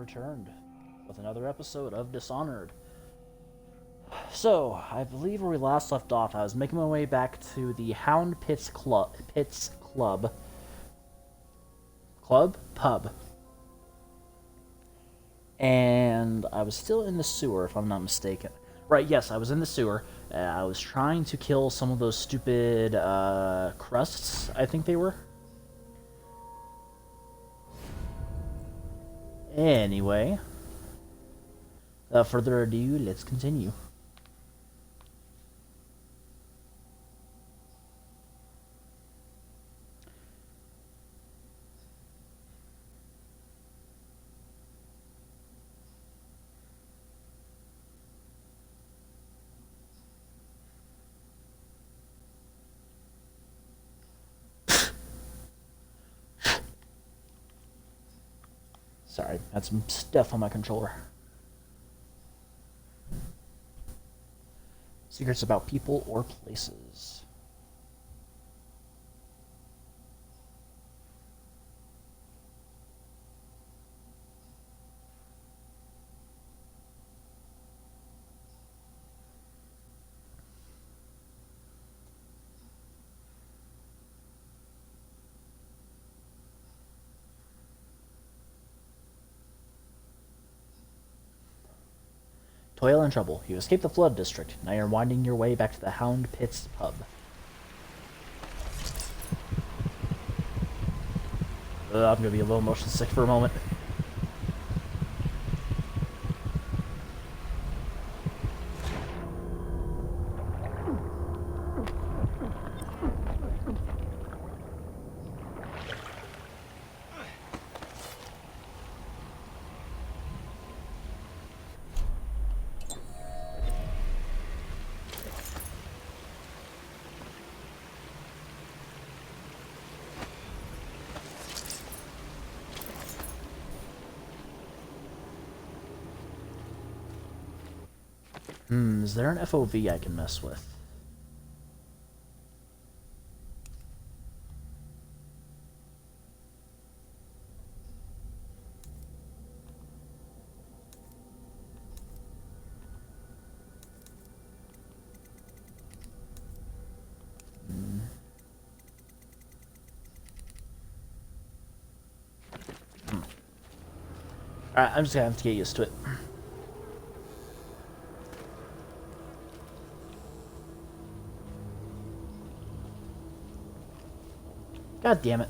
returned with another episode of Dishonored. So, I believe where we last left off, I was making my way back to the Hound Pub, and I was still in the sewer, if I'm not mistaken. Right, yes, I was in the sewer. I was trying to kill some of those stupid, crusts, I think they were. Anyway, without further ado, let's continue. Sorry, had some stuff on my controller. Secrets about people or places. Toil and trouble. You escaped the Flood District. Now you're winding your way back to the Hound Pits pub. I'm gonna be a little motion sick for a moment. Is there an FOV I can mess with? Alright, I'm just gonna have to get used to it. God damn it.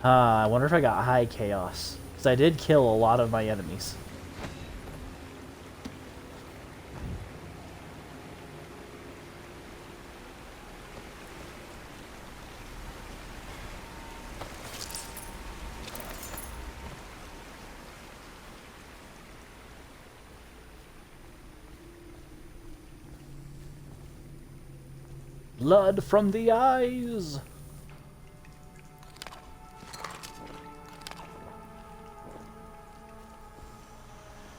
I wonder if I got high chaos. Because I did kill a lot of my enemies. Blood from the eyes!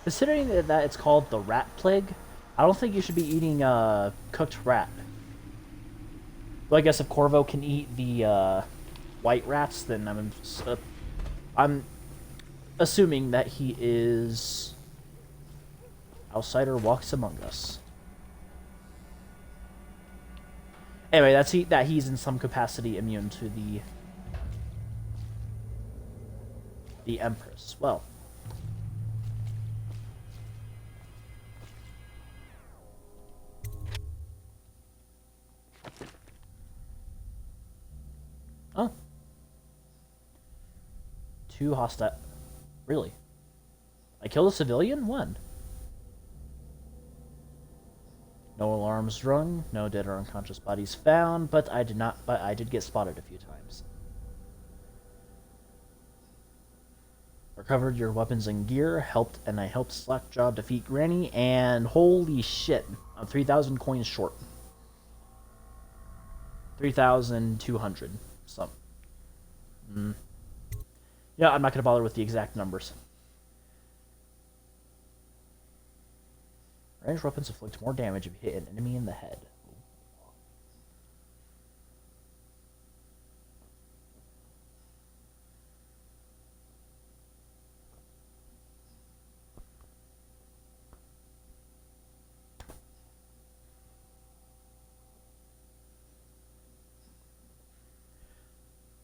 Considering that it's called the rat plague, I don't think you should be eating cooked rat. Well, I guess if Corvo can eat the white rats, then I'm assuming that he is outsider walks among us. Anyway, that he's in some capacity immune to the Empress. Well, oh, 2 hostile. Really? I killed a civilian? 1. No alarms rung, no dead or unconscious bodies found, but I did get spotted a few times. Recovered your weapons and gear, I helped Slackjaw defeat Granny, and holy shit, I'm 3,000 coins short. 3,200 some. Yeah, I'm not gonna bother with the exact numbers. Ranged weapons inflict more damage if you hit an enemy in the head.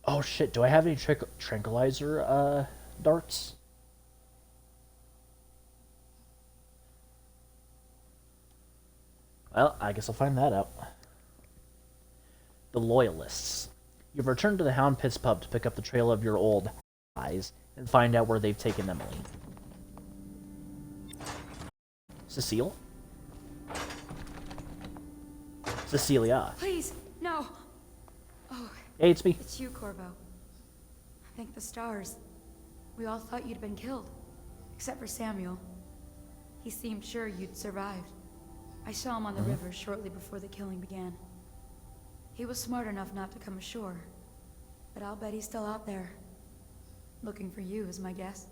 Oh shit, do I have any tranquilizer darts? Well, I guess I'll find that out. The Loyalists. You've returned to the Hound Pit's pub to pick up the trail of your old eyes and find out where they've taken Emily. Cecile? Cecilia. Please, no. Oh, Hey, it's me. it's you, Corvo. Thank the stars. We all thought you'd been killed. Except for Samuel. He seemed sure you'd survived. I saw him on the river shortly before the killing began. He was smart enough not to come ashore. But I'll bet he's still out there. Looking for you, is my guess.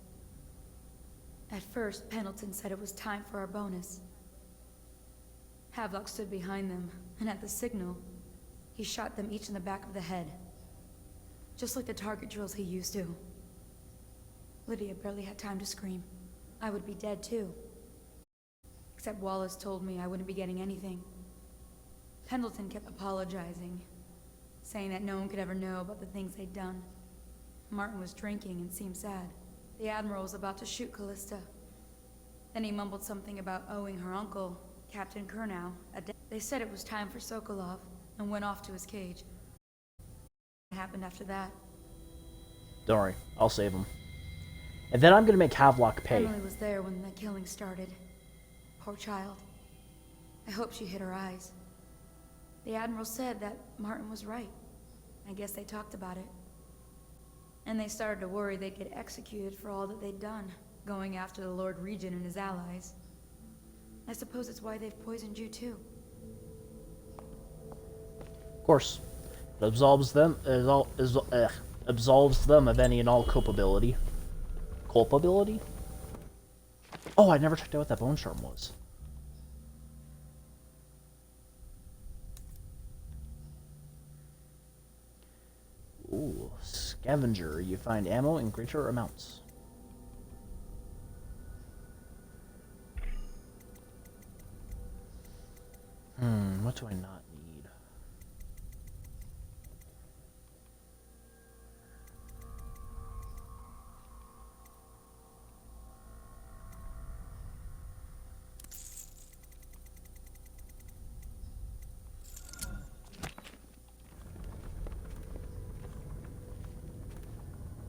At first, Pendleton said it was time for our bonus. Havelock stood behind them, and at the signal, he shot them each in the back of the head. Just like the target drills he used to. Lydia barely had time to scream. I would be dead too. Except Wallace told me I wouldn't be getting anything. Pendleton kept apologizing, saying that no one could ever know about the things they'd done. Martin was drinking and seemed sad. The Admiral was about to shoot Callista. Then he mumbled something about owing her uncle, Captain Kurnow, a debt. They said it was time for Sokolov, and went off to his cage. What happened after that? Don't worry, I'll save him. And then I'm gonna make Havelock pay. Emily was there when the killing started. Poor child. I hope she hid her eyes. The Admiral said that Martin was right. I guess they talked about it. And they started to worry they'd get executed for all that they'd done, going after the Lord Regent and his allies. I suppose it's why they've poisoned you too. Of course. It absolves them absolves them of any and all culpability. Culpability? Oh, I never checked out what that bone charm was. Ooh, scavenger. You find ammo in greater amounts. What do I not need?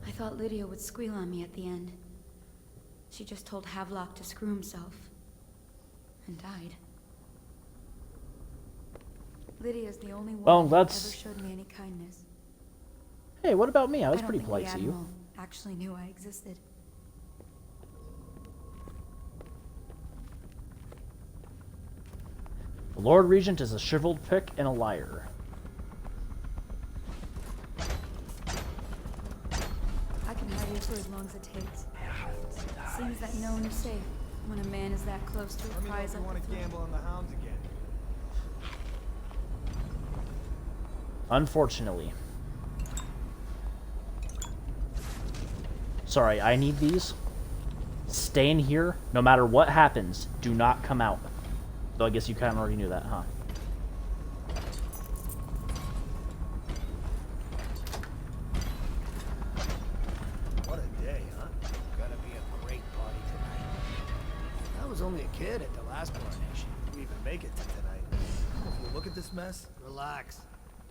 I thought Lydia would squeal on me at the end. She just told Havelock to screw himself. And died. Lydia's the only one who ever showed me any kindness. Hey, what about me? I was pretty polite to you. I don't think the Admiral actually knew I existed. The Lord Regent is a shriveled prick and a liar. I can hide here for as long as it takes. Seems that no one is safe when a man is that close to a prize. I want to gamble on the hounds again. Unfortunately. Sorry, I need these. Stay in here. No matter what happens, do not come out. Though I guess you kind of already knew that, huh? What a day, huh? Gonna be a great party tonight. I was only a kid at the last coronation. We even make it to tonight. If you look at this mess, Relax.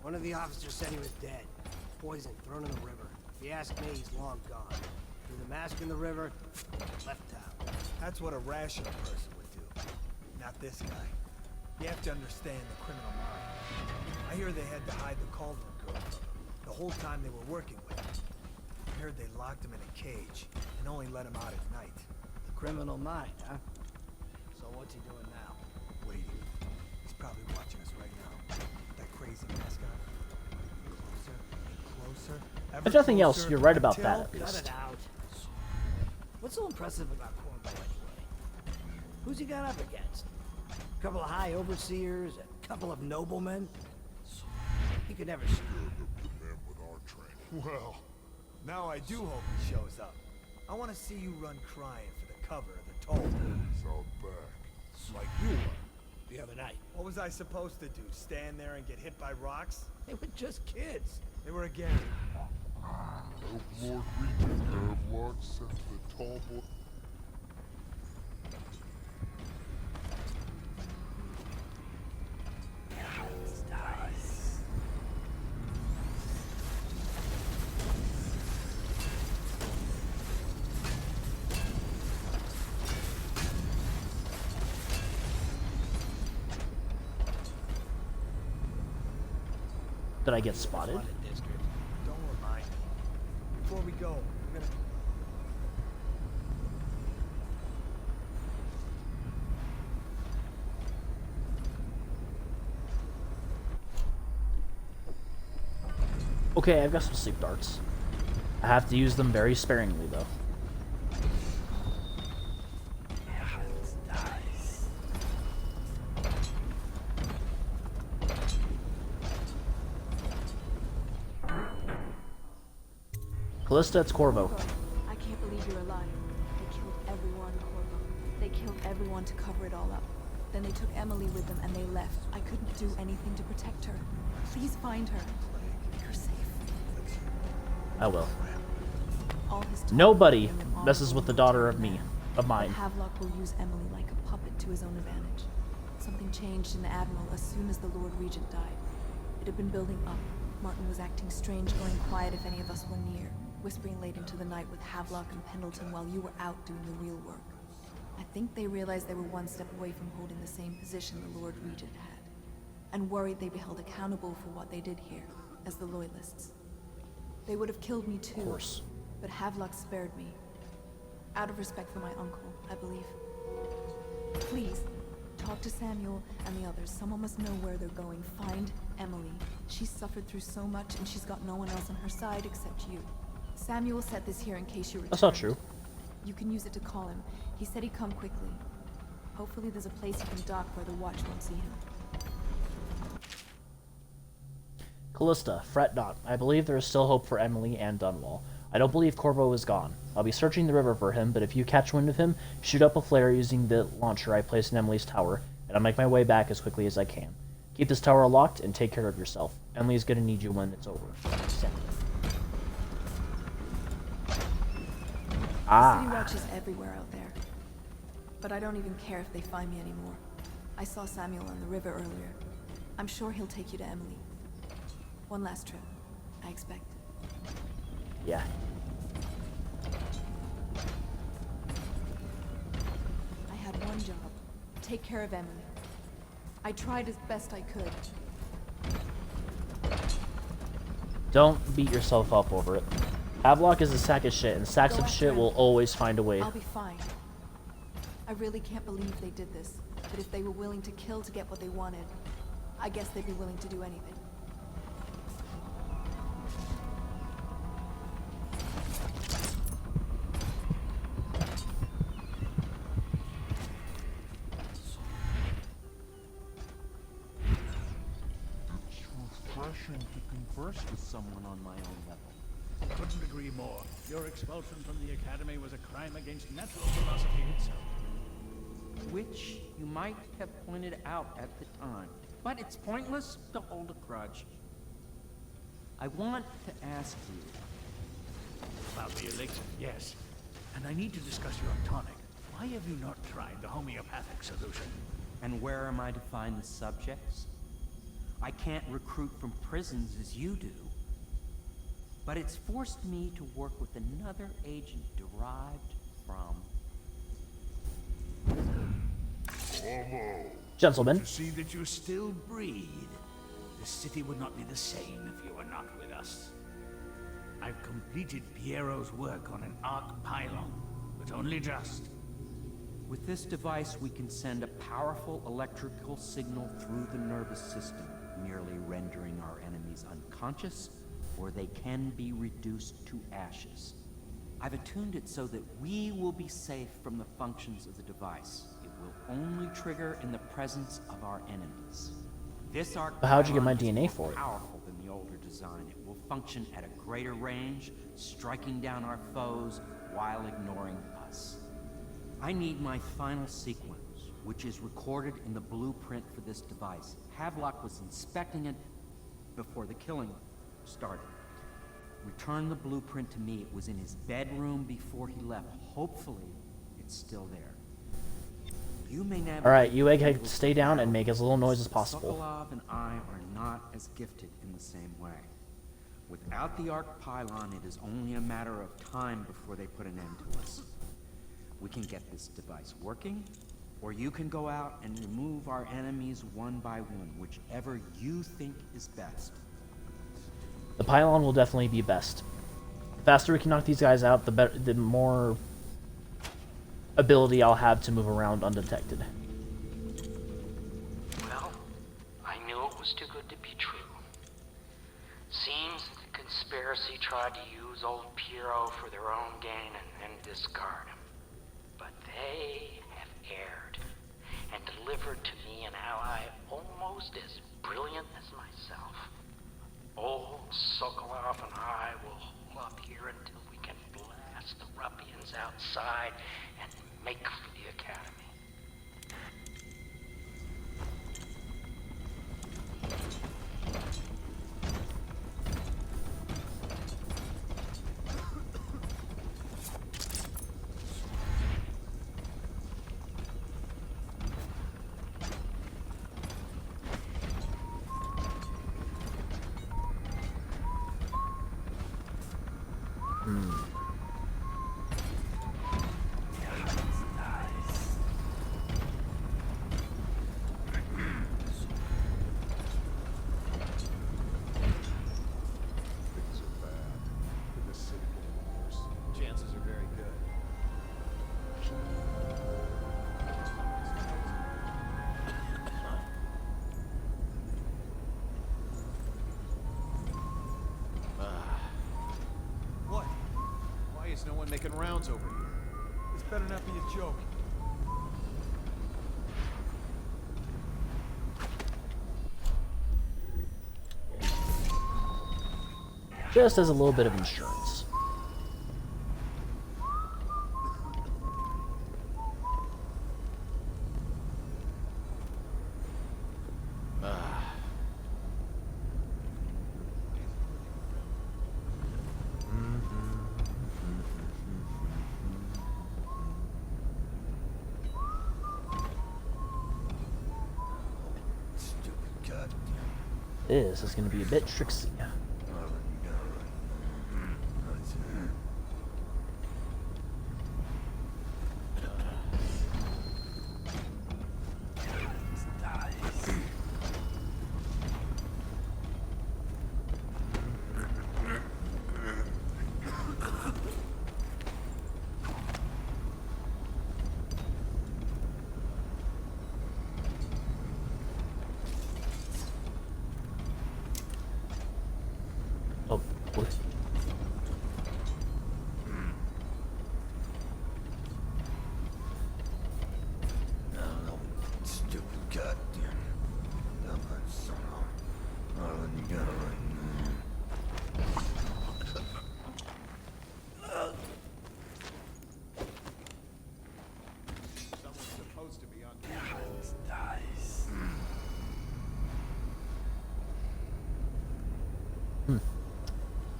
One of the officers said he was dead. Poisoned, thrown in the river. If you ask me, he's long gone. Threw the mask in the river, left town. that's what a rational person would do. Not this guy. You have to understand the criminal mind. I hear they had to hide the Cauldron girl from him the whole time they were working with him. I heard they locked him in a cage and only let him out at night. The criminal mind, huh? So what's he doing now? Waiting. He's probably watching us right now. That crazy mask on. Closer and closer. Ever If nothing else, closer you're right about until- that, at Cut least. it out. What's so impressive about Corvo anyway? Who's he got up against? A couple of high overseers, a couple of noblemen. He could never screw. Well, now I do hope he shows up. I want to see you run crying for the cover of the tall tales out back. Like you were the other night. What was I supposed to do? Stand there and get hit by rocks? They were just kids. They were a gang. Lord Regent Havelock sent the tall boy. Did I get spotted? Don't remind me. Before we go, we're gonna... Okay, I've got some sleep darts. I have to use them very sparingly, though. Callista, it's Corvo. I can't believe you're alive. They killed everyone, Corvo. They killed everyone to cover it all up. Then they took Emily with them and they left. I couldn't do anything to protect her. Please find her. Make her safe. I will. All his Nobody talk and messes with the daughter of me, of mine. Havelock will use Emily like a puppet to his own advantage. Something changed in the Admiral as soon as the Lord Regent died. It had been building up. Martin was acting strange, going quiet if any of us were near, whispering late into the night with Havelock and Pendleton while you were out doing the real work. I think they realized they were one step away from holding the same position the Lord Regent had, and worried they'd be held accountable for what they did here, as the Loyalists. They would have killed me too, Of course. but Havelock spared me. Out of respect for my uncle, I believe. Please, talk to Samuel and the others. Someone must know where they're going. Find Emily. She's suffered through so much, and she's got no one else on her side except you. Samuel set this here in case you return. That's not true. You can use it to call him. He said he'd come quickly. Hopefully there's a place you can dock where the watch won't see him. Callista, fret not. I believe there is still hope for Emily and Dunwall. I don't believe Corvo is gone. I'll be searching the river for him, but if you catch wind of him, shoot up a flare using the launcher I placed in Emily's tower, and I'll make my way back as quickly as I can. Keep this tower locked and take care of yourself. Emily's gonna need you when it's over. Sam. City watch is everywhere out there. But I don't even care if they find me anymore. I saw Samuel on the river earlier. I'm sure he'll take you to Emily. One last trip, I expect. Yeah. I had one job. Take care of Emily. I tried as best I could. Don't beat yourself up over it. Havelock is a sack of shit, and sacks Go of after shit him. will always find a way. I'll be fine. I really can't believe they did this. But if they were willing to kill to get what they wanted, I guess they'd be willing to do anything. It's refreshing to converse with someone on my own level. Couldn't agree more. Your expulsion from the Academy was a crime against natural philosophy itself. Which you might have pointed out at the time. But it's pointless to hold a grudge. I want to ask you, About the elixir, yes. And I need to discuss your tonic. Why have you not tried the homeopathic solution? and where am I to find the subjects? I can't recruit from prisons as you do. But it's forced me to work with another agent derived from... Gentlemen. To see that you still breathe. The city would not be the same if you were not with us. I've completed Piero's work on an arc pylon, but only just. With this device, we can send a powerful electrical signal through the nervous system, merely rendering our enemies unconscious, or they can be reduced to ashes. I've attuned it so that we will be safe from the functions of the device. It will only trigger in the presence of our enemies. This arc But how'd you get my pylon is DNA more for it? powerful than the older design. It will function at a greater range, striking down our foes while ignoring us. I need my final sequence, which is recorded in the blueprint for this device. Havelock was inspecting it before the killing started. Return the blueprint to me. It was in his bedroom before he left. Hopefully, it's still there. You may navigate. Alright, you egghead, stay down and make as little noise as possible. Sokolov and I are not as gifted in the same way. Without the arc pylon, it is only a matter of time before they put an end to us. We can get this device working, or you can go out and remove our enemies one by one, whichever you think is best. The pylon will definitely be best. The faster we can knock these guys out, the better, the more ability I'll have to move around undetected. Well, I knew it was too good to be true. Seems the conspiracy tried to use old Piero for their own gain and then discard him. But they have erred and delivered to me an ally almost as brilliant as myself. Old Sokolov and I will hold up here until we can blast the ruffians outside and make for the academy. Things are bad. Could the city get worse? Chances are very good. What? Why is no one making rounds over here? This better not be a joke. Just as a little bit of insurance. Stupid goddamn. This is going to be a bit tricksy. Oh, what? Stupid goddamn. Someone's supposed to be on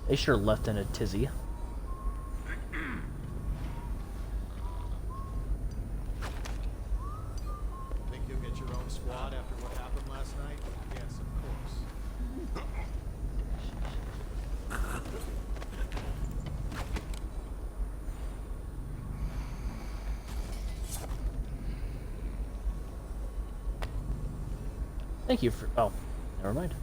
They sure left in a tizzy. Think you'll get your own squad after what happened last night? Yes, of course. Thank you for... Oh, never mind.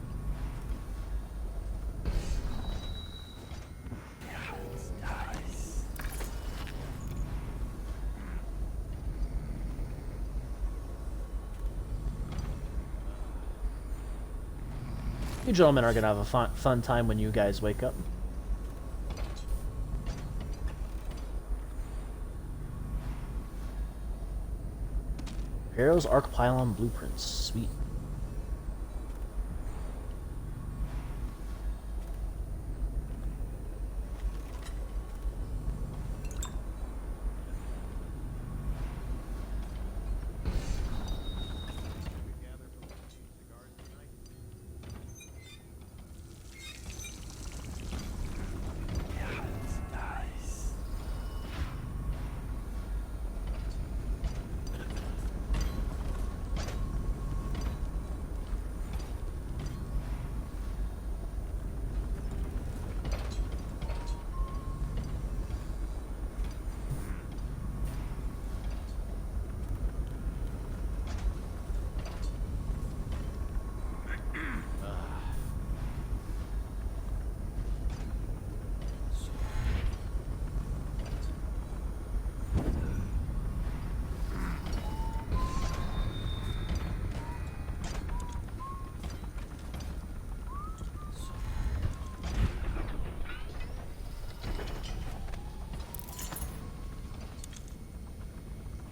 You gentlemen are going to have a fun time when you guys wake up. Arrows, arc pylon, blueprints. Sweet.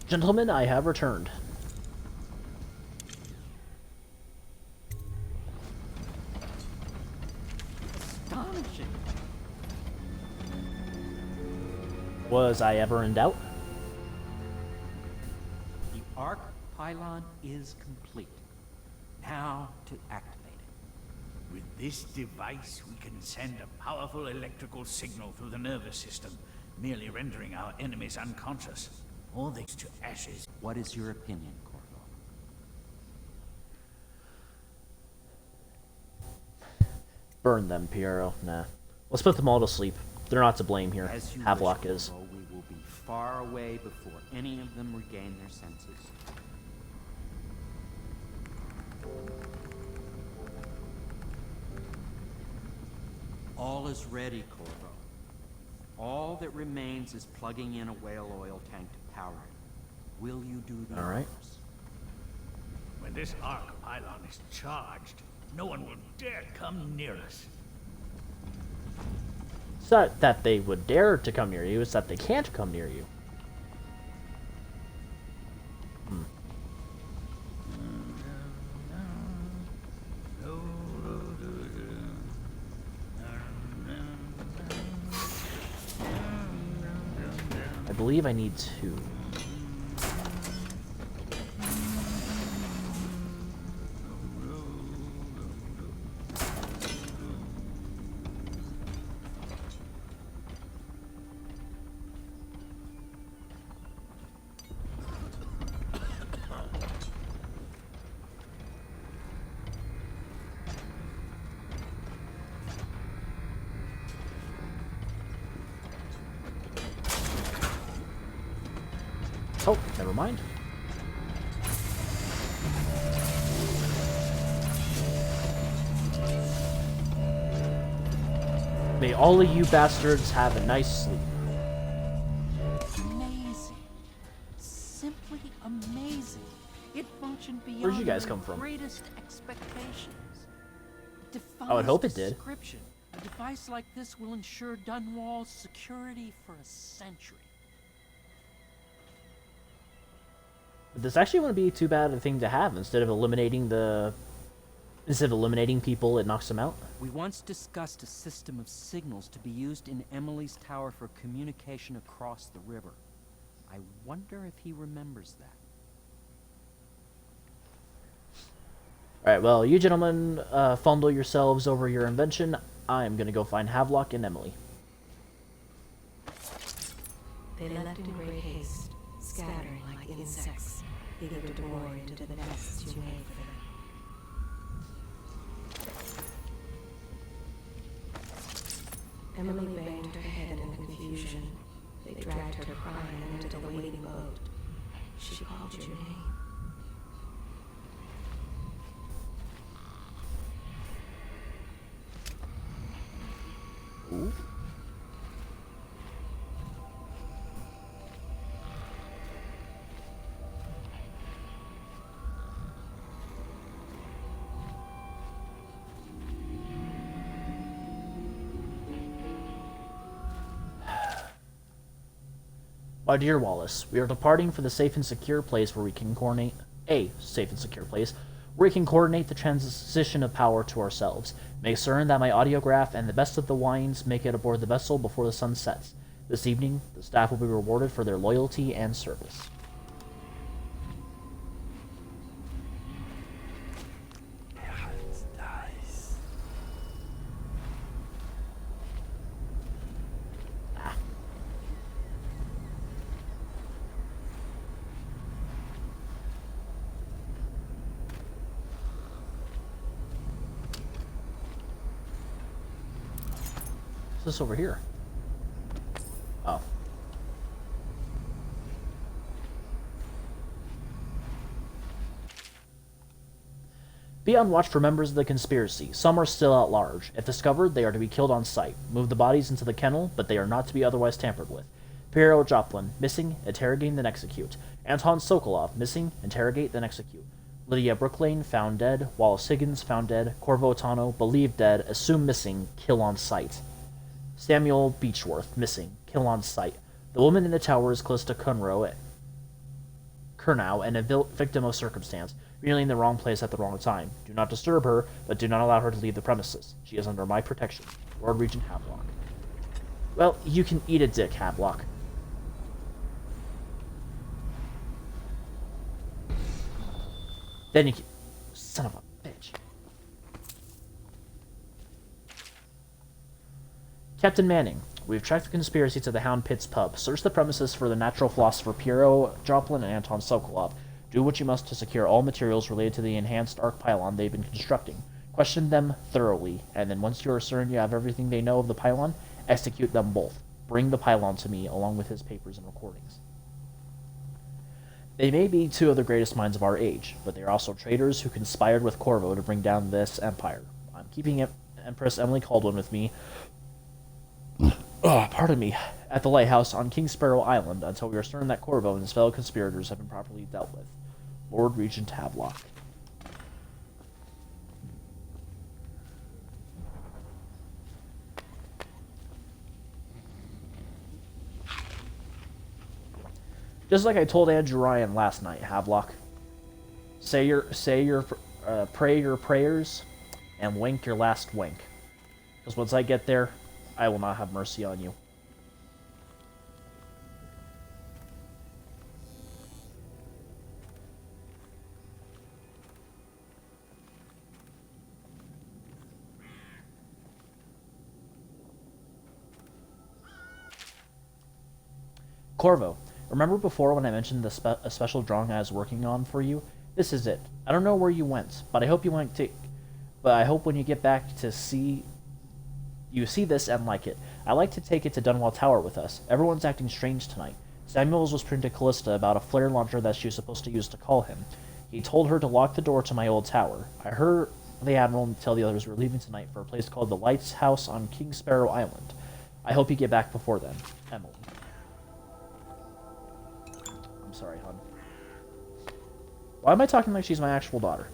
Gentlemen, I have returned. Astonishing. Was I ever in doubt? The arc pylon is complete. Now to activate it. With this device, we can send a powerful electrical signal through the nervous system, merely rendering our enemies unconscious. All this to ashes. What is your opinion, Corvo? Burn them, Piero. Nah. Let's put them all to sleep. They're not to blame here. As you Havelock wish, is. Corvo, we will be far away before any of them regain their senses. All is ready, Corvo. All that remains is plugging in a whale oil tank to power it. Will you do the All right. honors? When this arc pylon is charged, no one will dare come near us. It's not that they would dare to come near you, it's that they can't come near you. I believe I need two. Oh, never mind. May all of you bastards have a nice sleep. Amazing. Simply amazing. It functioned beyond Where'd you guys my come from? greatest expectations. It I would hope it defies did. description. A device like this will ensure Dunwall's security for a century. But this actually wouldn't be too bad a thing to have. Instead of eliminating people, it knocks them out. We once discussed a system of signals to be used in Emily's tower for communication across the river. I wonder if he remembers that. Alright, well, you gentlemen fondle yourselves over your invention. I'm gonna go find Havelock and Emily. They left in great haste, scattering like insects, eager to bore into the nests you made for them. Emily banged her head in confusion. They dragged her crying into the waiting boat. She called your name. Ooh. My dear Wallace, we are departing for the safe and secure place where we can A safe and secure place where we can coordinate the transition of power to ourselves. Make certain that my audiograph and the best of the wines make it aboard the vessel before the sun sets. This evening, the staff will be rewarded for their loyalty and service. What's this over here? Oh. Be on watch for members of the conspiracy. Some are still at large. If discovered, they are to be killed on sight. Move the bodies into the kennel, but they are not to be otherwise tampered with. Piero Joplin, missing, interrogate, then execute. Anton Sokolov, missing, interrogate, then execute. Lydia Brooklane, found dead. Wallace Higgins, found dead. Corvo Tano, believed dead. Assumed missing, kill on sight. Samuel Beechworth, missing, kill on sight. The woman in the tower is close to Kurnow and a victim of circumstance, merely in the wrong place at the wrong time. Do not disturb her, but do not allow her to leave the premises. She is under my protection. Lord Regent Havelock. Well, you can eat a dick, Havelock. Then you can... Son of a bitch. Captain Manning, we've tracked the conspiracy to the Hound Pit's pub. Search the premises for the natural philosopher Piero Joplin and Anton Sokolov. Do what you must to secure all materials related to the enhanced arc pylon they've been constructing. Question them thoroughly, and then once you are certain you have everything they know of the pylon, execute them both. Bring the pylon to me, along with his papers and recordings. They may be two of the greatest minds of our age, but they are also traitors who conspired with Corvo to bring down this empire. I'm keeping Empress Emily Caldwin with me, pardon me, at the lighthouse on King Sparrow Island until we are certain that Corvo and his fellow conspirators have been properly dealt with. Lord Regent Havelock. Just like I told Andrew Ryan last night, Havelock. Pray your prayers and wink your last wink. Because once I get there, I will not have mercy on you. Corvo, remember before when I mentioned the a special drawing I was working on for you? This is it. I don't know where you went, but I hope when you get back to see this and like it. I like to take it to Dunwall Tower with us. Everyone's acting strange tonight. Samuels was printing to Callista about a flare launcher that she was supposed to use to call him. He told her to lock the door to my old tower. I heard the Admiral tell the others we're leaving tonight for a place called the Lighthouse on King Sparrow Island. I hope you get back before then. Emily. I'm sorry, hon. Why am I talking like she's my actual daughter?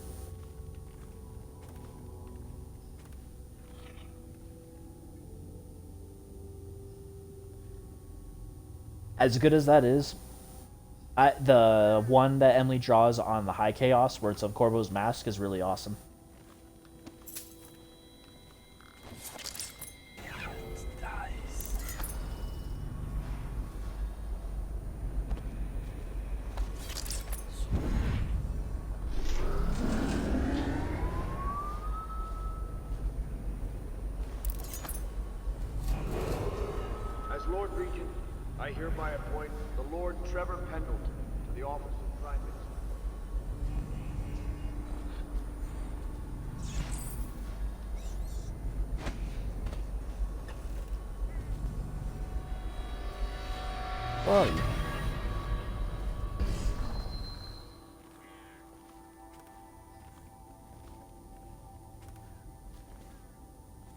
As good as that is, the one that Emily draws on the High Chaos, where it's of Corvo's mask, is really awesome. As Lord Regent, I hereby appoint the Lord Trevor Pendleton to the office of Prime Minister. Where are you?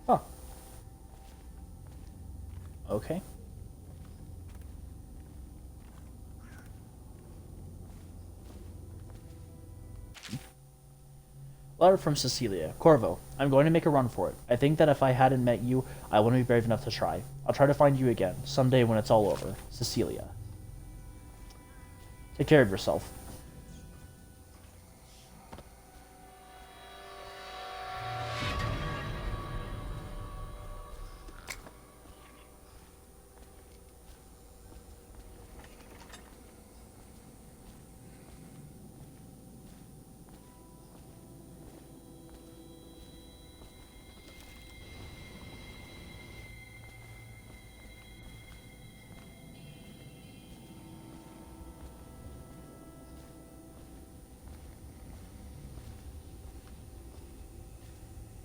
Oh. Okay. Letter from Cecilia. Corvo, I'm going to make a run for it. I think that if I hadn't met you, I wouldn't be brave enough to try. I'll try to find you again, someday when it's all over. Cecilia. Take care of yourself.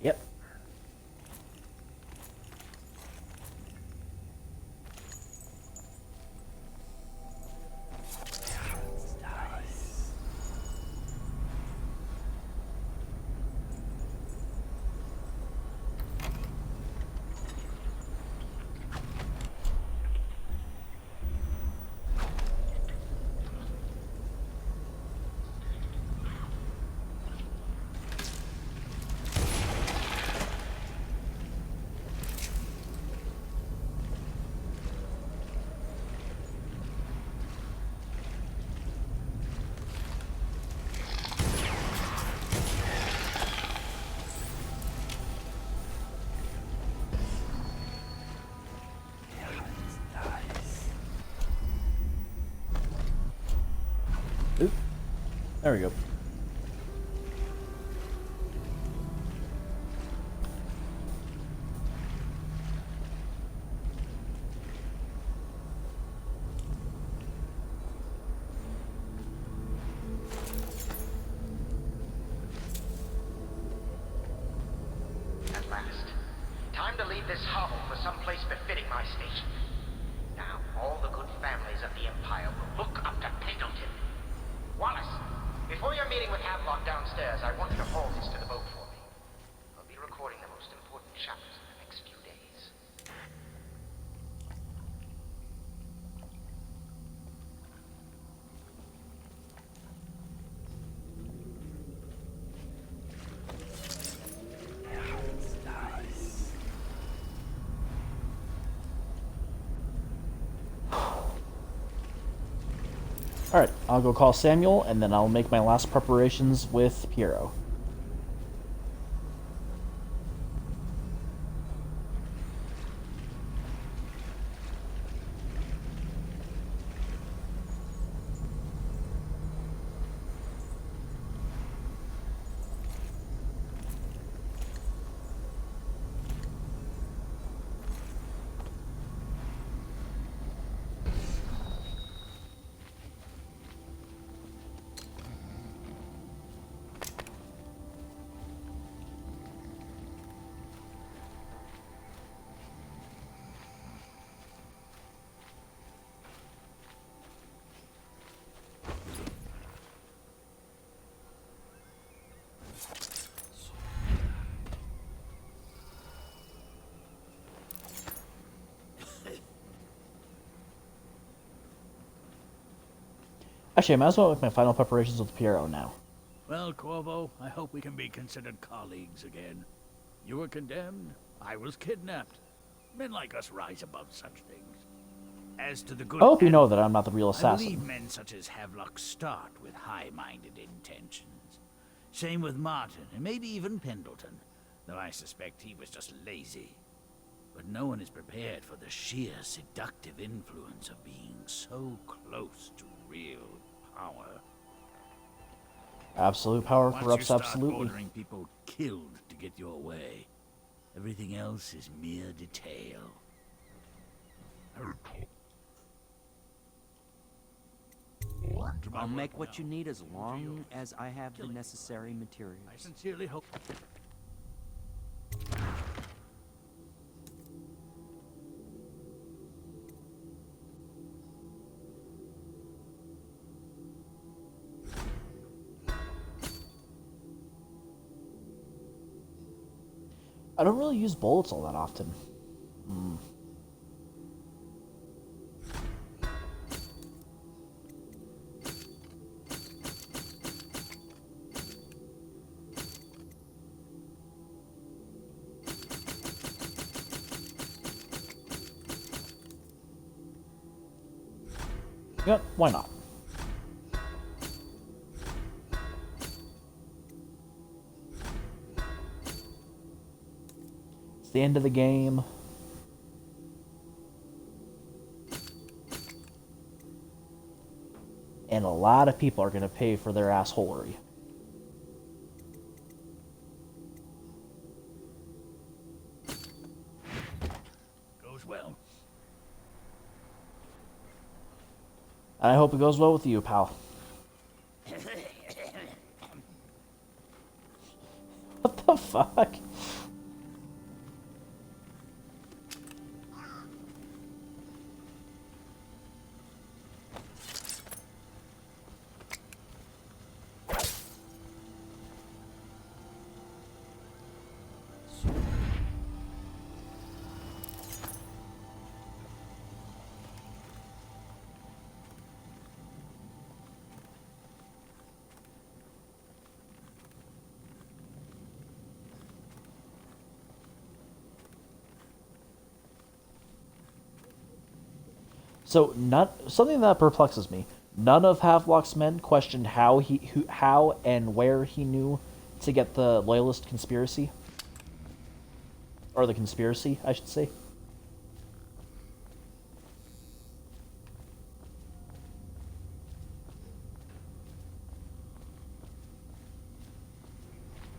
Yep. Oop. There we go. At last. Time to leave this hovel for some place befitting my station. Now, all the good families of the Empire will look up to Pendleton. Wallace, before your meeting with Havelock downstairs, I want you to haul this to the boat for me. I'll be recording the most important chapters in the next few days. Alright, I'll go call Samuel, and then I'll make my last preparations with Piero. Actually, I might as well make my final preparations with Piero now. Well, Corvo, I hope we can be considered colleagues again. You were condemned, I was kidnapped. Men like us rise above such things. As to the good I hope you know that I'm not the real I assassin. believe men such as Havelock start with high-minded intentions. Same with Martin, and maybe even Pendleton, though I suspect he was just lazy. But no one is prepared for the sheer seductive influence of being so close to real power. Absolute power Once corrupts you start absolutely. ordering people killed to get your way, everything else is mere detail. I'll make what you need as long as I have the necessary materials. I sincerely hope. I don't really use bullets all that often. Yep, why not? It's the end of the game. And a lot of people are going to pay for their assholery. Goes well. And I hope it goes well with you, pal. What the fuck? So, something that perplexes me. None of Havelock's men questioned how and where he knew to get the Loyalist conspiracy. Or the conspiracy, I should say.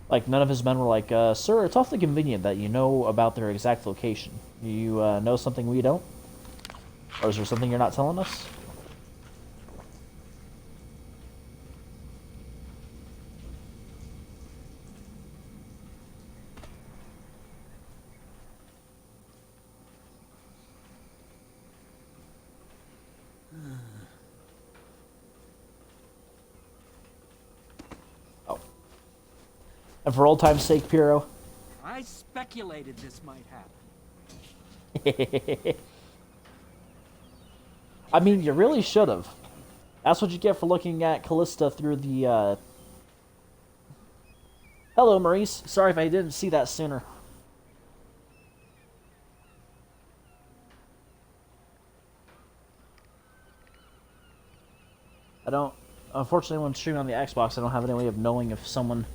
Like, none of his men were like, sir, it's awfully convenient that you know about their exact location. You know something we don't? Or is there something you're not telling us? Oh. And for old time's sake, Piero. I speculated this might happen. I mean, you really should have. That's what you get for looking at Callista through the, Hello, Maurice. Sorry if I didn't see that sooner. I don't... Unfortunately, when streaming on the Xbox, I don't have any way of knowing if someone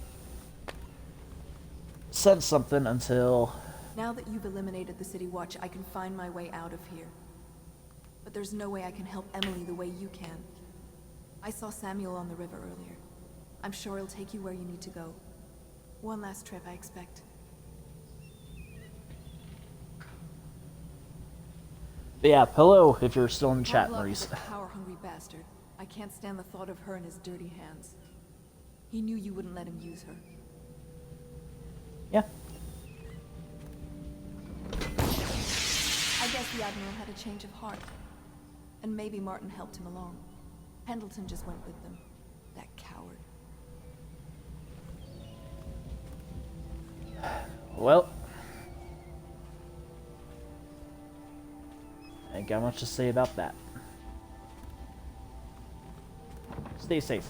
said something until... Now that you've eliminated the City Watch, I can find my way out of here. But there's no way I can help Emily the way you can. I saw Samuel on the river earlier. I'm sure he'll take you where you need to go. One last trip, I expect. But yeah, hello, if you're still in the chat, Pavlov Maurice. is a power-hungry bastard. I can't stand the thought of her in his dirty hands. He knew you wouldn't let him use her. Yeah. I guess the Admiral had a change of heart. And maybe Martin helped him along. Pendleton just went with them. That coward. Well. I ain't got much to say about that. Stay safe.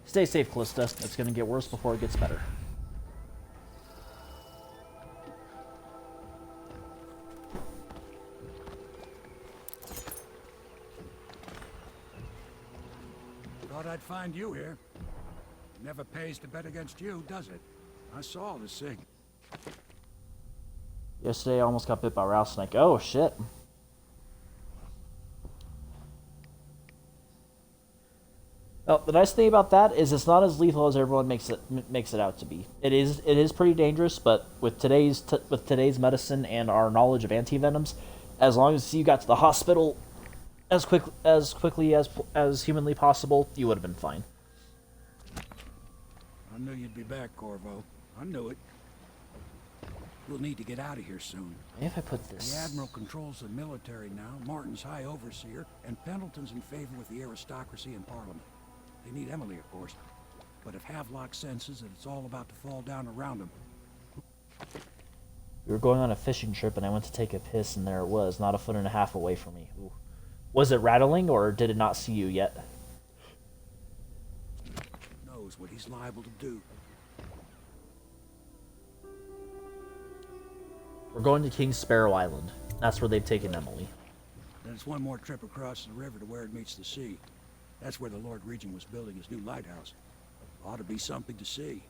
Stay safe, Callista. It's gonna get worse before it gets better. Thought I'd find you here. Never pays to bet against you, does it? I saw the sig. Yesterday I almost got bit by a rattlesnake. Oh, shit. Well, the nice thing about that is it's not as lethal as everyone makes it out to be. It is pretty dangerous, but with today's medicine and our knowledge of antivenoms, as long as you got to the hospital as quickly as humanly possible, you would have been fine. I knew you'd be back, Corvo. I knew it. We'll need to get out of here soon. Maybe if I put this... The Admiral controls the military now, Martin's High Overseer, and Pendleton's in favor with the aristocracy and Parliament. They need Emily, of course. But if Havelock senses that it's all about to fall down around him... We were going on a fishing trip and I went to take a piss and there it was, not a foot and a half away from me. Ooh. Was it rattling or did it not see you yet? Knows what he's liable to do. We're going to King Sparrow Island. That's where they've taken Emily. Then it's one more trip across the river to where it meets the sea. That's where the Lord Regent was building his new lighthouse. Ought to be something to see.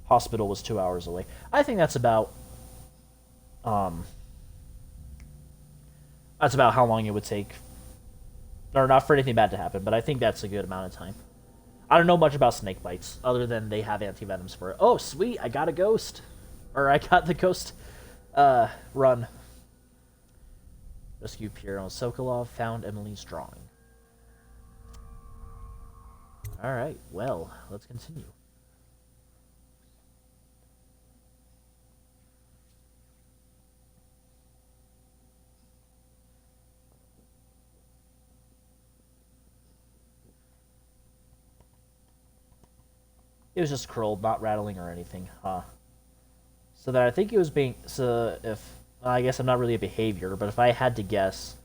Hospital was 2 hours away. I think that's about how long it would take. Or not for anything bad to happen, but I think that's a good amount of time. I don't know much about snake bites, other than they have antivenoms for it. Oh, sweet, I got a ghost. Or I got the ghost run. Rescue Piero Sokolov, found Emily's drawing. Alright, well, let's continue. It was just curled, not rattling or anything, huh? So that I think it was being... So if... I guess I'm not really a behavior, but if I had to guess,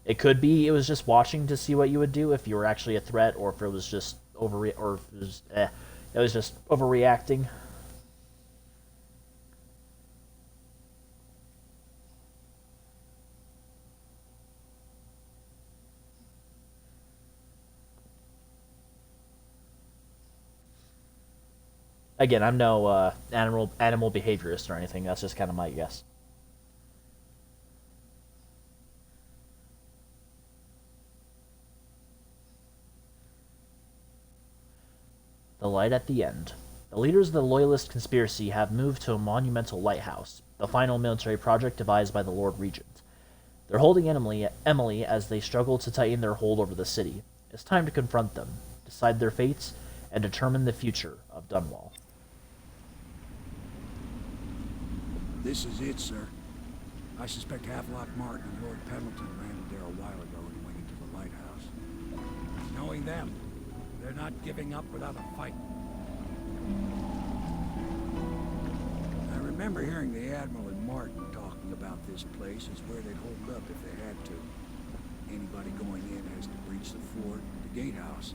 it could be it was just watching to see what you would do if you were actually a threat, or if it was just it was just overreacting. Again, I'm no animal behaviorist or anything. That's just kind of my guess. The light at the end. The leaders of the Loyalist conspiracy have moved to a monumental lighthouse, the final military project devised by the Lord Regent. They're holding Emily as they struggle to tighten their hold over the city. It's time to confront them, decide their fates, and determine the future of Dunwall. This is it, sir. I suspect Havelock Martin and Lord Pendleton landed there a while ago and went into the lighthouse. Knowing them, they're not giving up without a fight. I remember hearing the Admiral and Martin talking about this place as where they'd hold up if they had to. Anybody going in has to breach the fort, the gatehouse.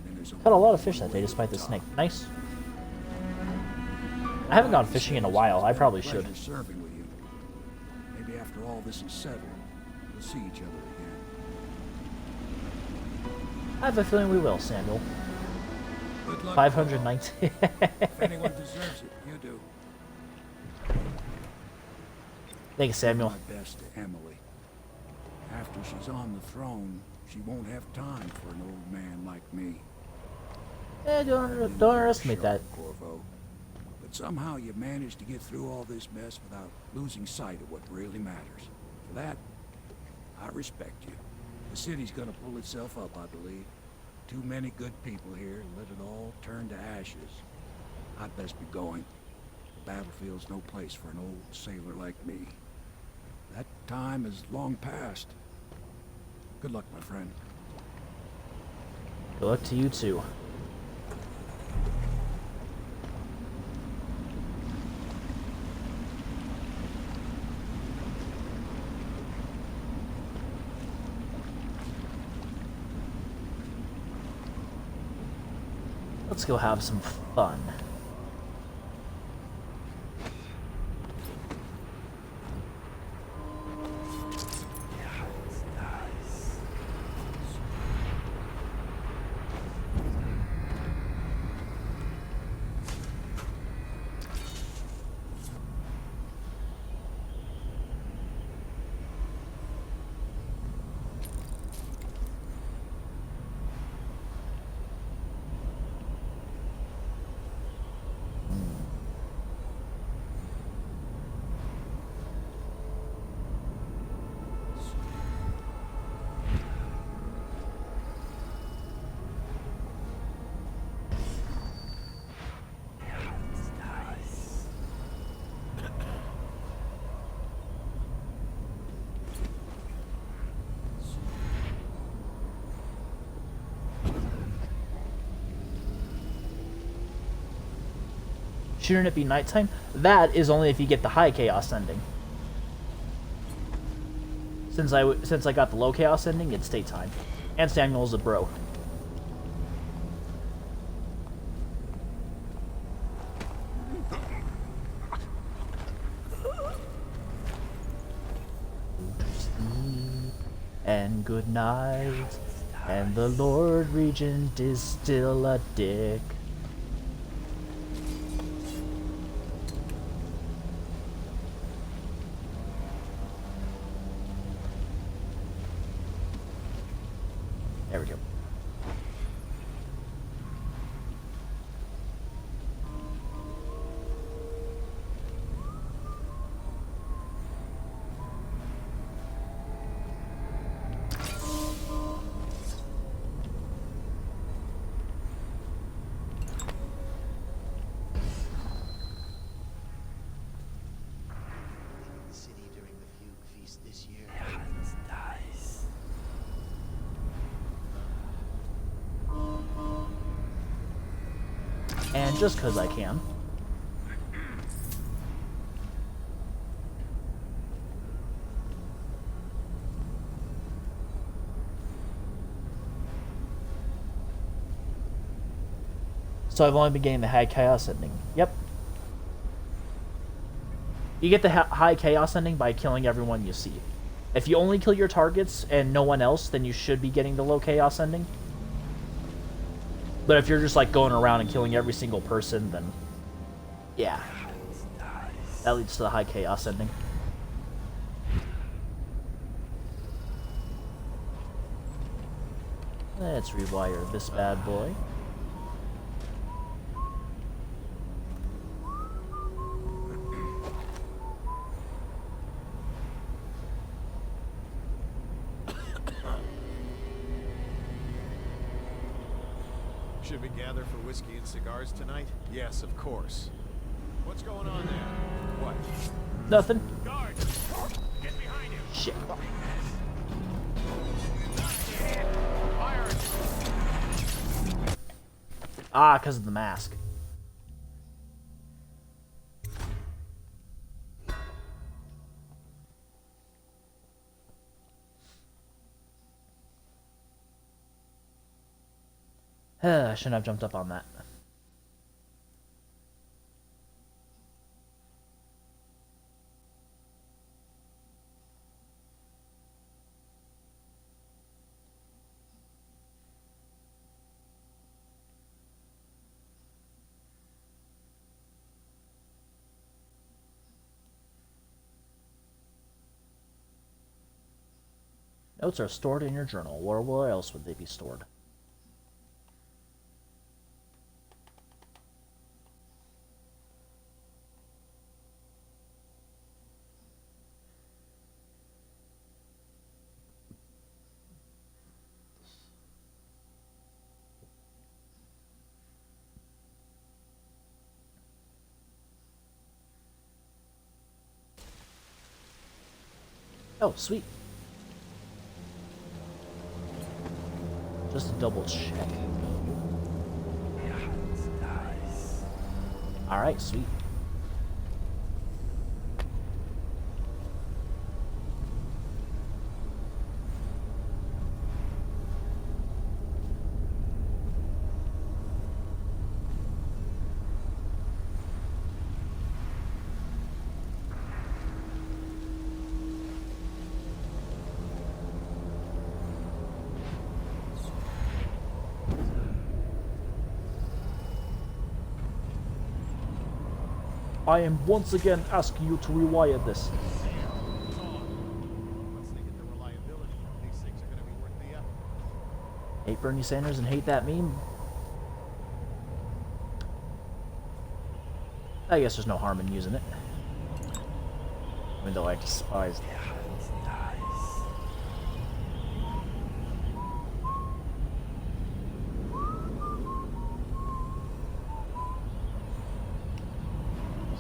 Then there's Caught a lot of fish that day despite the snake. Nice. I haven't gone fishing in a while. I probably should. Serving with you. Maybe after all this is settled, we'll see each other again. I have a feeling we will, Samuel. Good luck. 519. If anyone deserves it, you do. Thanks, Samuel. My best to Emily. After she's on the throne, she won't have time for an old man like me. Don't underestimate that. Corvo. But somehow you managed to get through all this mess without losing sight of what really matters. For that, I respect you. The city's gonna pull itself up, I believe. Too many good people here let it all turn to ashes. I'd best be going. The battlefield's no place for an old sailor like me. That time is long past. Good luck, my friend. Good luck to you, too. Let's go have some fun. Shouldn't it be nighttime? That is only if you get the high chaos ending. Since I got the low chaos ending, it's daytime. And Samuel's a bro. And good night. And the Lord Regent is still a dick. There we go. The city during the Fugue Feast this year. And just because I can. So I've only been getting the high chaos ending. Yep. You get the high chaos ending by killing everyone you see. If you only kill your targets and no one else, then you should be getting the low chaos ending. But if you're just like going around and killing every single person, then yeah, that leads to the high chaos ending. Let's rewire this bad boy. Should we gather for whiskey and cigars tonight? Yes, of course. What's going on there? What? Nothing. Guard! Get behind him! Shit. Fire! Ah, because of the mask. I shouldn't have jumped up on that. Notes are stored in your journal. Where else would they be stored? Oh, sweet. Just to double check. Alright, sweet. I am once again asking you to rewire this. Once they get the reliability, these things are gonna be worth the effort. Hate Bernie Sanders and hate that meme. I guess there's no harm in using it. Even though I despise it.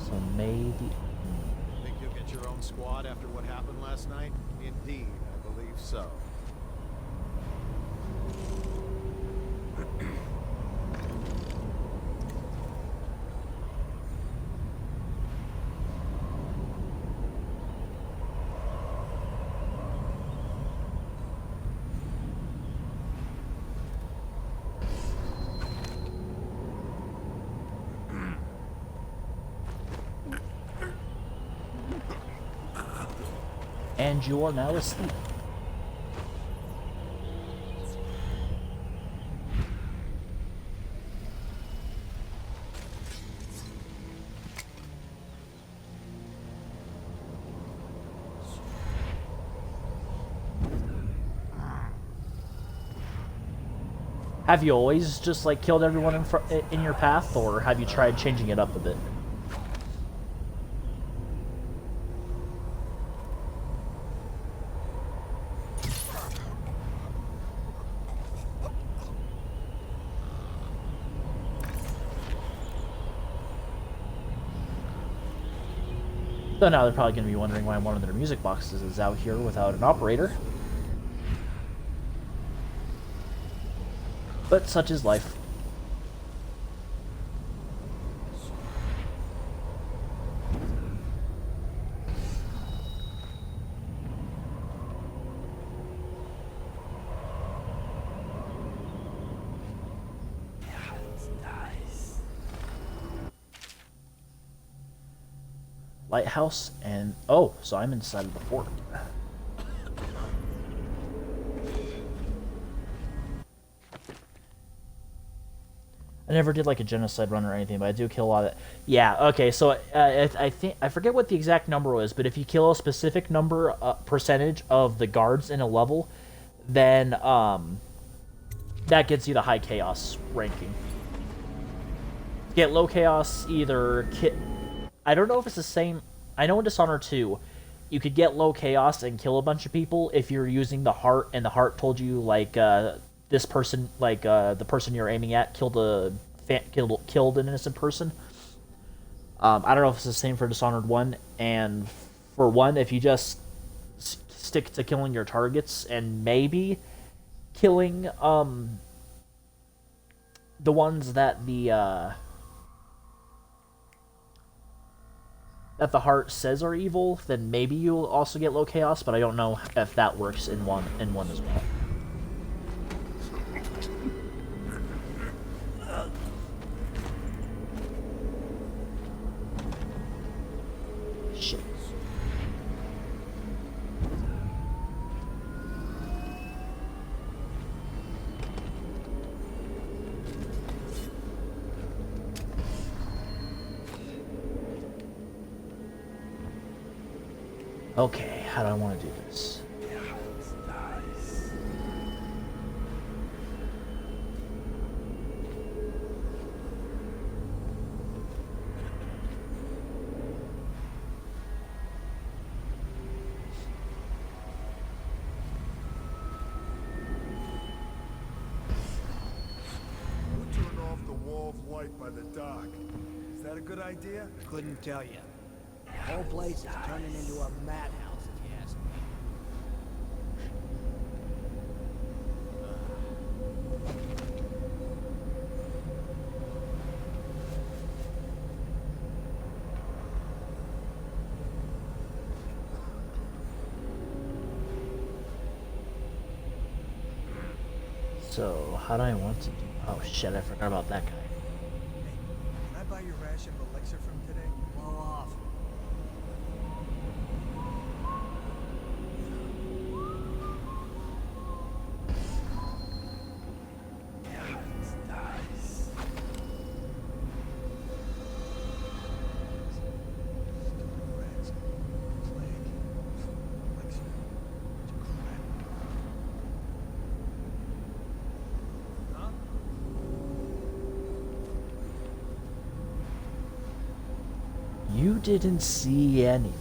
So maybe... Think you'll get your own squad after what happened last night? Indeed, I believe so. And you are now asleep. Have you always just like killed everyone in your path, or have you tried changing it up a bit? So now they're probably going to be wondering why one of their music boxes is out here without an operator. But such is life. lighthouse, and oh, so I'm inside of the fort. I never did like a genocide run or anything, but I do kill a lot of it. Yeah, okay, so I think I forget what the exact number was, but if you kill a specific number percentage of the guards in a level, then that gets you the high chaos ranking. Get low chaos, either I don't know if it's the same. I know in Dishonored 2, you could get low chaos and kill a bunch of people if you're using the heart, and the heart told you like this person, like the person you're aiming at, killed an innocent person. I don't know if it's the same for Dishonored 1. And for 1, if you just stick to killing your targets and maybe killing the ones that the heart says are evil, then maybe you'll also get low chaos, but I don't know if that works in one as well. Shit. Okay, how do I want to do this? Who turned off the wall of light by the dock? Is that a good idea? Couldn't tell you. The whole place is turning into a madhouse, if you ask me. So, how do I want to do... Oh shit, I forgot about that guy. Can I buy your ration of elixir from today? Blow off. You didn't see anything.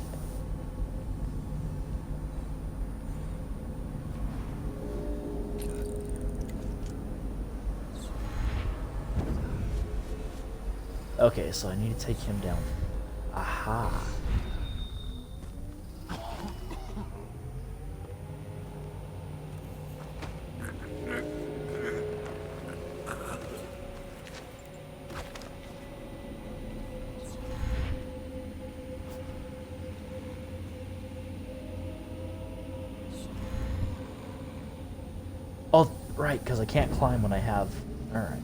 Okay, so I need to take him down. Aha. Oh, right, because I can't climb when I have... Alright.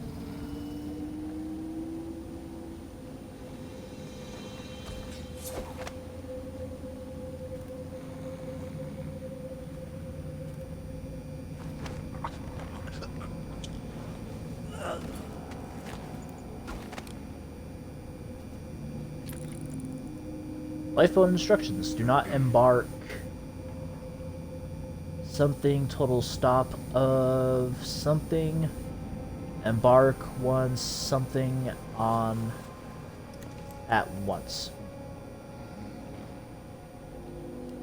Lifeboat instructions. Do not embark. Something, total stop of something. Embark once, something on at once.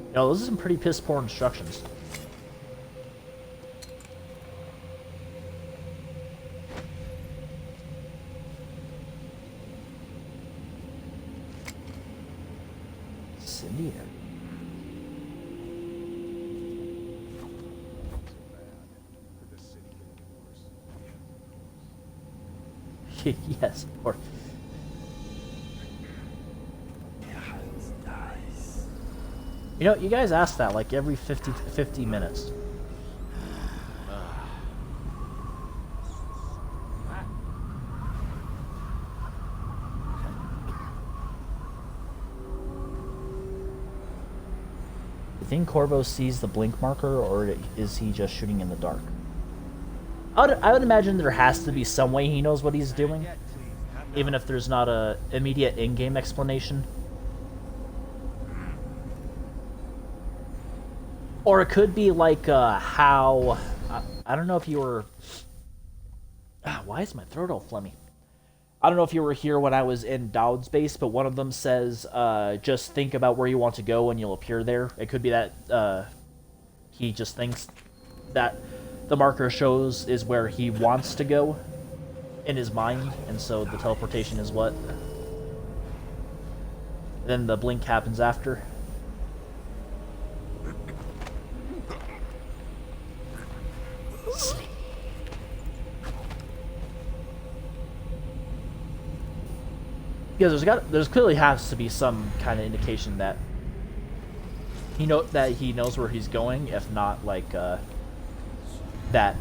You know, those are some pretty piss poor instructions. Incendiary. Yes, of course. You know, you guys ask that like every 50 minutes. think Corvo sees the blink marker, or is he just shooting in the dark? I would imagine there has to be some way he knows what he's doing, even if there's not a immediate in-game explanation. Or it could be like how... I don't know if you were... why is my throat all phlegmy? I don't know if you were here when I was in Dowd's base, but one of them says, just think about where you want to go and you'll appear there. It could be that he just thinks that the marker shows is where he wants to go in his mind, and so the teleportation is what? Then the blink happens after. Because there's clearly has to be some kind of indication that he knows where he's going, if not like that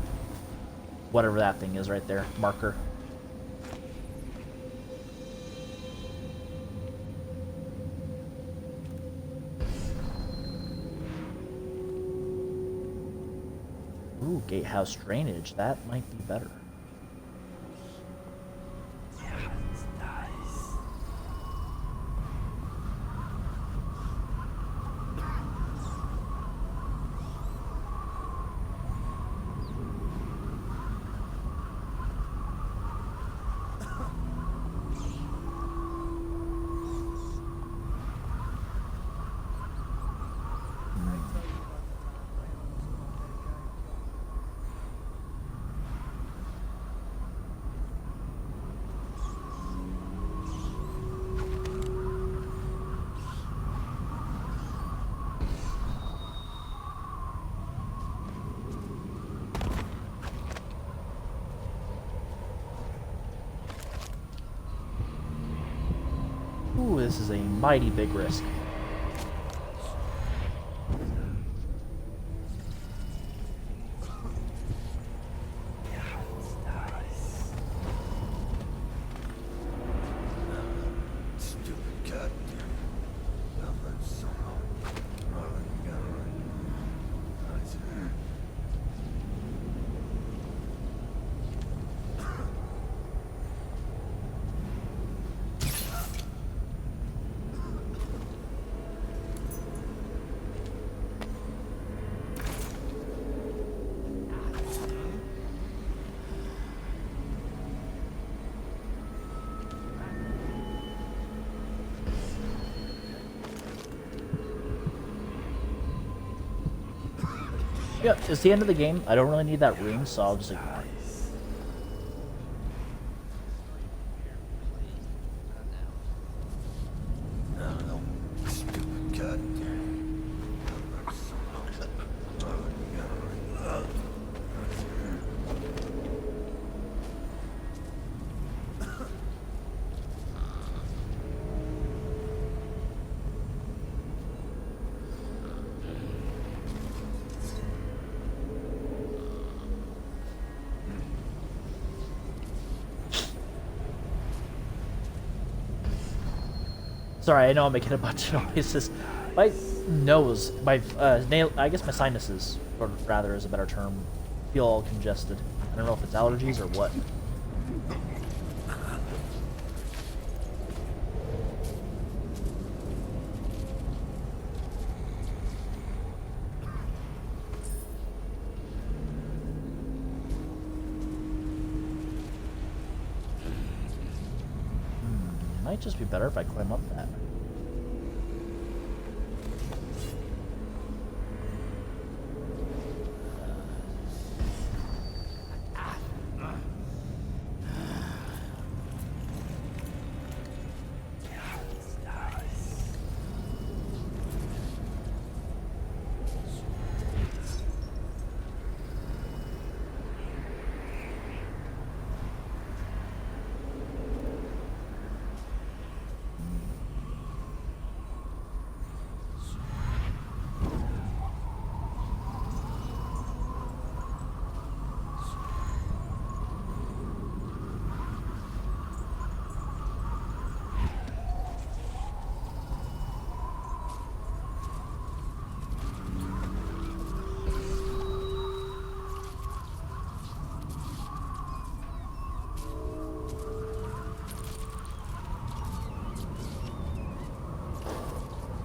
whatever that thing is right there, marker. Ooh, gatehouse drainage. That might be better. Ooh, this is a mighty big risk. Yeah, it's the end of the game. I don't really need that room, so I'll just ignore it. Sorry, I know I'm making a bunch of noises. My nose, my nail, I guess my sinuses, or rather is a better term, feel all congested. I don't know if it's allergies or what. Might just be better if I climb up that.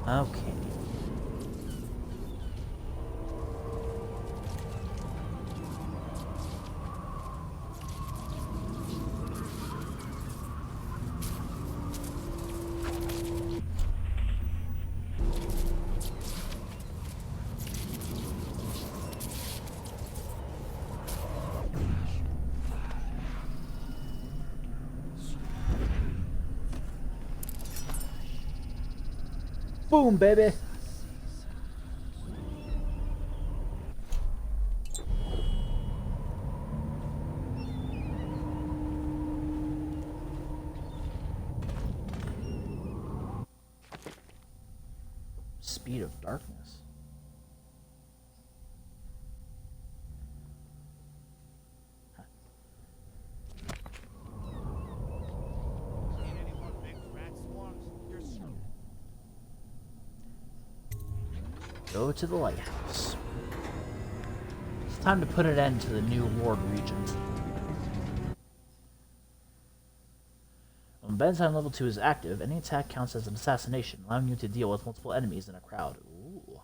Okay. Boom, baby. Speed of darkness. Go to the lighthouse. It's time to put an end to the new Lord Regent. When Ben's level 2 is active, any attack counts as an assassination, allowing you to deal with multiple enemies in a crowd. Ooh.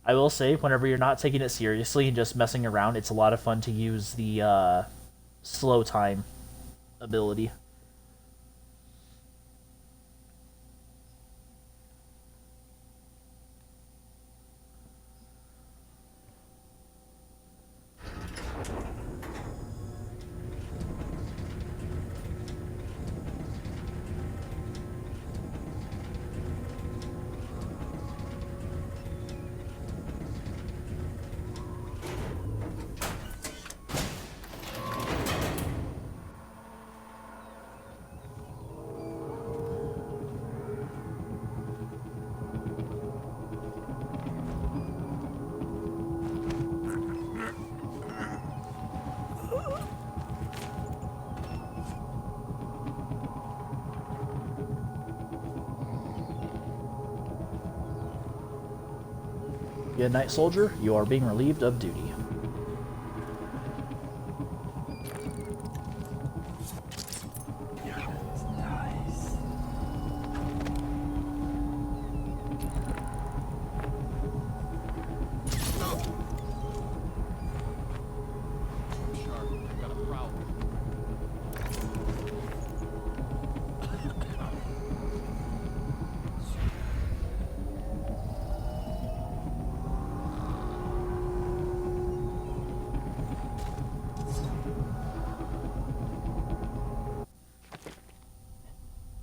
I will say, whenever you're not taking it seriously and just messing around, it's a lot of fun to use the slow time ability. Good night, soldier. You are being relieved of duty.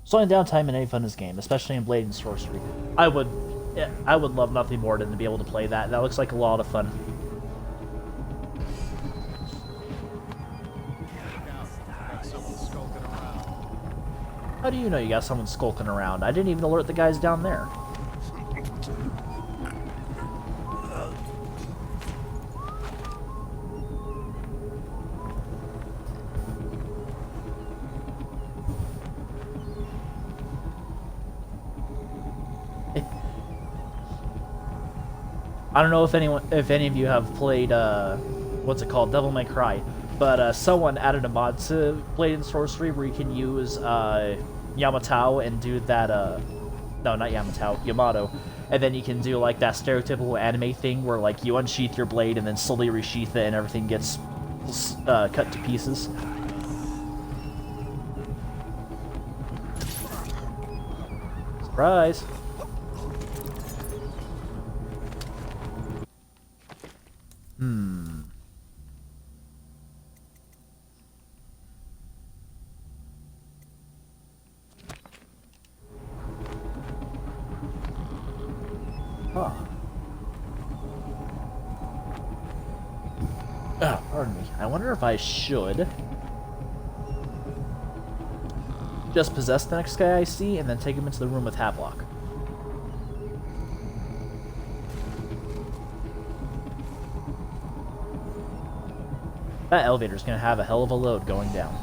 Slowing down time in any fun is game, especially in Blade and Sorcery. I would love nothing more than to be able to play that. That looks like a lot of fun. How do you know you got someone skulking around? I didn't even alert the guys down there. I don't know if any of you have played, what's it called, Devil May Cry, but someone added a mod to Blade and Sorcery where you can use Yamato and do that, no, not Yamato, and then you can do like that stereotypical anime thing where like you unsheath your blade and then slowly resheath it and everything gets cut to pieces. Surprise! Huh. Oh, pardon me. I wonder if I should just possess the next guy I see and then take him into the room with Havelock. That elevator's gonna have a hell of a load going down.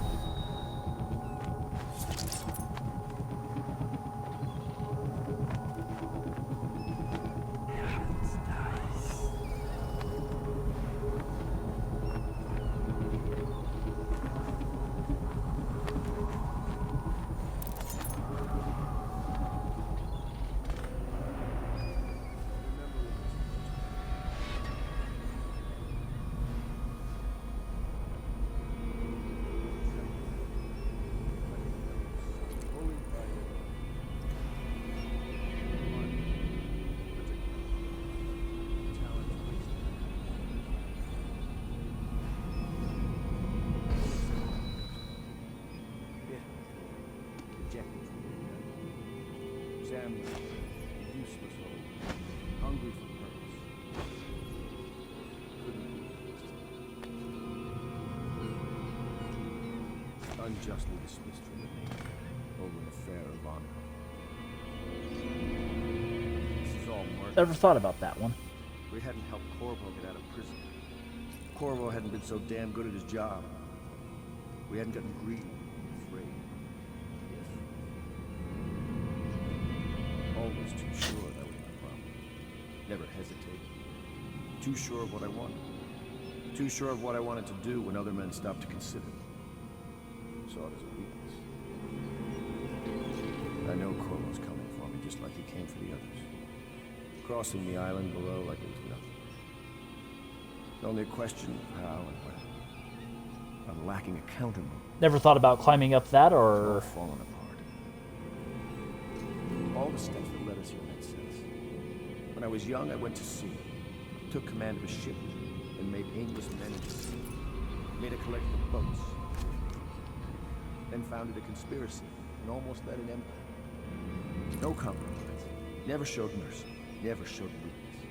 unjustly dismissed from the Navy over an affair of honor. This is all Martin. Never thought about that one. We hadn't helped Corvo get out of prison. Corvo hadn't been so damn good at his job. We hadn't gotten greedy, afraid. Always too sure that was my problem. Never hesitated. Too sure of what I wanted. Too sure of what I wanted to do when other men stopped to consider. Saw it as a weakness. I know Corvo's coming for me just like he came for the others. Crossing the island below like it was nothing. Only a question of how and when. I'm lacking a counter move. Never thought about climbing up that, It's all or... falling apart. All the steps that led us here made sense. When I was young, I went to sea, took command of a ship, and made aimless men at sea. Made a collection of boats. Then founded a conspiracy, and almost led an empire. No compromise. Never showed mercy. Never showed weakness.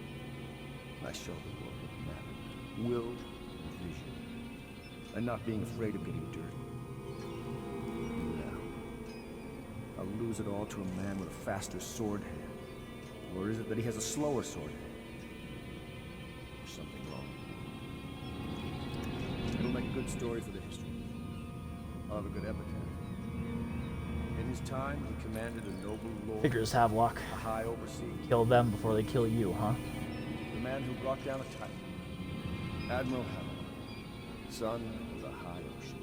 I showed the world what mattered. Will and vision. And not being afraid of getting dirty. Now, I'll lose it all to a man with a faster sword hand. Or is it that he has a slower sword hand? There's something wrong. It'll make a good story for the history. I'll have a good epitaph. In his time, he commanded a noble lord. Figures Havelock. A high overseer. Kill them before they kill you, huh? The man who brought down a titan. Admiral Havelock. Son of the high ocean.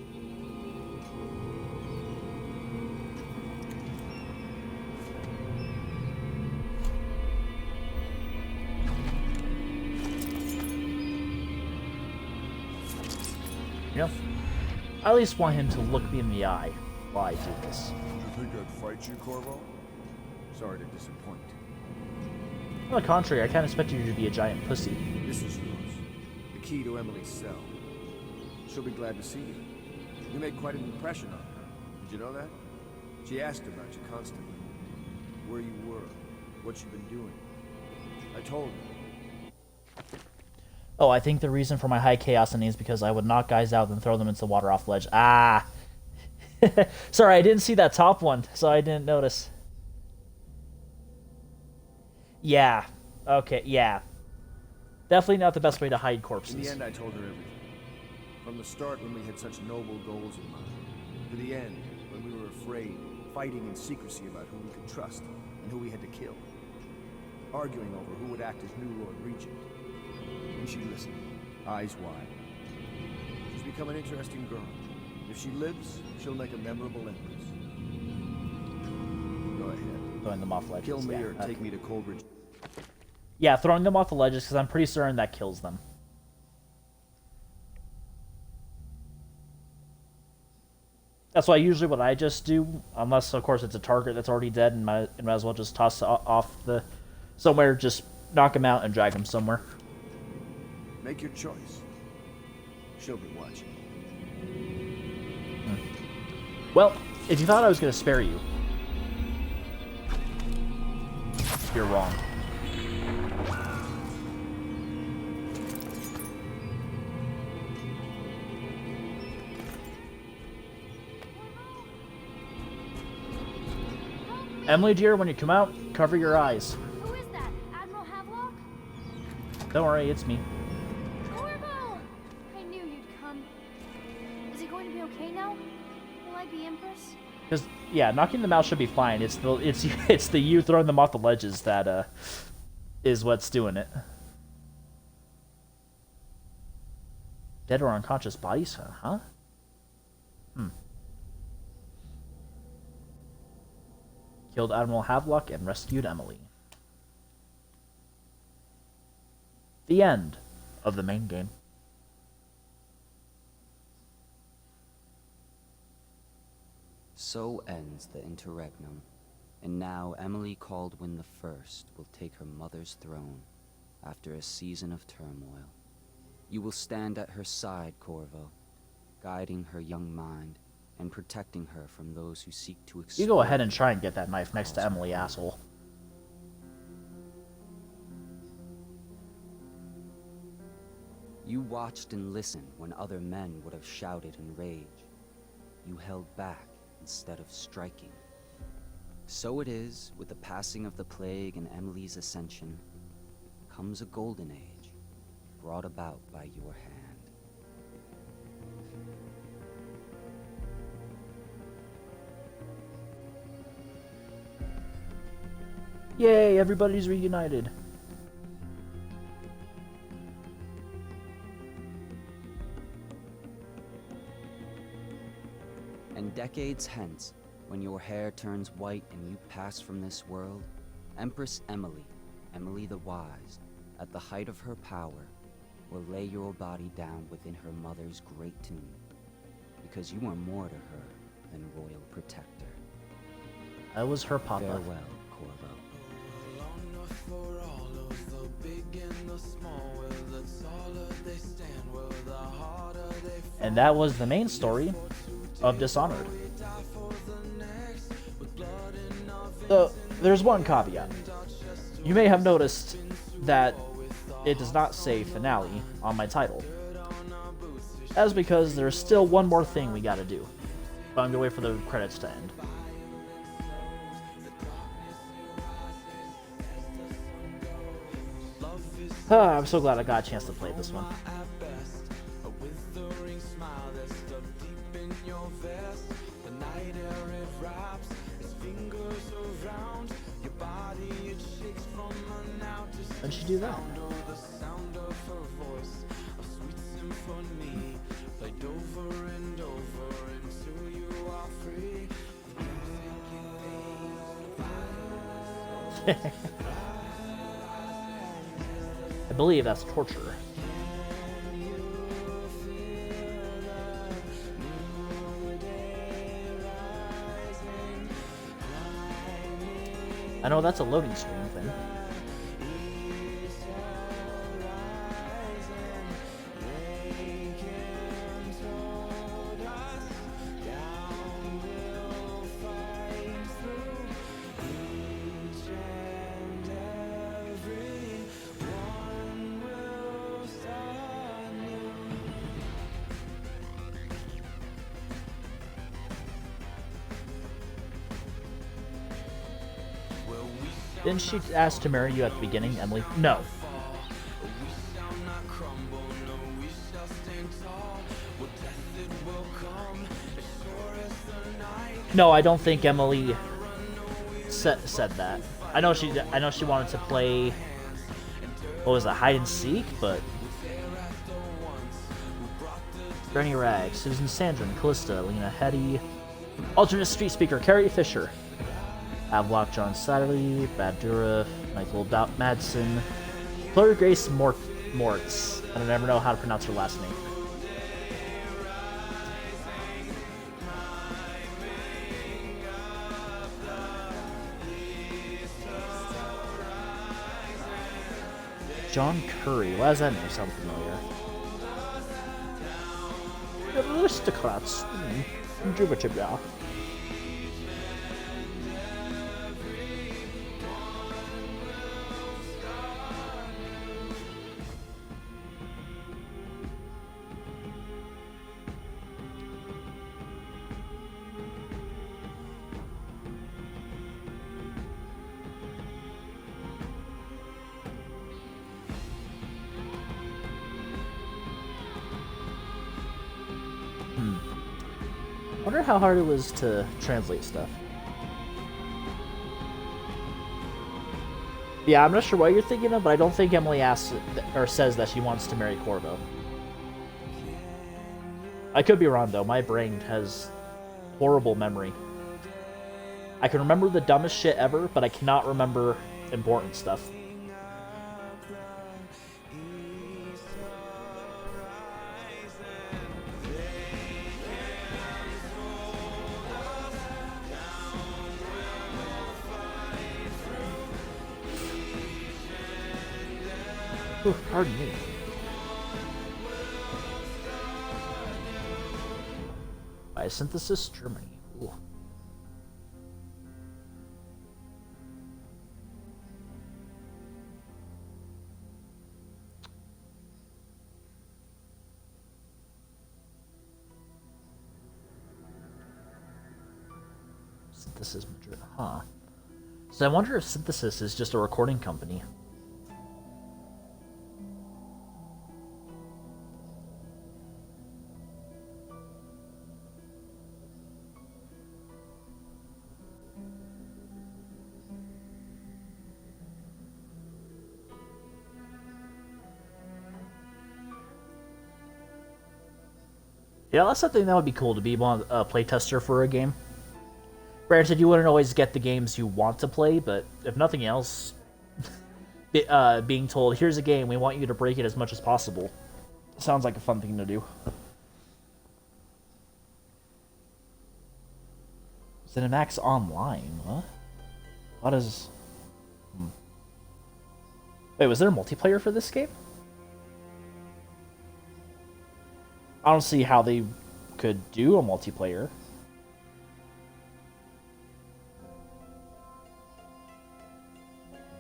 You know, I at least want him to look me in the eye while I do this. Did you think I'd fight you, Corvo? Sorry to disappoint. On the contrary, I can't expect you to be a giant pussy. This is yours. The key to Emily's cell. She'll be glad to see you. You made quite an impression on her. Did you know that? She asked about you constantly. Where you were. What you've been doing. I told her. Oh, I think the reason for my high chaos ending is because I would knock guys out and throw them into the water off the ledge. Ah! Sorry, I didn't see that top one, so I didn't notice. Yeah. Okay, yeah. Definitely not the best way to hide corpses. In the end, I told her everything. From the start, when we had such noble goals in mind, to the end, when we were afraid, fighting in secrecy about who we could trust and who we had to kill, arguing over who would act as new Lord Regent. And she listened, eyes wide. She's become an interesting girl. If she lives, she'll make a memorable empress. Go ahead. Throwing them off ledges. Kill me yeah, or take me to Coldridge. Yeah, throwing them off the ledges, because I'm pretty certain that kills them. That's why usually what I just do, unless of course it's a target that's already dead, and might as well just toss off the somewhere, just knock him out and drag him somewhere. Make your choice. She'll be watching. Well, if you thought I was going to spare you, you're wrong. Emily, dear, when you come out, cover your eyes. Who is that? Admiral Havelock? Don't worry, it's me. Corvo! I knew you'd come. Is he going to be okay now? Will I be Empress? Because yeah, knocking them out should be fine. It's the you throwing them off the ledges that is what's doing it. Dead or unconscious bodies, huh? Killed Admiral Havelock and rescued Emily. The end of the main game. So ends the interregnum, and now Emily Caldwin I will take her mother's throne after a season of turmoil. You will stand at her side, Corvo, guiding her young mind and protecting her from those who seek to exploit. You go ahead and try and get that knife next to Emily, asshole. You watched and listened when other men would have shouted in rage. you held back instead of striking. So it is with the passing of the plague and Emily's ascension, comes a golden age, brought about by your hand. Yay, everybody's reunited. And decades hence, when your hair turns white and you pass from this world, Empress Emily, Emily the Wise, at the height of her power, will lay your body down within her mother's great tomb, because you are more to her than royal protector. I was her papa. Farewell, Corvo. And that was the main story of Dishonored. So, there's one caveat. You may have noticed that it does not say finale on my title. That's because there's still one more thing we gotta do. But I'm gonna wait for the credits to end. I'm so glad I got a chance to play this one. How'd she do that? I believe that's torture. I know that's a loading screen thing. Didn't she ask to marry you at the beginning, Emily? No. No, I don't think Emily said that. I know she wanted to play, what was it, hide and seek, but Granny Rag, Susan Sandrin, Callista, Lena Headey, alternate street speaker Carrie Fisher, Avlock John Satterley, Badura, Michael Madsen, Claire Grace Mortz, and I never know how to pronounce her last name. John Curry, why does that name sound familiar? Aristocrats. Jubitibia. I wonder how hard it was to translate stuff. Yeah, I'm not sure what you're thinking of, but I don't think Emily asks or says that she wants to marry Corvo. I could be wrong though. My brain has horrible memory. I can remember the dumbest shit ever, but I cannot remember important stuff. Ooh, pardon me. Biosynthesis, Germany. Ooh. Synthesis Madrid, huh? So I wonder if Synthesis is just a recording company. Yeah, that's something that would be cool to be one a playtester for a game. Granted, you wouldn't always get the games you want to play, but if nothing else, being told, here's a game, we want you to break it as much as possible, sounds like a fun thing to do. Cinemax Online, huh? What is... Wait, was there multiplayer for this game? I don't see how they could do a multiplayer.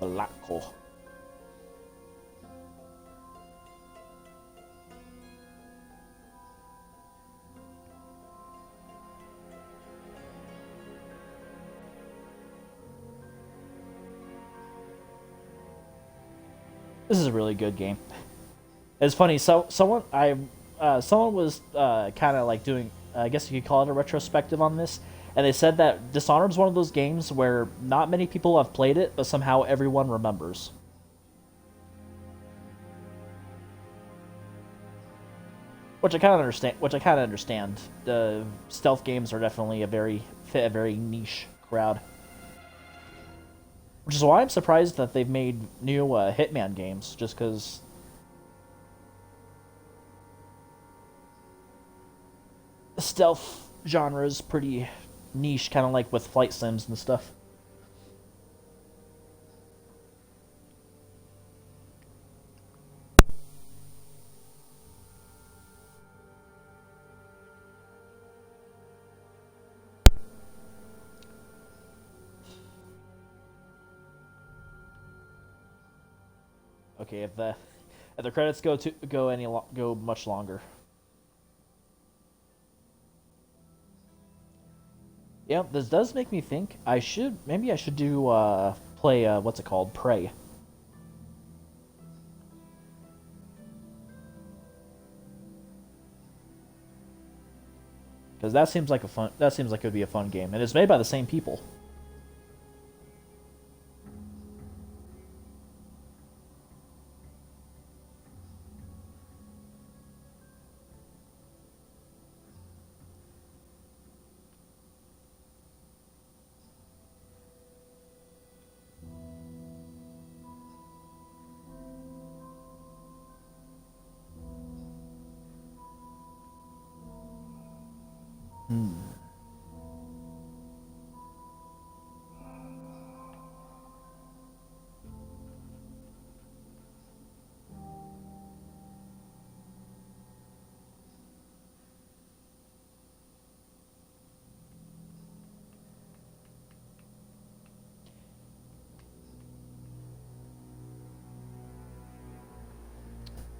Blacko. This is a really good game. It's funny. So someone was kind of like doing, I guess you could call it a retrospective on this, and they said that Dishonored is one of those games where not many people have played it, but somehow everyone remembers. Which I kind of understand. The stealth games are definitely fit a very niche crowd. Which is why I'm surprised that they've made new Hitman games, just because the stealth genre is pretty niche, kind of like with flight sims and stuff. Okay, if the credits go much longer. Yeah, this does make me think maybe I should do play what's it called? Prey. Because that seems like it would be a fun game, and it's made by the same people.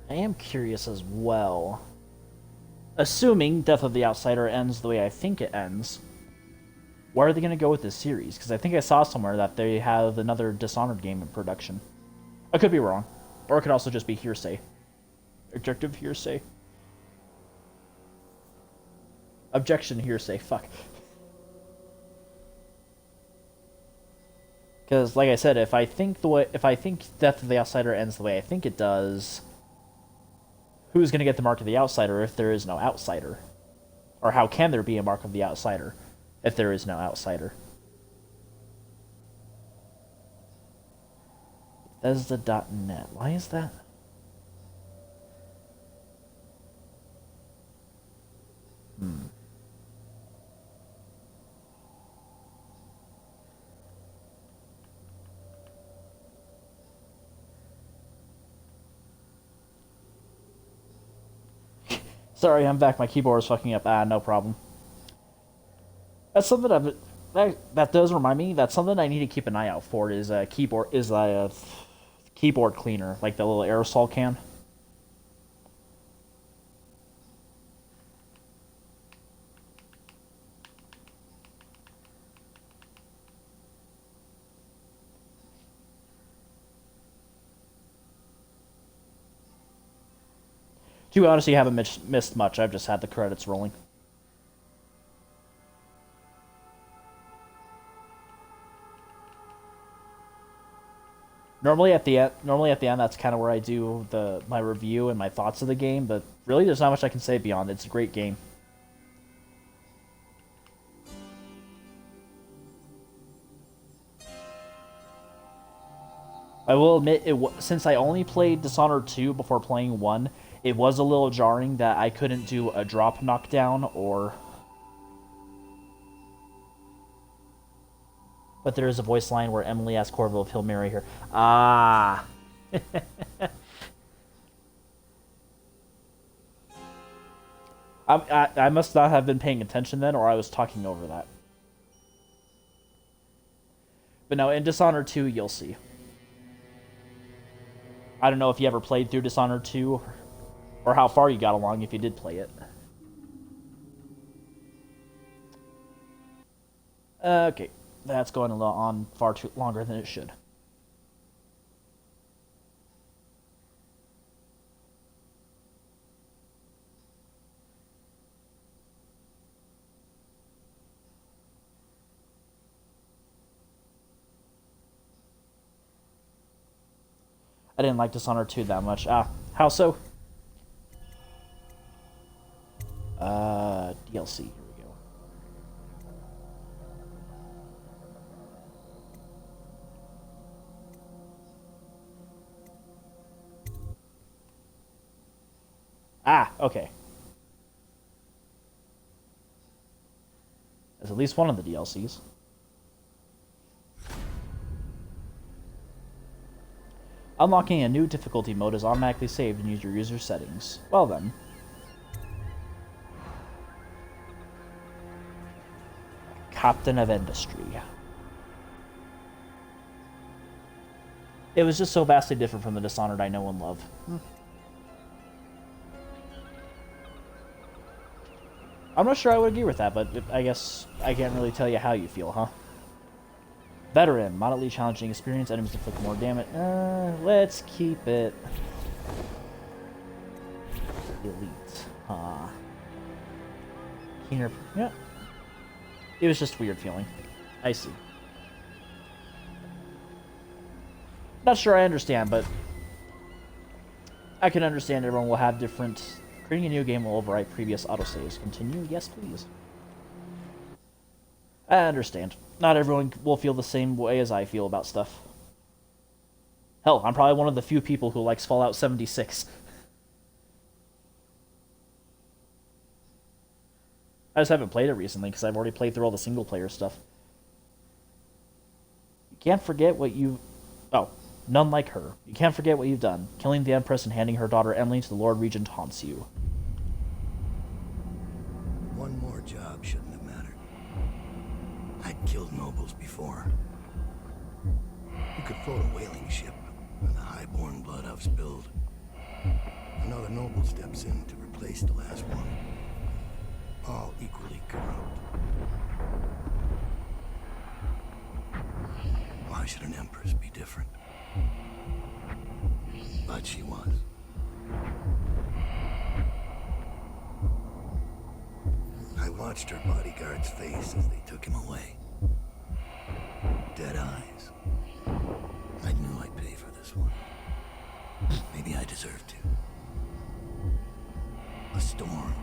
I am curious as well. Assuming Death of the Outsider ends the way I think it ends, where are they going to go with this series? Because I think I saw somewhere that they have another Dishonored game in production. I could be wrong. Or it could also just be hearsay. Objective hearsay. Objection hearsay. Fuck. Because, like I said, if I think Death of the Outsider ends the way I think it does, who's going to get the mark of the outsider if there is no outsider? Or how can there be a mark of the outsider if there is no outsider? Bethesda.net. Why is that? Sorry, I'm back. My keyboard is fucking up. No problem. That's something that does remind me. That's something I need to keep an eye out for. Is a keyboard cleaner, like the little aerosol can. To be honest, you haven't missed much. I've just had the credits rolling. Normally at the end, that's kind of where I do my review and my thoughts of the game. But really, there's not much I can say beyond. It's a great game. I will admit, since I only played Dishonored 2 before playing 1, it was a little jarring that I couldn't do a drop knockdown or... But there is a voice line where Emily asks Corvo if he'll marry her. Ah! I must not have been paying attention then, or I was talking over that. But no, in Dishonored 2, you'll see. I don't know if you ever played through Dishonored 2, or how far you got along if you did play it. Okay, that's going on far too longer than it should. I didn't like Dishonored 2 that much. Ah, how so? DLC, here we go. Ah, okay. There's at least one of the DLCs. Unlocking a new difficulty mode is automatically saved and use your user settings. Well then. Captain of Industry. It was just so vastly different from the Dishonored I know and love. I'm not sure I would agree with that, but I guess I can't really tell you how you feel, huh? Veteran, moderately challenging experience, enemies inflict more damage. Let's keep it elite. Keener, yeah. It was just weird feeling. I see. Not sure I understand, but I can understand everyone will have different. Creating a new game will overwrite previous autosaves. Continue? Yes, please. I understand. Not everyone will feel the same way as I feel about stuff. Hell, I'm probably one of the few people who likes Fallout 76. I just haven't played it recently because I've already played through all the single-player stuff. You can't forget what you... Oh, none like her. You can't forget what you've done. Killing the Empress and handing her daughter Emily to the Lord Regent haunts you. One more job shouldn't have mattered. I'd killed nobles before. You could float a whaling ship when the high-born blood I've spilled. Another noble steps in to replace the last one. All equally corrupt. Why should an empress be different? But she was. I watched her bodyguard's face as they took him away. Dead eyes. I knew I'd pay for this one. Maybe I deserved to. A storm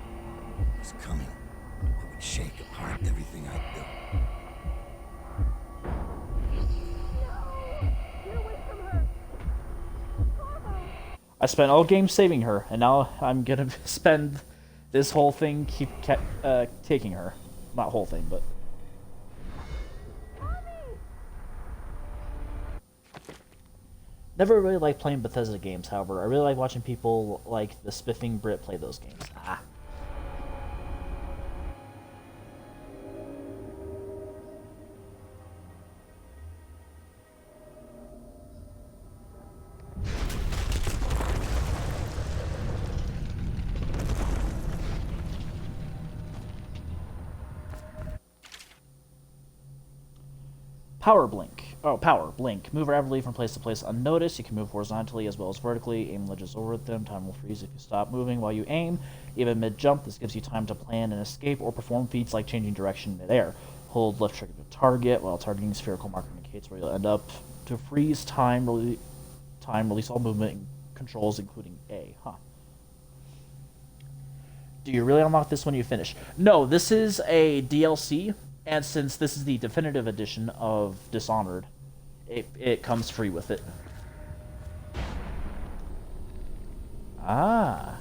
was coming that would shake apart everything I'd built. I spent all game saving her, and now I'm gonna spend this whole thing taking her. Not whole thing, but... Never really liked playing Bethesda games, however. I really like watching people like the Spiffing Brit play those games. Ah. Power Blink. Oh, power. Blink. Move rapidly from place to place unnoticed. You can move horizontally as well as vertically. Aim ledges over them. Time will freeze if you stop moving while you aim. Even mid-jump, this gives you time to plan an escape or perform feats like changing direction mid-air. Hold left trigger to target while targeting spherical marker indicates where you'll end up. To freeze time, release all movement controls, including A. Huh. Do you really unlock this when you finish? No, this is a DLC, and since this is the definitive edition of Dishonored, it comes free with it. Ah.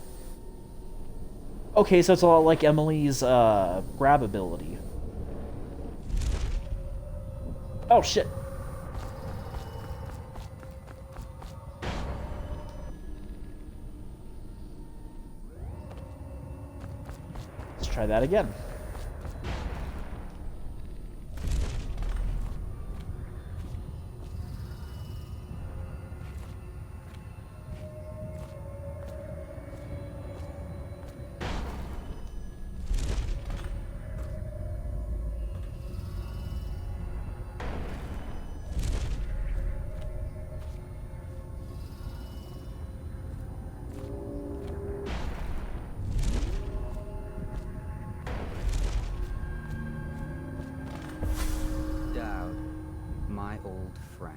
Okay, so it's a lot like Emily's grab ability. Oh, shit. Let's try that again. My old friend.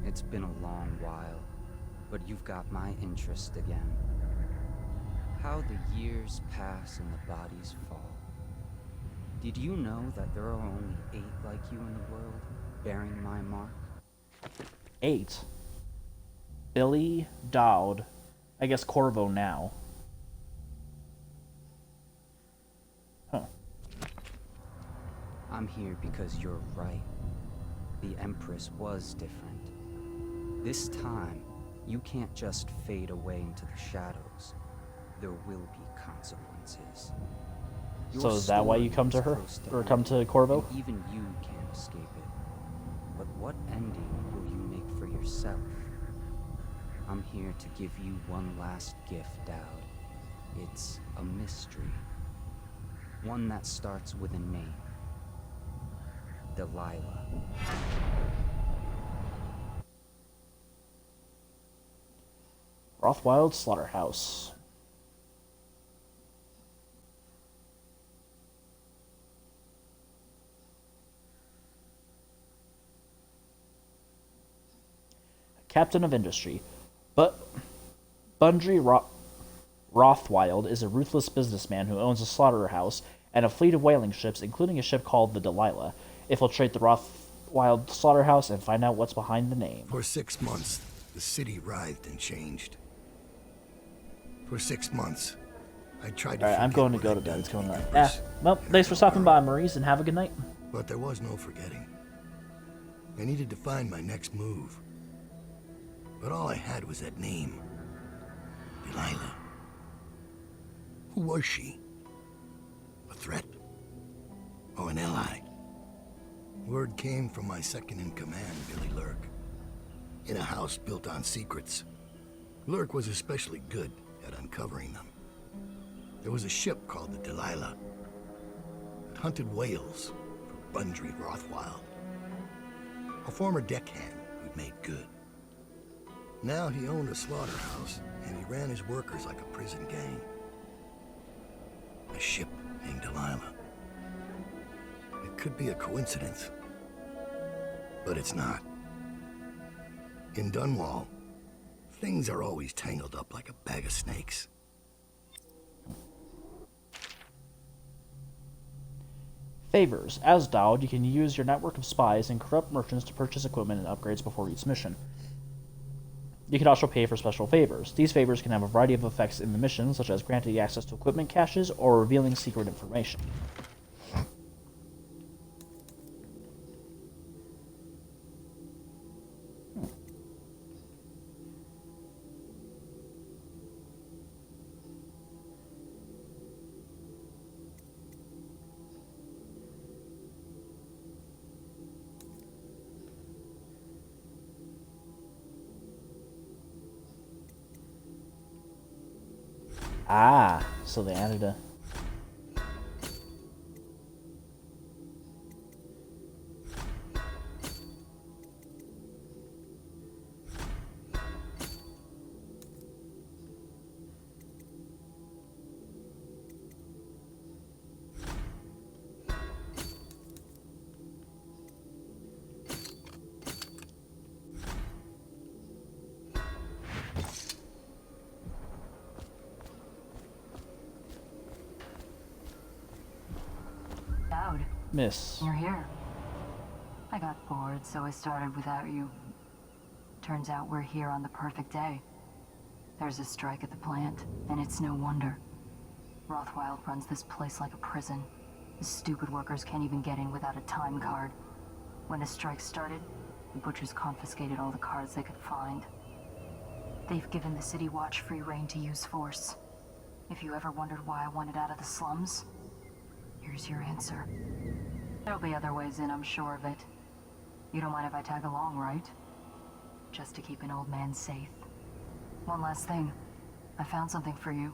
It's been a long while, but you've got my interest again. How the years pass and the bodies fall. Did you know that there are only 8 like you in the world, bearing my mark? 8? Billy, Dowd, I guess Corvo now. Huh. I'm here because you're right. The Empress was different. This time, you can't just fade away into the shadows. There will be consequences. So is that why you come to her? Or come to Corvo? Even you can't escape it. But what ending will you make for yourself? I'm here to give you one last gift, Dowd. It's a mystery. One that starts with a name. Delilah. Rothwild Slaughterhouse. Captain of Industry. But Bundry Rothwild is a ruthless businessman who owns a slaughterhouse and a fleet of whaling ships, including a ship called the Delilah. Infiltrate the Rothwild slaughterhouse and find out what's behind the name. For 6 months, the city writhed and changed. For 6 months, I tried to Alright, I'm going to go to bed. It's going on. Well, thanks for stopping by, Maurice, and have a good night. But there was no forgetting. I needed to find my next move. But all I had was that name. Delilah. Who was she? A threat? Or an ally? Word came from my second-in-command, Billy Lurk. In a house built on secrets. Lurk was especially good at uncovering them. There was a ship called the Delilah. It hunted whales for Bundry Rothwild. A former deckhand who'd made good. Now he owned a slaughterhouse, and he ran his workers like a prison gang. A ship named Delilah. It could be a coincidence, but it's not. In Dunwall, things are always tangled up like a bag of snakes. Favors. As Dowd, you can use your network of spies and corrupt merchants to purchase equipment and upgrades before each mission. You can also pay for special favors. These favors can have a variety of effects in the mission, such as granting access to equipment caches or revealing secret information. Ah, so they added a... Miss. You're here. I got bored, so I started without you. Turns out we're here on the perfect day. There's a strike at the plant, and it's no wonder. Rothwild runs this place like a prison. The stupid workers can't even get in without a time card. When the strike started, the butchers confiscated all the cards they could find. They've given the City Watch free reign to use force. If you ever wondered why I wanted out of the slums, here's your answer. There'll be other ways in, I'm sure of it. You don't mind if I tag along, right? Just to keep an old man safe. One last thing. I found something for you.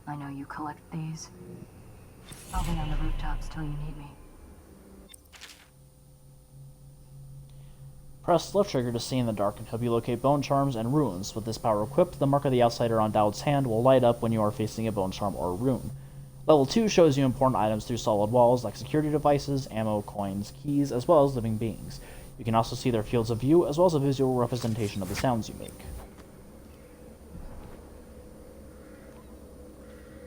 I know you collect these. I'll be on the rooftops till you need me. Press left trigger to see in the dark and help you locate bone charms and runes. With this power equipped, the mark of the outsider on Dowd's hand will light up when you are facing a bone charm or a rune. Level 2 shows you important items through solid walls like security devices, ammo, coins, keys, as well as living beings. You can also see their fields of view as well as a visual representation of the sounds you make.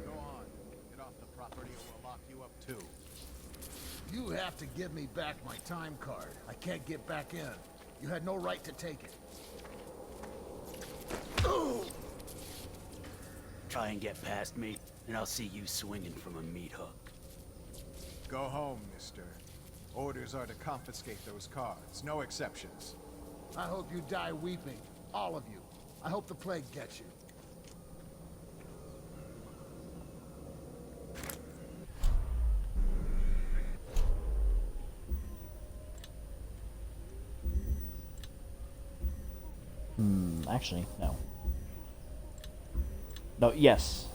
Go on. Get off the property or we'll lock you up too. You have to give me back my time card. I can't get back in. You had no right to take it. Try and get past me, and I'll see you swinging from a meat hook. Go home, mister. Orders are to confiscate those cards. No exceptions. I hope you die weeping. All of you. I hope the plague gets you. Actually, no. No, yes.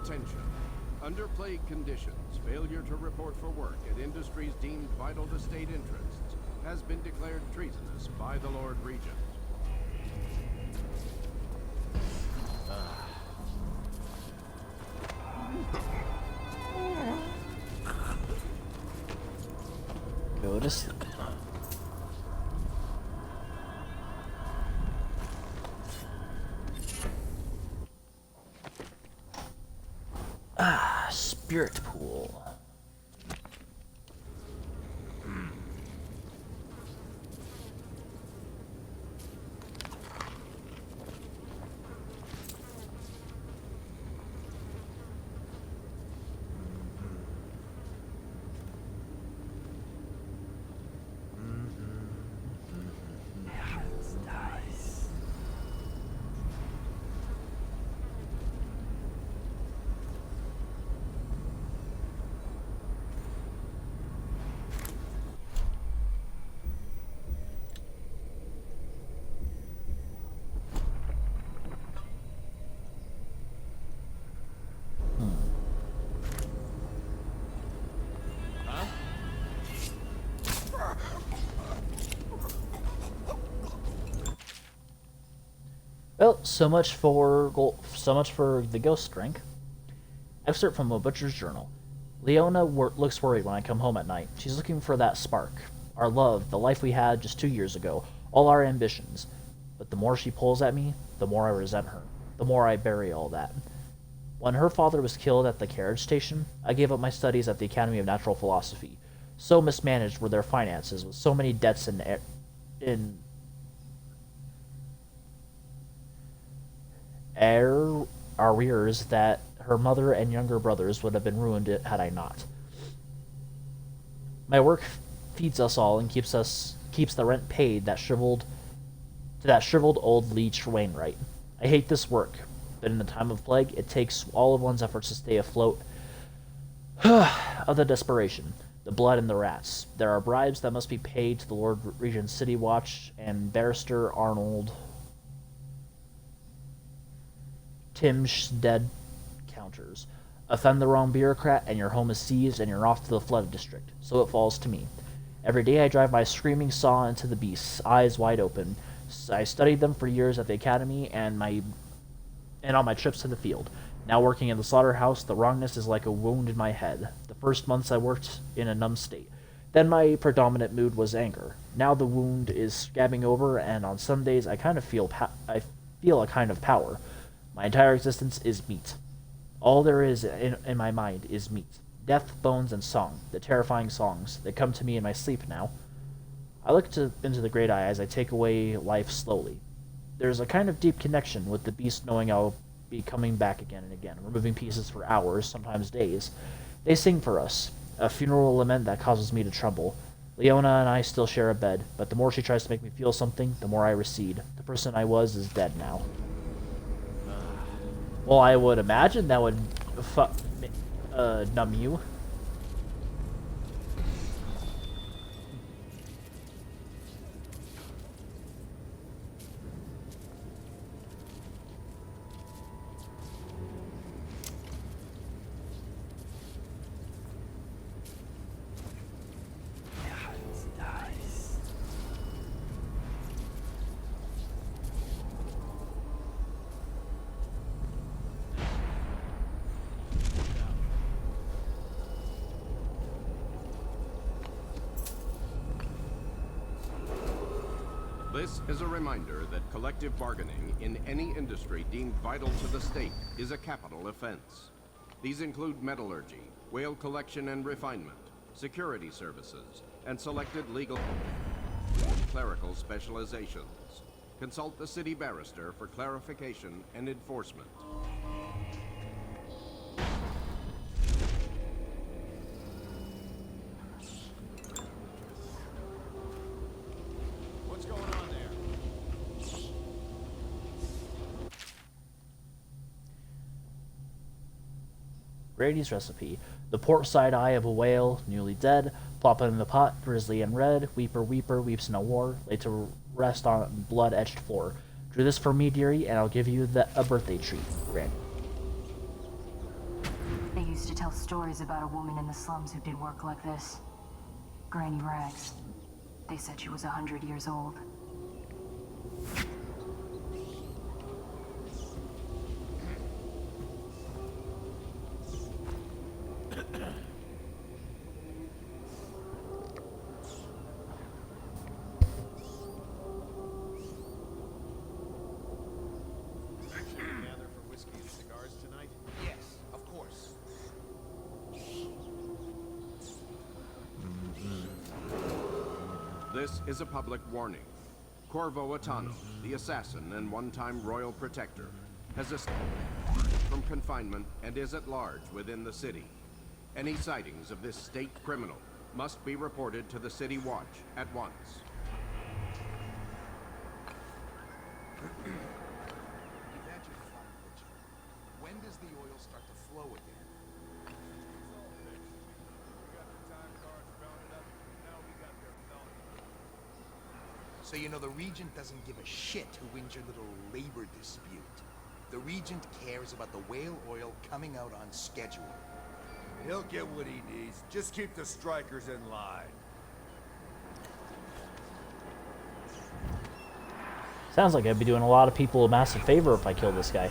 Attention. Under plague conditions, failure to report for work at industries deemed vital to state interests has been declared treasonous by the Lord Regent. Go to sleep. Spirit pool. Well, so much for the ghost drink. Excerpt from a butcher's journal. Leona looks worried when I come home at night. She's looking for that spark. Our love, the life we had just 2 years ago, all our ambitions. But the more she pulls at me, the more I resent her. The more I bury all that. When her father was killed at the carriage station, I gave up my studies at the Academy of Natural Philosophy. So mismanaged were their finances, with so many debts in arrears that her mother and younger brothers would have been ruined had I not. My work feeds us all and keeps the rent paid to that shriveled old leech Wainwright. I hate this work, but in the time of plague, it takes all of one's efforts to stay afloat of the desperation, the blood and the rats. There are bribes that must be paid to the Lord Regent's City Watch and Barrister Arnold Timschdead counters. Offend the wrong bureaucrat and your home is seized and you're off to the flood district. So it falls to me. Every day I drive my screaming saw into the beasts, eyes wide open. I studied them for years at the academy and on my trips to the field. Now working in the slaughterhouse, the wrongness is like a wound in my head. The first months I worked in a numb state. Then my predominant mood was anger. Now the wound is scabbing over, and on some days I feel a kind of power. My entire existence is meat. All there is in my mind is meat. Death, bones, and song. The terrifying songs that come to me in my sleep now. I look into the great eye as I take away life slowly. There's a kind of deep connection with the beast knowing I'll be coming back again and again, removing pieces for hours, sometimes days. They sing for us, a funeral lament that causes me to tremble. Leona and I still share a bed, but the more she tries to make me feel something, the more I recede. The person I was is dead now. Well, I would imagine that would numb you. This is a reminder that collective bargaining in any industry deemed vital to the state is a capital offense. These include metallurgy, whale collection and refinement, security services, and selected legal and clerical specializations. Consult the city barrister for clarification and enforcement. What's going on there? Grady's recipe. The port side eye of a whale, newly dead, plop it in the pot, grisly and red, weeper weeps no war, laid to rest on blood-etched floor. Do this for me, dearie, and I'll give you a birthday treat, Granny. used to tell stories about a woman in the slums who did work like this. Granny Rags. They said she was 100 years old. Gather for whiskey and cigars tonight? Yes, of course. This is a public warning. Corvo Attano, the assassin and one-time royal protector, has escaped from confinement and is at large within the city. Any sightings of this state criminal must be reported to the City Watch at once. When does the oil start to flow again? So you know the Regent doesn't give a shit who wins your little labor dispute. The Regent cares about the whale oil coming out on schedule. He'll get what he needs. Just keep the strikers in line. Sounds like I'd be doing a lot of people a massive favor if I kill this guy.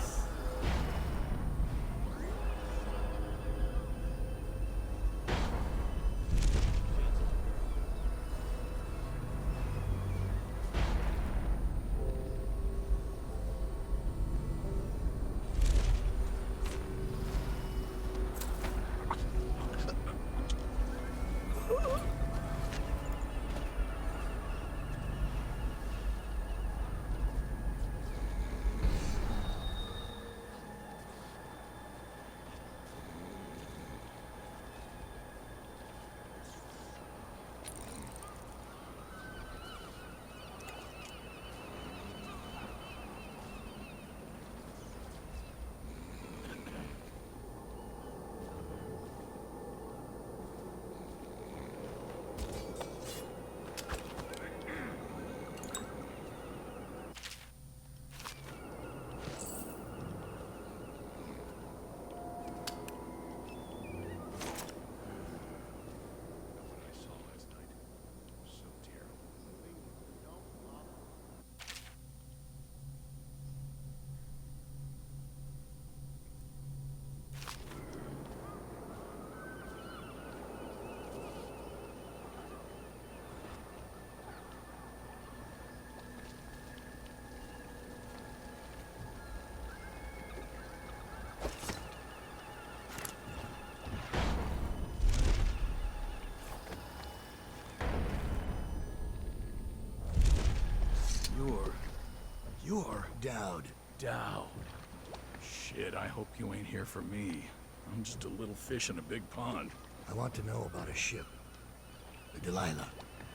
You're Dowd. Dowd. Shit, I hope you ain't here for me. I'm just a little fish in a big pond. I want to know about a ship. The Delilah.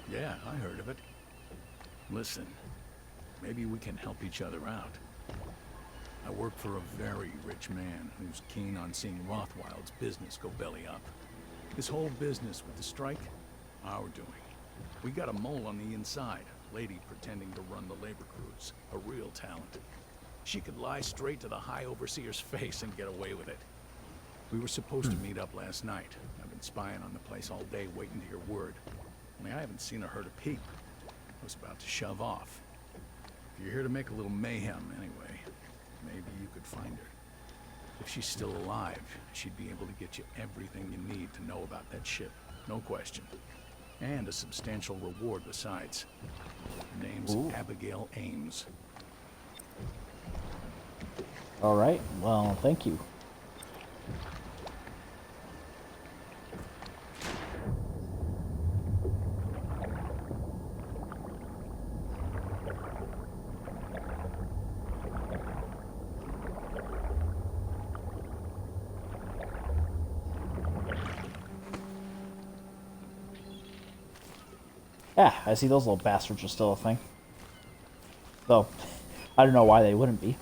Yeah, I heard of it. Listen, maybe we can help each other out. I work for a very rich man who's keen on seeing Rothwild's business go belly up. His whole business with the strike, our doing. We got a mole on the inside, a lady pretending to run the labor crews, a real talent. She could lie straight to the High Overseer's face and get away with it. We were supposed to meet up last night. I've been spying on the place all day waiting to hear word. Only I haven't seen or heard a peep. I was about to shove off. If you're here to make a little mayhem anyway, maybe you could find her. If she's still alive, she'd be able to get you everything you need to know about that ship. No question. And a substantial reward besides. Her name's Abigail Ames. All right. Well, thank you. Yeah, I see those little bastards are still a thing. Though, I don't know why they wouldn't be.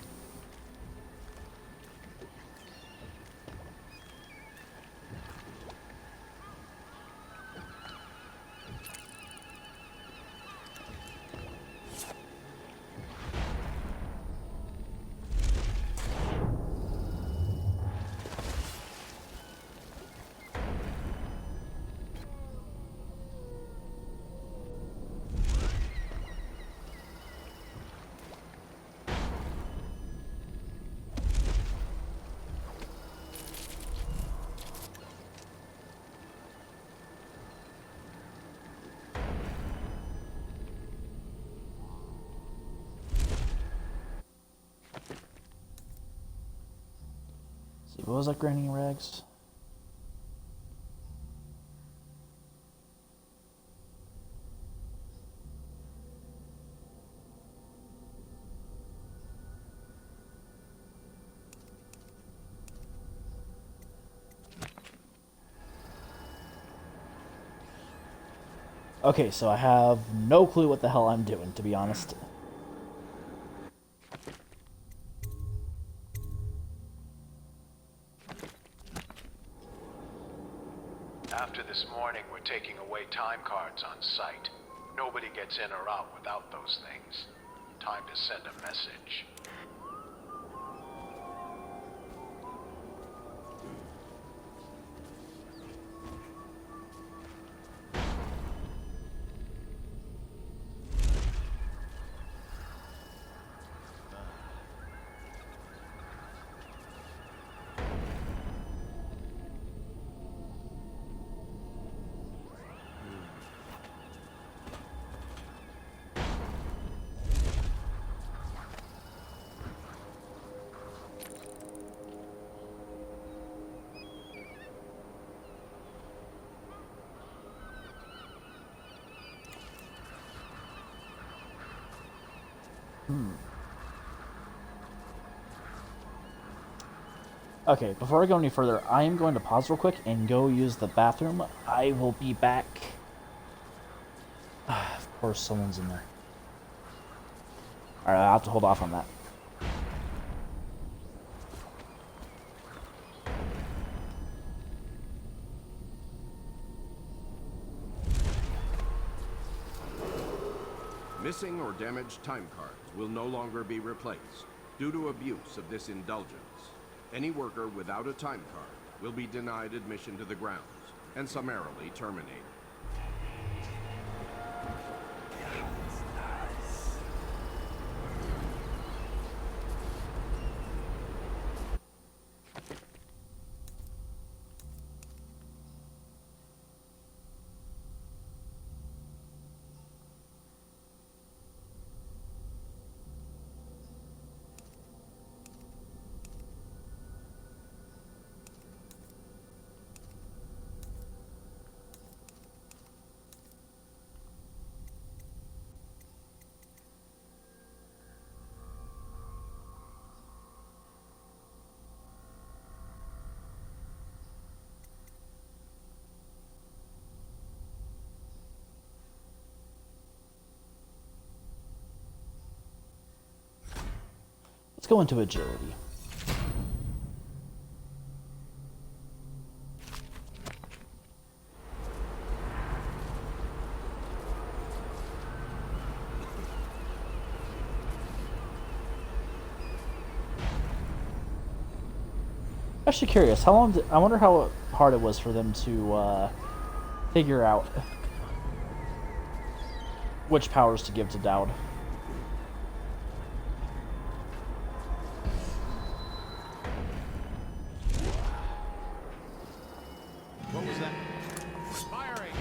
See, what was that grinding rags? Okay, so I have no clue what the hell I'm doing, to be honest. After this morning, we're taking away time cards on site. Nobody gets in or out without those things. Time to send a message. Okay, before I go any further, I am going to pause real quick and go use the bathroom. I will be back. Of course, someone's in there. Alright, I'll have to hold off on that. Missing or damaged time cards will no longer be replaced due to abuse of this indulgence. Any worker without a time card will be denied admission to the grounds and summarily terminated. Let's go into agility. Actually curious, how long I wonder how hard it was for them to figure out which powers to give to Dowd. What was that? Firing!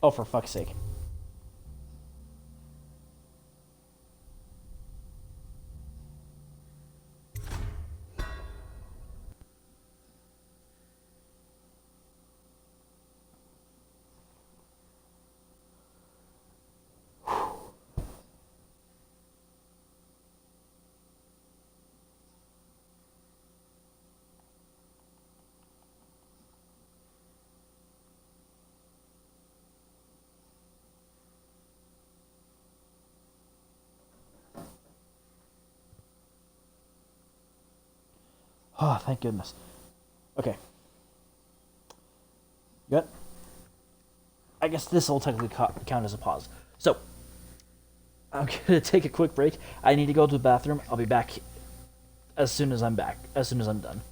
Oh, for fuck's sake. Oh, thank goodness. Okay. Good. I guess this will technically count as a pause. So, I'm going to take a quick break. I need to go to the bathroom. I'll be back as soon as I'm done.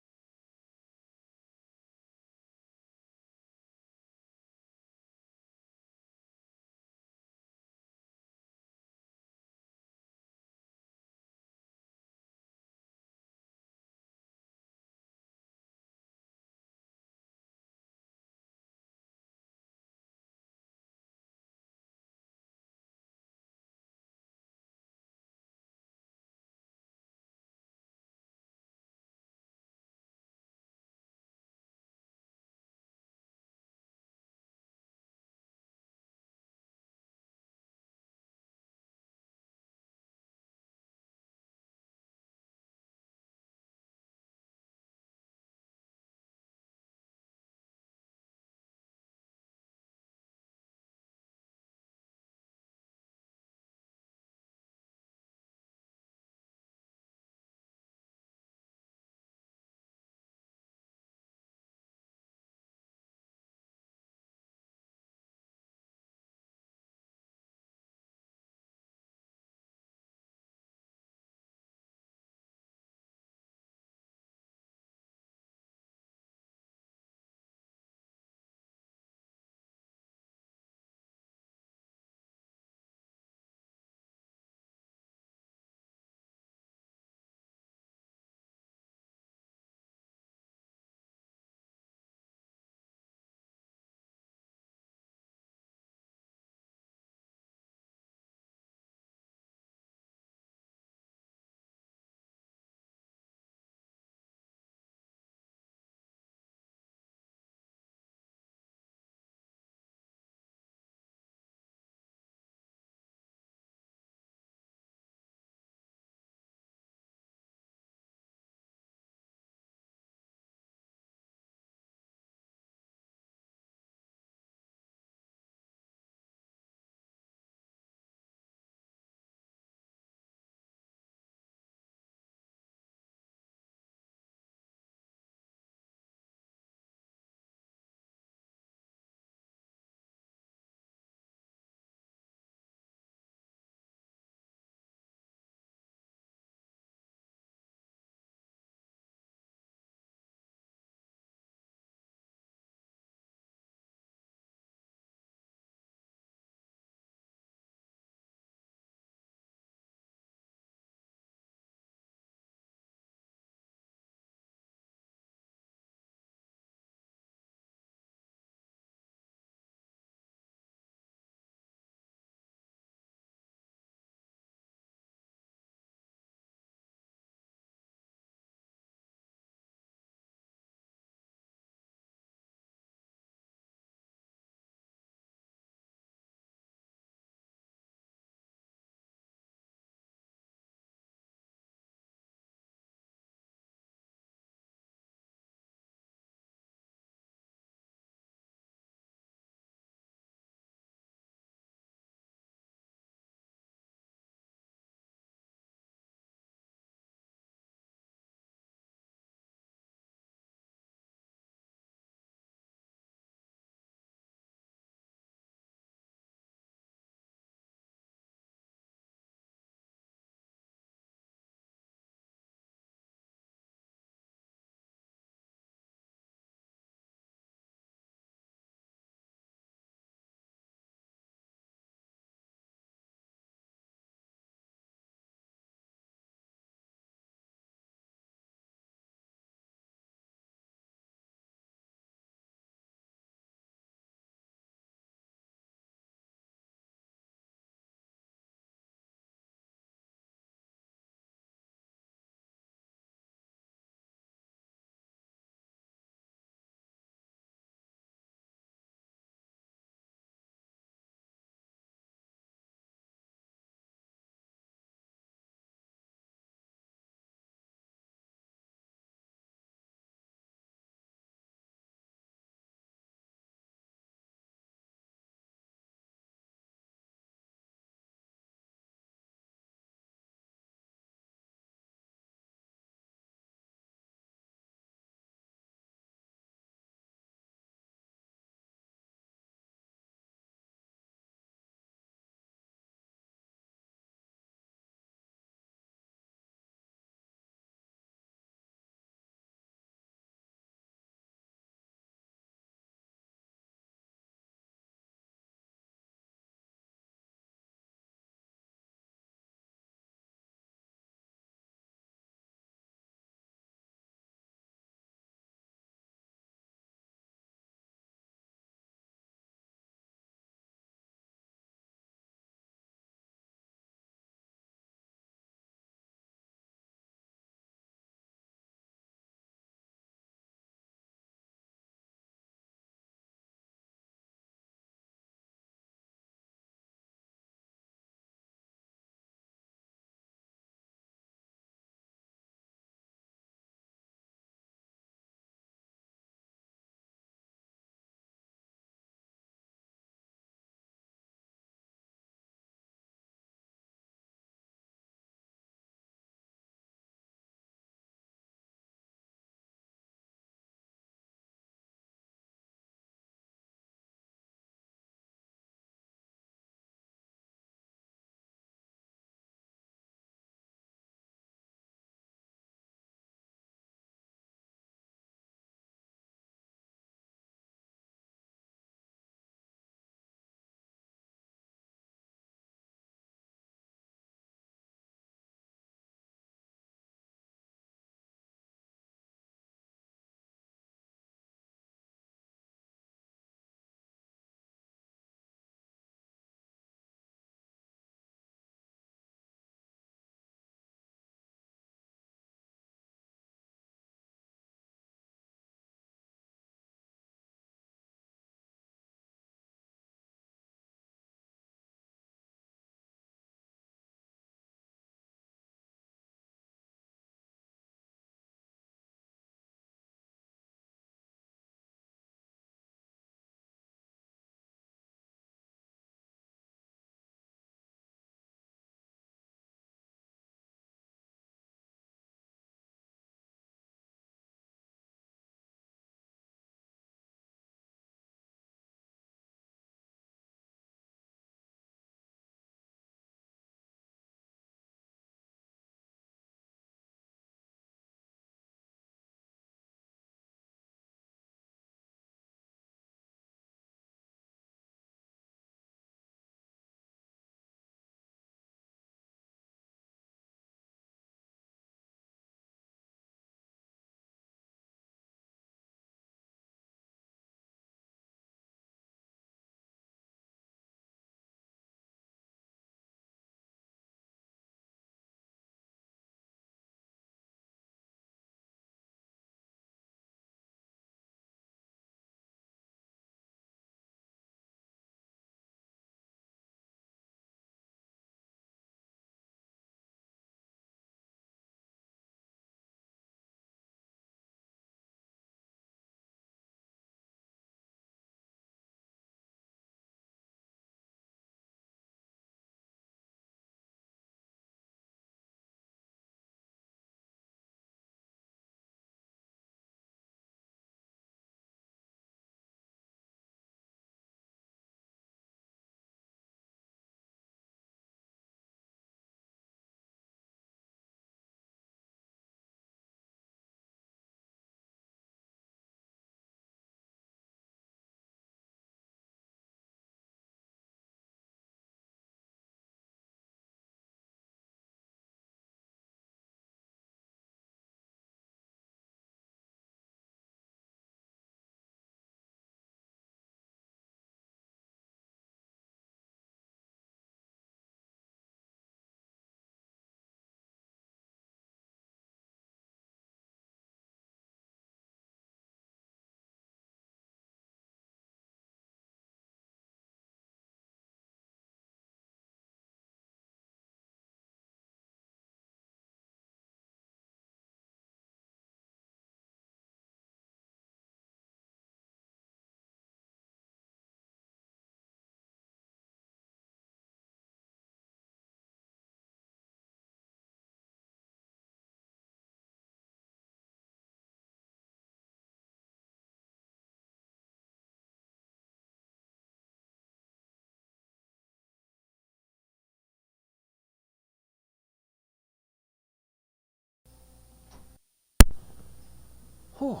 Whew.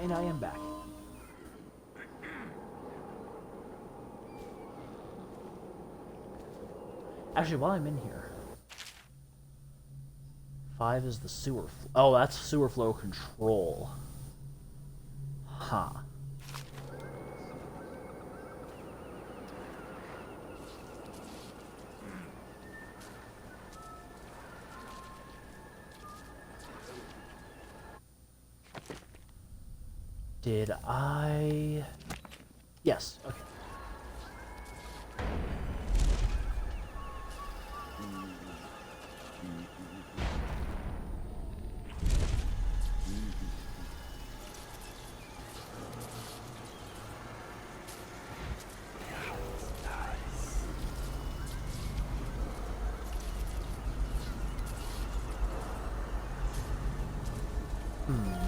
And I am back. Actually, while I'm in here, 5 is the sewer. Oh, that's sewer flow control. Huh. Did I? Yes. Okay.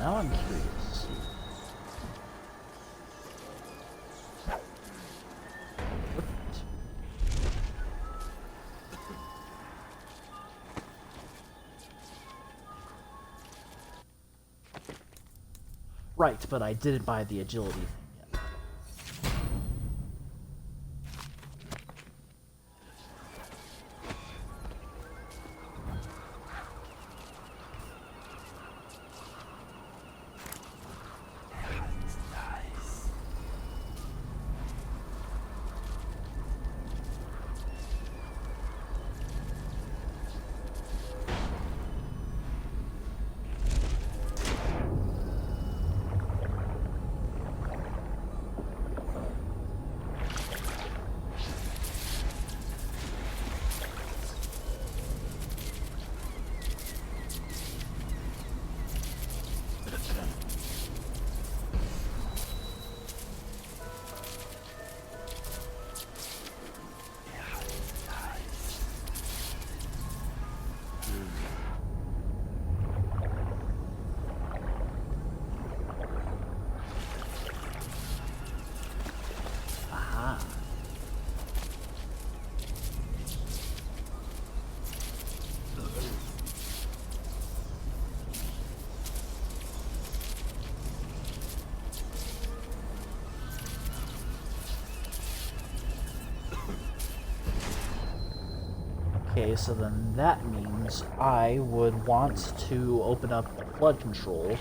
Now I'm curious. Right, but I didn't buy the agility thing yet. Okay, so then that means I would want to open up flood control.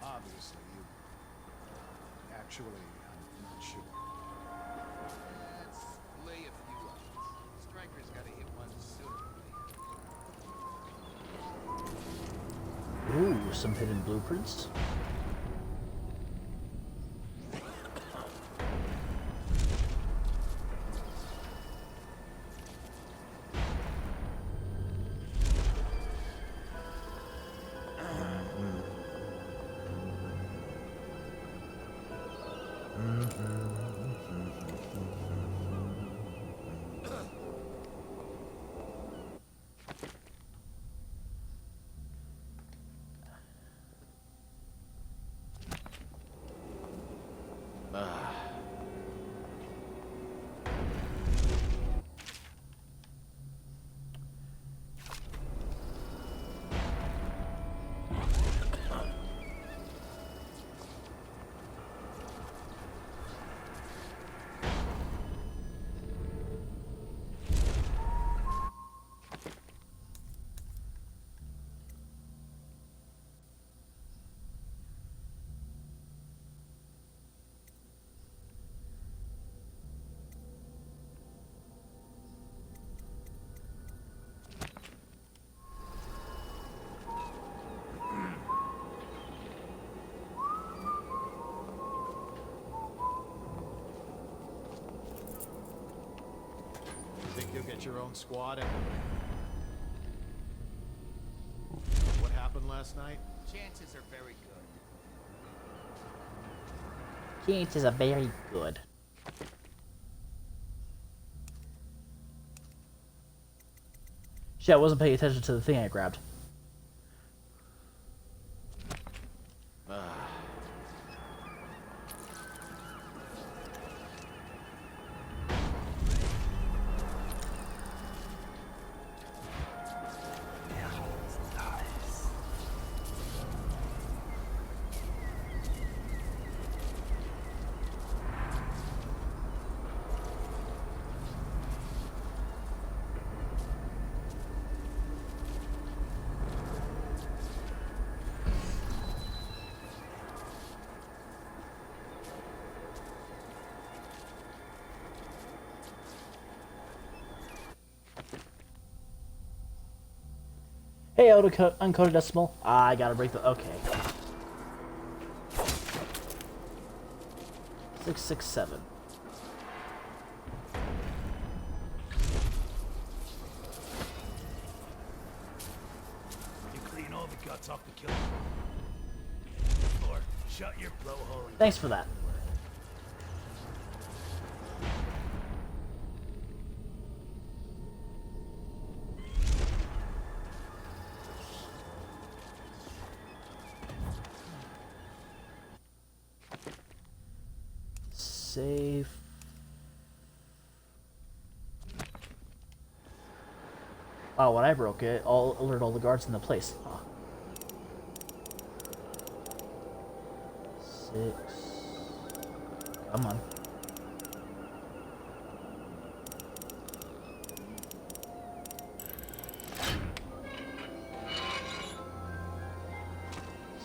Obviously, you... Actually, I'm not sure. Let's lay a few odds. Striker's gotta hit one sooner than later. Ooh, some hidden blueprints. your own squad? What happened last night? Chances are very good. Chances are very good. Shit, I wasn't paying attention to the thing I grabbed. Hey, uncoded decimal. I gotta break the. Okay. 667. You clean all the guts off the killer. Or shut your blowhole and Thanks for that. Save. Oh, when I broke it, I'll alert all the guards in the place. Huh. 6. Come on.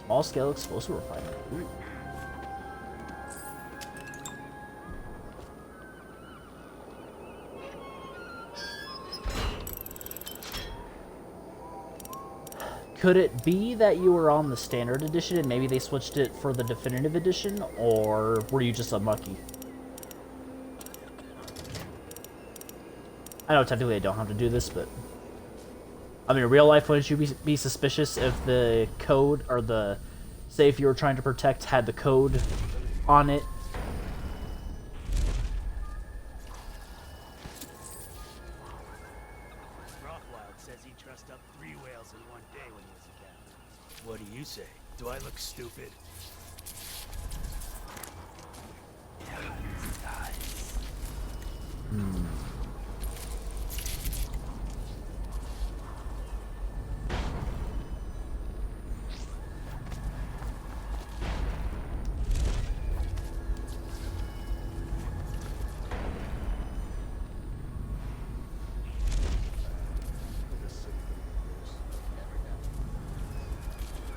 Small scale explosive refinement. Ooh. Could it be that you were on the standard edition and maybe they switched it for the definitive edition, or were you just unlucky? I know technically I don't have to do this, but I mean, in real life, wouldn't you be suspicious if the code, or the, say if you were trying to protect, had the code on it? What do you say? Do I look stupid?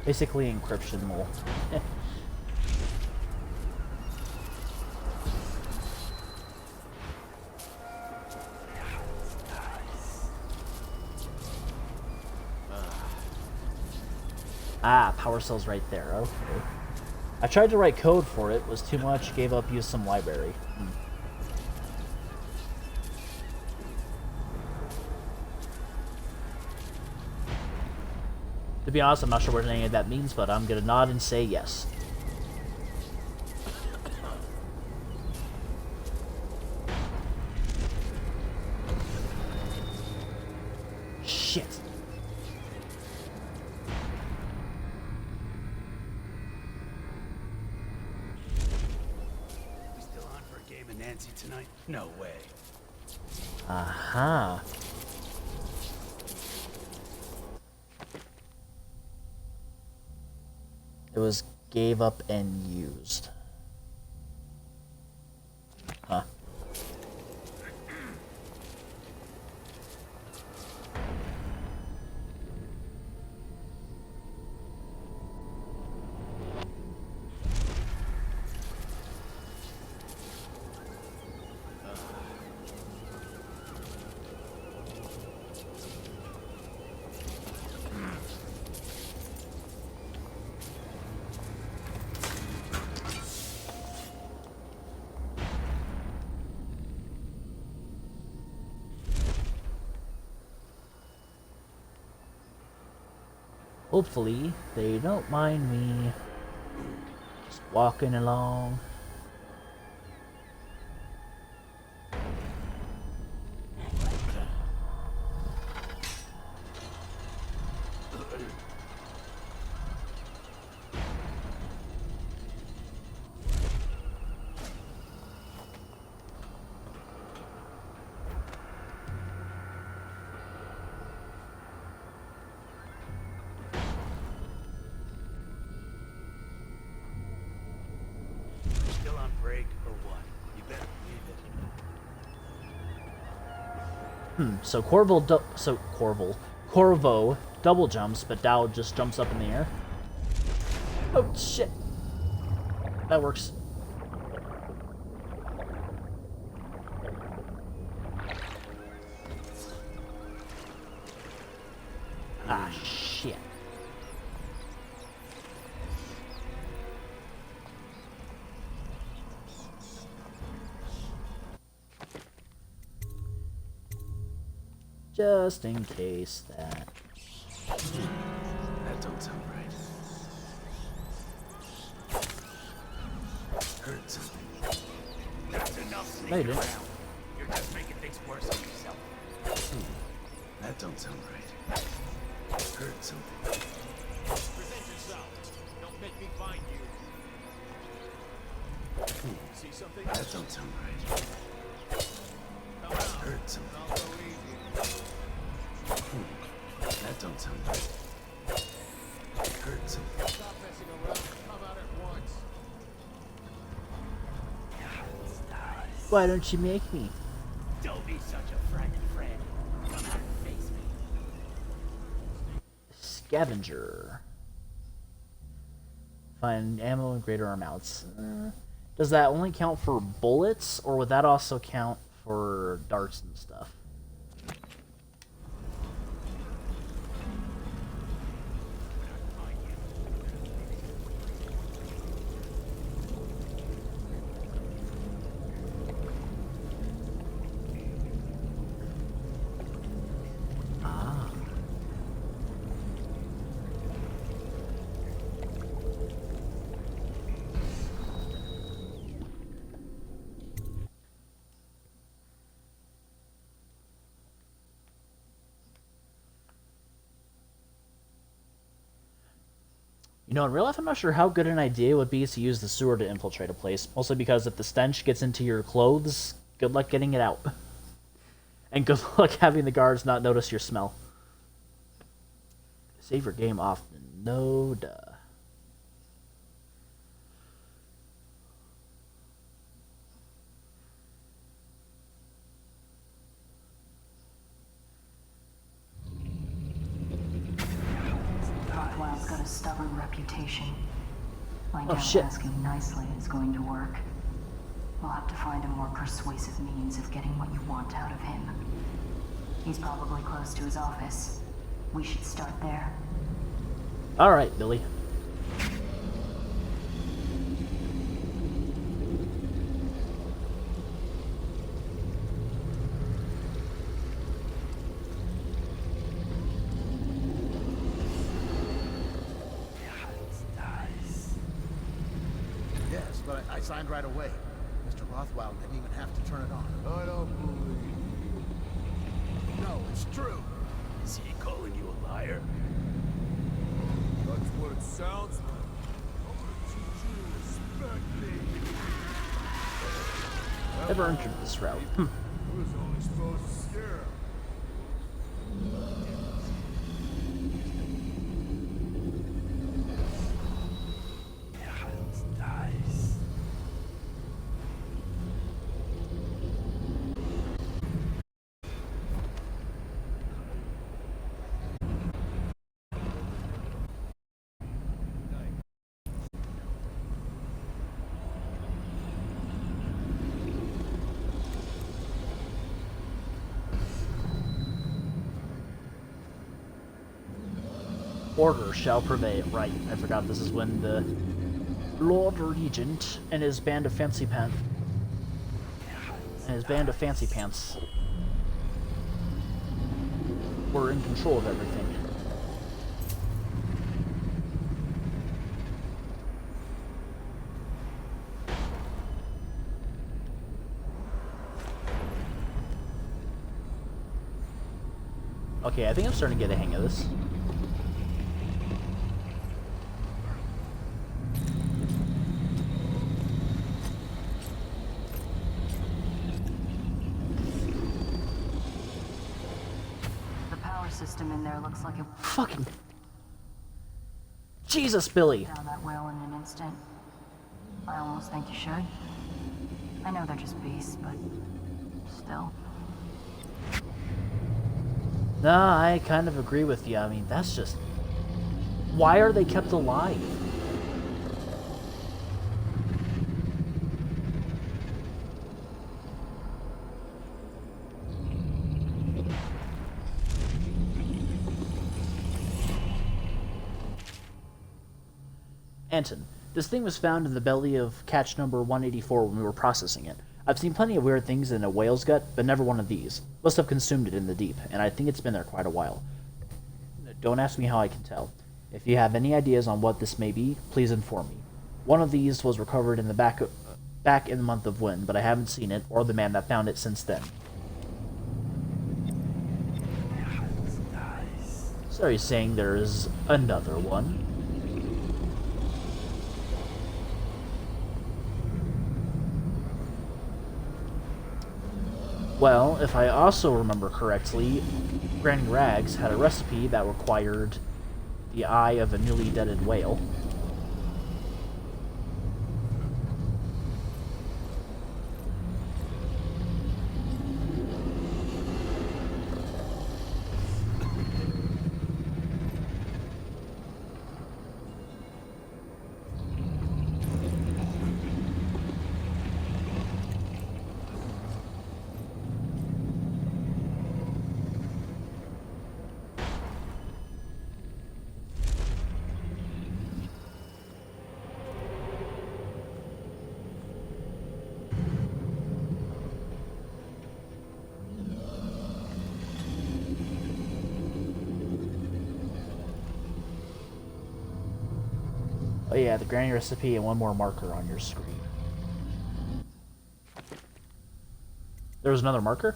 Basically encryption mole. Ah, power cell's right there. Okay. I tried to write code for it, was too much, gave up, used some library. To be honest, I'm not sure what any of that means, but I'm gonna nod and say yes. Shit. We still on for a game of Nancy tonight? No way. Aha. It was gave up and used. Huh. Hopefully, they don't mind me just walking along. Still on break or what? You better believe it. So Corvo double jumps, but Dao just jumps up in the air. Oh shit. That works. Ah shit. Just in case that. That don't sound right. Heard something. That's enough sneaking around. You're just making things worse on yourself. That don't sound right. Heard something. Present yourself. Don't make me find you. See something? That don't sound right. Heard something. That don't sound right. Heard something. Stop messing around. Come out at once. Why don't you make me? Don't be such a frightened friend. Come out and face me. Scavenger. Find ammo in greater amounts. Does that only count for bullets, or would that also count for darts and stuff? You know, in real life, I'm not sure how good an idea it would be to use the sewer to infiltrate a place. Mostly because if the stench gets into your clothes, good luck getting it out. And good luck having the guards not notice your smell. Save your game often. No duh. Rothwell's got a stubborn reputation. I doubt shit. asking nicely is going to work. We'll have to find a more persuasive means of getting what you want out of him. He's probably close to his office. We should start there. Alright, Billy. Yes, but I signed right away. Mr. Rothwell didn't even have to turn it on. I don't believe you. No, it's true. Is he calling you a liar? That's what it sounds like. I'm gonna teach you to respect me. Never entered this route. I was only supposed to scare him. Order shall prevail. Right, I forgot this is when the Lord Regent and his band of fancy pants were in control of everything. Okay, I think I'm starting to get a hang of this. The power system in there looks like it... Fucking... Jesus, Billy! Down that well in an instant. I almost think you should. I know they're just beasts, but... still. Nah, I kind of agree with you. I mean, that's just... Why are they kept alive? Anton, this thing was found in the belly of catch number 184 when we were processing it. I've seen plenty of weird things in a whale's gut, but never one of these. Must have consumed it in the deep, and I think it's been there quite a while. Don't ask me how I can tell. If you have any ideas on what this may be, please inform me. One of these was recovered in the back in the month of Wind, but I haven't seen it, or the man that found it since then. So are you saying there's another one? Well, if I also remember correctly, Granny Rags had a recipe that required the eye of a newly deaded whale. Oh yeah, the granny recipe and one more marker on your screen. There was another marker?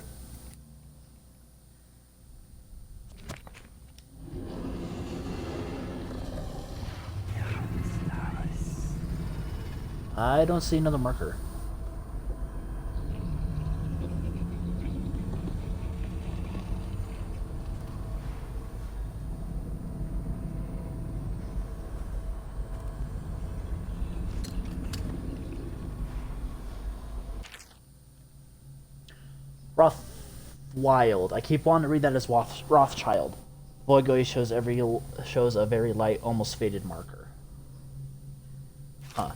I don't see another marker. Rothwild. I keep wanting to read that as Rothschild. Voigoi shows a very light, almost faded marker. Huh.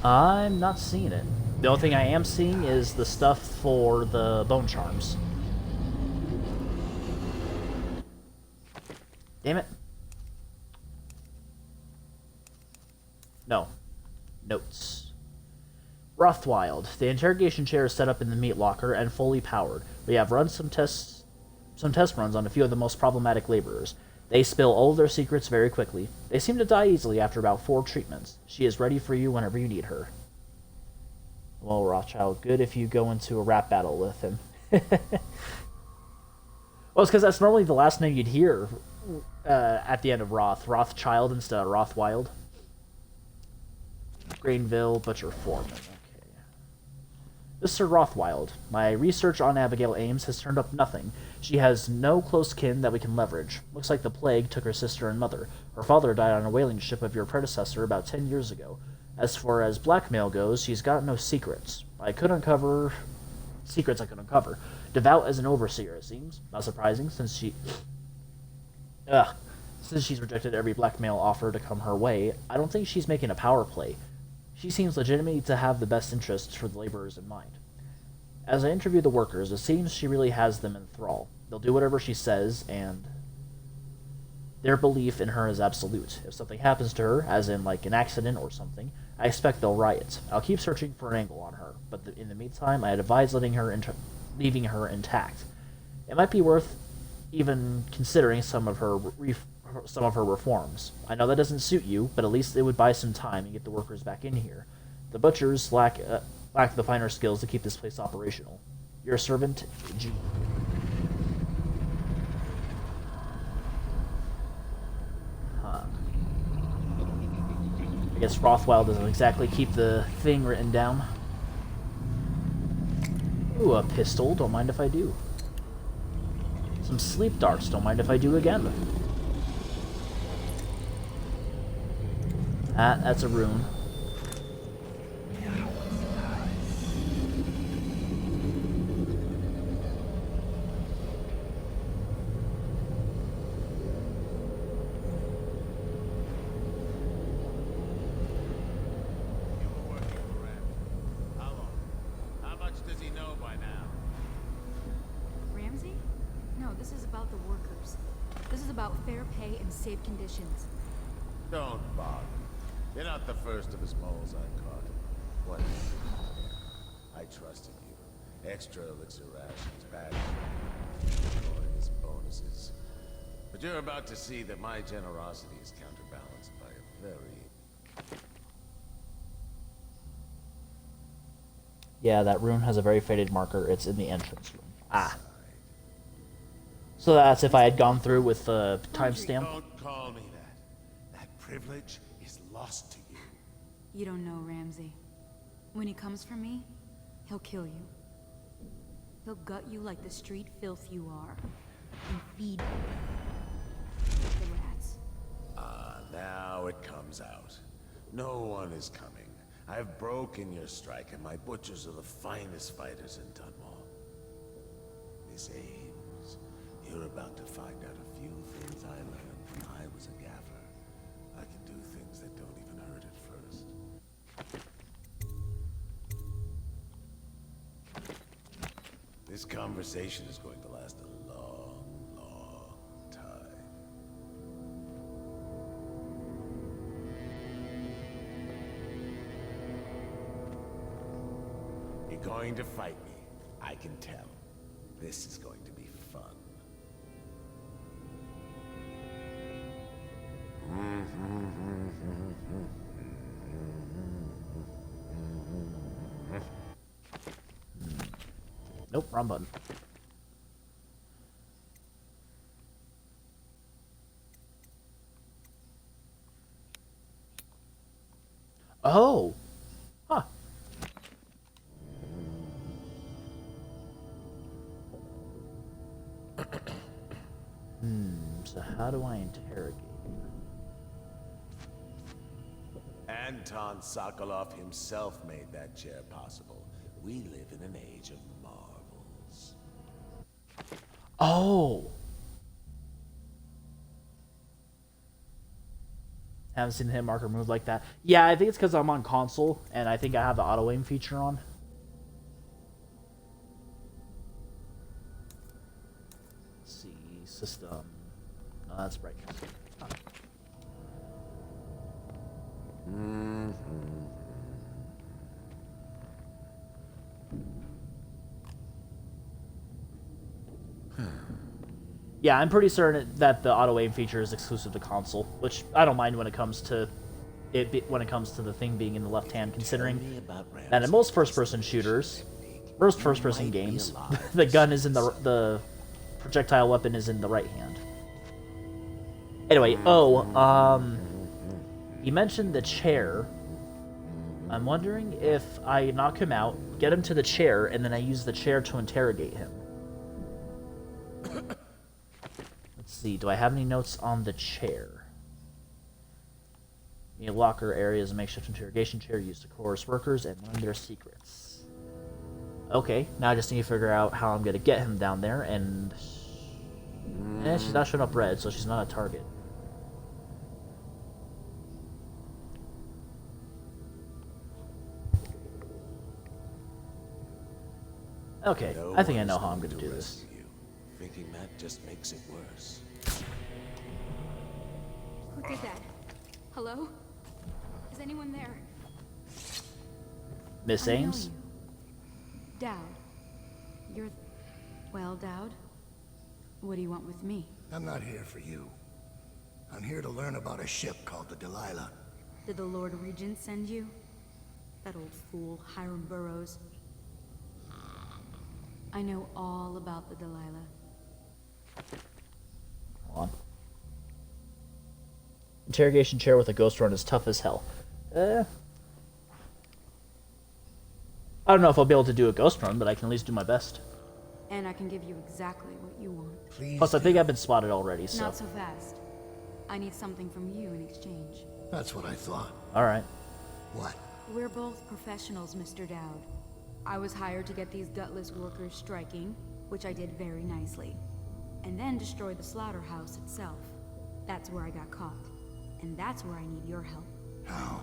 I'm not seeing it. The only thing I am seeing is the stuff for the bone charms. Damn it. No. Notes. Rothwild. The interrogation chair is set up in the meat locker and fully powered. We have run some test runs on a few of the most problematic laborers. They spill all of their secrets very quickly. They seem to die easily after about 4 treatments. She is ready for you whenever you need her. Well, Rothschild, good if you go into a rap battle with him. Well, it's because that's normally the last name you'd hear at the end of Rothschild instead of Rothwild. Grainville, Butcher Foreman. Okay. Mr. Rothwild, my research on Abigail Ames has turned up nothing. She has no close kin that we can leverage. Looks like the plague took her sister and mother. Her father died on a whaling ship of your predecessor about 10 years ago. As far as blackmail goes, she's got no secrets. I could uncover... secrets I could uncover. Devout as an overseer, it seems. Not surprising, since she's rejected every blackmail offer to come her way. I don't think she's making a power play. She seems legitimately to have the best interests for the laborers in mind. As I interview the workers, it seems she really has them in thrall. They'll do whatever she says, and their belief in her is absolute. If something happens to her, as in like an accident or something, I expect they'll riot. I'll keep searching for an angle on her, but in the meantime, I'd advise leaving her intact. It might be worth even considering some of her some of her reforms. I know that doesn't suit you, but at least it would buy some time and get the workers back in here. The butchers lack the finer skills to keep this place operational. Your servant, G. Huh. I guess Rothwell doesn't exactly keep the thing written down. Ooh, a pistol. Don't mind if I do. Some sleep darts. Don't mind if I do again. That's a rune. How much does he know by now? Ramsey? No, this is about the workers. This is about fair pay and safe conditions. Don't bother. You're not the first of his moles I caught. What? I trusted you. Extra elixir rations, badges, noise, bonuses. But you're about to see that my generosity is counterbalanced by a very... Yeah, that rune has a very faded marker. It's in the entrance room. Ah. So that's if I had gone through with the timestamp. Don't call me that. That privilege is lost to you. You don't know Ramsey. When he comes for me, he'll kill you. He'll gut you like the street filth you are. And feed the rats. Ah, now it comes out. No one is coming. I've broken your strike, and my butchers are the finest fighters in Dunwall. Miss Ames, you're about to find out a few things I learned when I was a gaffer. I can do things that don't even hurt at first. This conversation is going to last a long, long time. You're going to fight me. I can tell. This is going to be fun. Nope, wrong button. Oh! Huh. So how do I interrogate him? Anton Sokolov himself made that chair possible. We live in an age of marvels. Oh! Haven't seen the hit marker move like that. Yeah, I think it's because I'm on console, and I think I have the auto-aim feature on. Let's see, system. Oh, that's brightness. Huh. Yeah, I'm pretty certain that the auto aim feature is exclusive to console, which I don't mind when it comes to the thing being in the left hand, considering that in most first-person shooters, most first-person games, the gun is in the projectile weapon is in the right hand. Anyway, you mentioned the chair. I'm wondering if I knock him out, get him to the chair, and then I use the chair to interrogate him. Let's see, do I have any notes on the chair? The locker area is a makeshift interrogation chair used to coerce workers and learn their secrets. Okay, now I just need to figure out how I'm going to get him down there, and... she's not showing up red, so she's not a target. Okay, I think I know how I'm going to do this. Thinking that just makes it worse. Who did that? Hello? Is anyone there? Miss Ames? Dowd. You're... Well, Dowd? What do you want with me? I'm not here for you. I'm here to learn about a ship called the Delilah. Did the Lord Regent send you? That old fool, Hiram Burrows. I know all about the Delilah. Hold on. Interrogation chair with a ghost run is tough as hell. I don't know if I'll be able to do a ghost run, but I can at least do my best. And I can give you exactly what you want. Please. Plus, I think I've been spotted already, so... Not so fast. I need something from you in exchange. That's what I thought. Alright. What? We're both professionals, Mr. Dowd. I was hired to get these gutless workers striking, which I did very nicely. And then destroy the slaughterhouse itself. That's where I got caught. And that's where I need your help. How?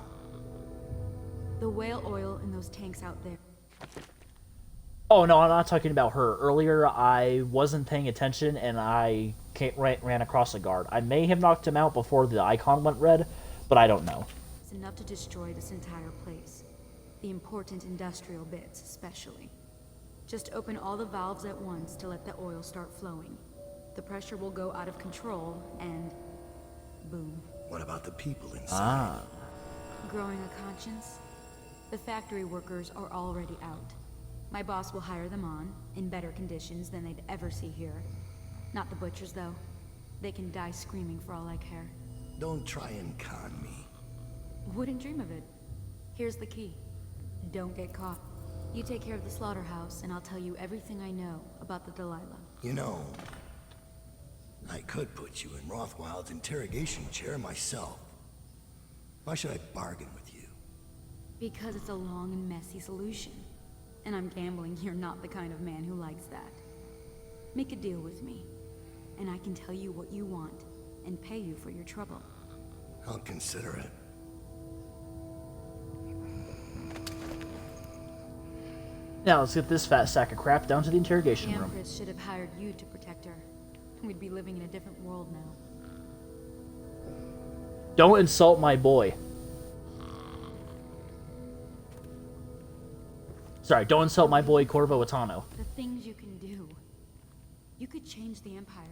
The whale oil in those tanks out there. Oh, no, I'm not talking about her. Earlier, I wasn't paying attention, and I ran across a guard. I may have knocked him out before the icon went red, but I don't know. It's enough to destroy this entire place. The important industrial bits, especially. Just open all the valves at once to let the oil start flowing. The pressure will go out of control, and... boom. What about the people inside? Growing a conscience? The factory workers are already out. My boss will hire them on, in better conditions than they'd ever see here. Not the butchers, though. They can die screaming for all I care. Don't try and con me. Wouldn't dream of it. Here's the key. Don't get caught. You take care of the slaughterhouse, and I'll tell you everything I know about the Delilah. You know, I could put you in Rothwild's interrogation chair myself. Why should I bargain with you? Because it's a long and messy solution. And I'm gambling you're not the kind of man who likes that. Make a deal with me, and I can tell you what you want, and pay you for your trouble. I'll consider it. Now, let's get this fat sack of crap down to the interrogation The room. Empress should have hired you to protect her. We'd be living in a different world now. Don't insult my boy. Sorry, don't insult my boy Corvo Atano. The things you can do. You could change the Empire.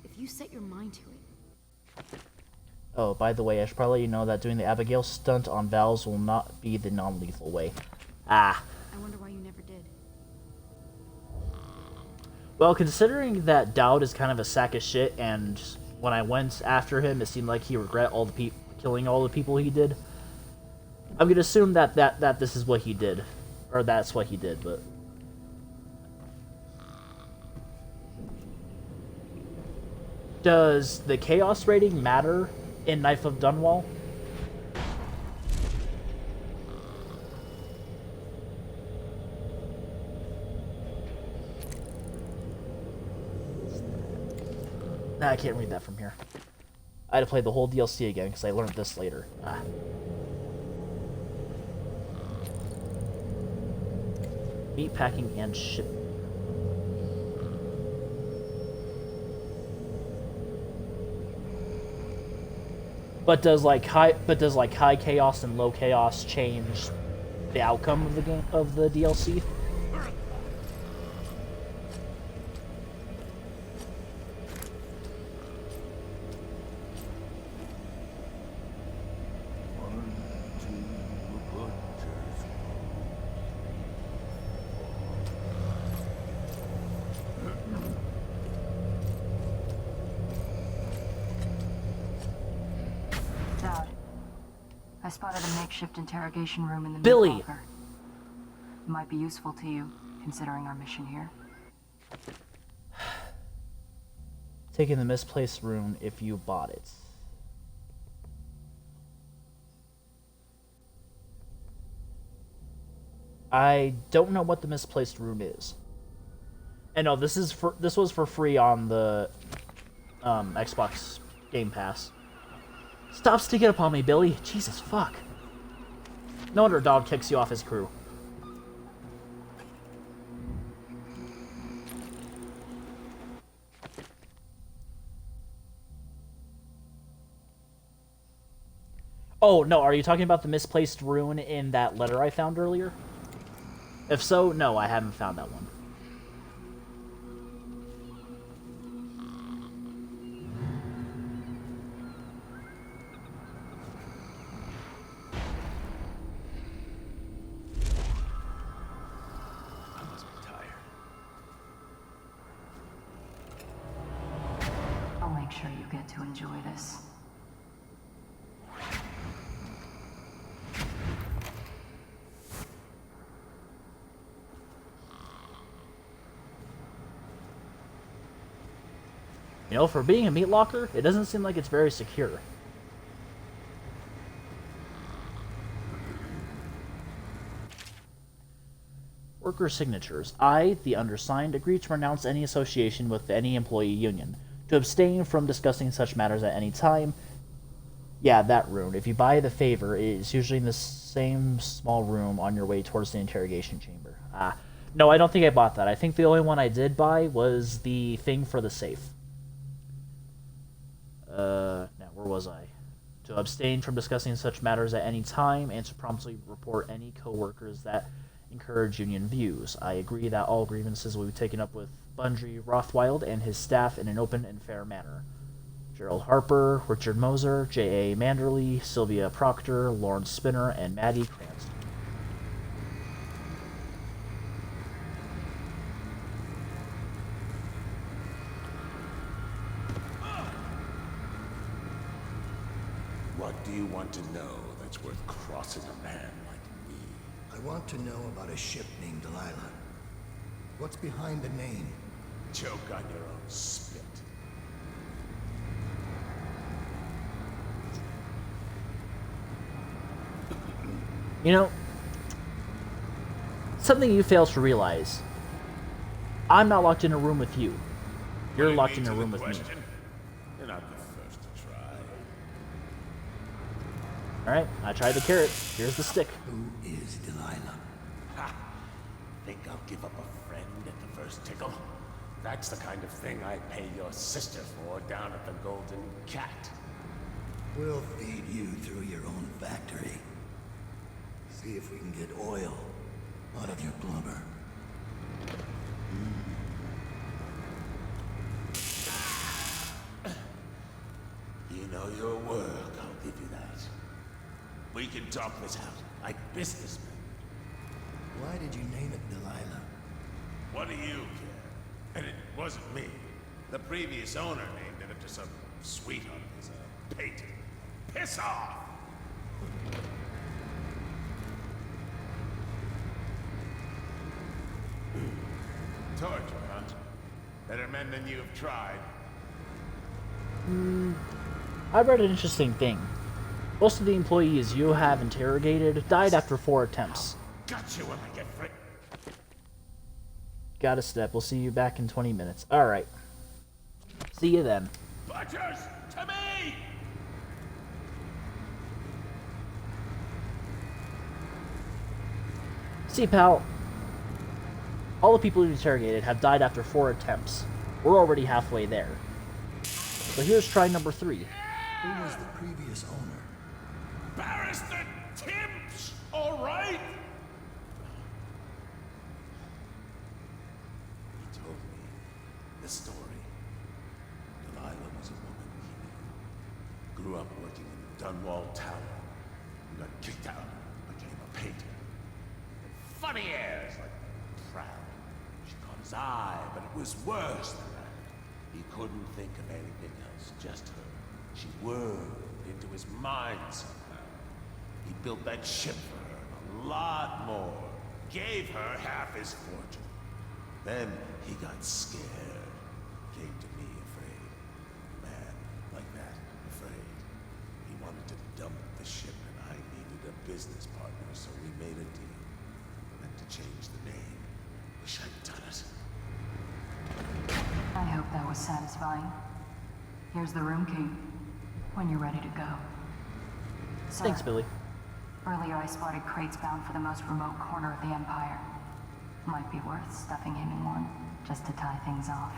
If you set your mind to it. Oh, by the way, I should probably let you know that doing the Abigail stunt on Valves will not be the non-lethal way. Ah. I wonder why you never did. Well, considering that Dowd is kind of a sack of shit, and when I went after him, it seemed like he regret all the killing all the people he did. I'm gonna assume that this is what he did, or that's what he did. But does the chaos rating matter in Knife of Dunwall? Nah, I can't read that from here. I had to play the whole DLC again because I learned this later. Ah. Meat packing and ship. But does high chaos and low chaos change the outcome of the game of the DLC? I spotted a makeshift interrogation room in the Billy! meat locker. It might be useful to you, considering our mission here. Taking the misplaced rune if you bought it. I don't know what the misplaced rune is. And no, this was for free on the Xbox Game Pass. Stop sticking up on me, Billy. Jesus, fuck. No wonder Dog kicks you off his crew. Oh, no, are you talking about the misplaced rune in that letter I found earlier? If so, no, I haven't found that one. sure you get to enjoy this. You know, for being a meat locker, it doesn't seem like it's very secure. Worker signatures. I, the undersigned, agree to renounce any association with any employee union, to abstain from discussing such matters at any time. Yeah, that rune. If you buy the favor, it is usually in the same small room on your way towards the interrogation chamber. No, I don't think I bought that. I think the only one I did buy was the thing for the safe. Now, where was I? To abstain from discussing such matters at any time, and to promptly report any co-workers that encourage union views. I agree that all grievances will be taken up with Bundry Rothwild and his staff in an open and fair manner. Gerald Harper, Richard Moser, J.A. Manderley, Sylvia Proctor, Lawrence Spinner, and Maddie Cranston. What do you want to know that's worth crossing a man like me? I want to know about a ship named Delilah. What's behind the name? Choke on your own spit. You know, something you fail to realize. I'm not locked in a room with you. You're locked in a room with me. You're not the first to try. Alright, I tried the carrot. Here's the stick. Who is Delilah? Ha! Think I'll give up a friend at the first tickle? That's the kind of thing I pay your sister for down at the Golden Cat. We'll feed you through your own factory. See if we can get oil out of your blubber. You know your work, I'll give you that. We can talk this out, like businessmen. Why did you name it Delilah? What do you care? And it wasn't me. The previous owner named it after some sweetheart of his, painting. Piss off! Torture, huh? Better men than you have tried. I read an interesting thing. Most of the employees you have interrogated died after 4 attempts. Got you when I get free. Got a step. We'll see you back in 20 minutes. Alright. See you then. Butchers, to me! See, pal, all the people you interrogated have died after 4 attempts. We're already halfway there. So here's try number 3. Who was the previous owner? Barrister Timps, all right? He told me the story. Delilah was a woman he knew. Grew up working in Dunwall Tower. Got kicked out, became a painter. Funny airs, like proud. She caught his eye, but it was worse than that. He couldn't think of anything else, just her. She whirled into his mind somehow. He built that ship for her, and a lot more. Gave her half his fortune. Then he got scared. Came to me afraid. A man like that, afraid. He wanted to dump the ship, and I needed a business partner, so we made a deal. And to change the name. Wish I'd done it. I hope that was satisfying. Here's the room key, when you're ready to go. Sir, Thanks, Billy. earlier I spotted crates bound for the most remote corner of the Empire. Might be worth stuffing him in one, just to tie things off.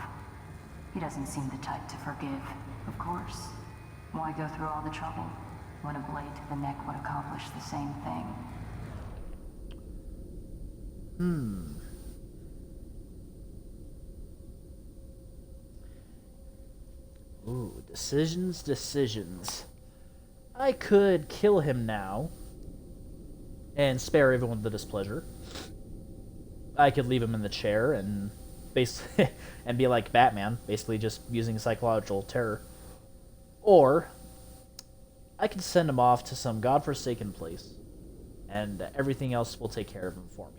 He doesn't seem the type to forgive, of course. Why go through all the trouble, when a blade to the neck would accomplish the same thing? Ooh, decisions. I could kill him now and spare everyone the displeasure. I could leave him in the chair and and be like Batman, basically just using psychological terror. Or I can send him off to some godforsaken place, and everything else will take care of him for me.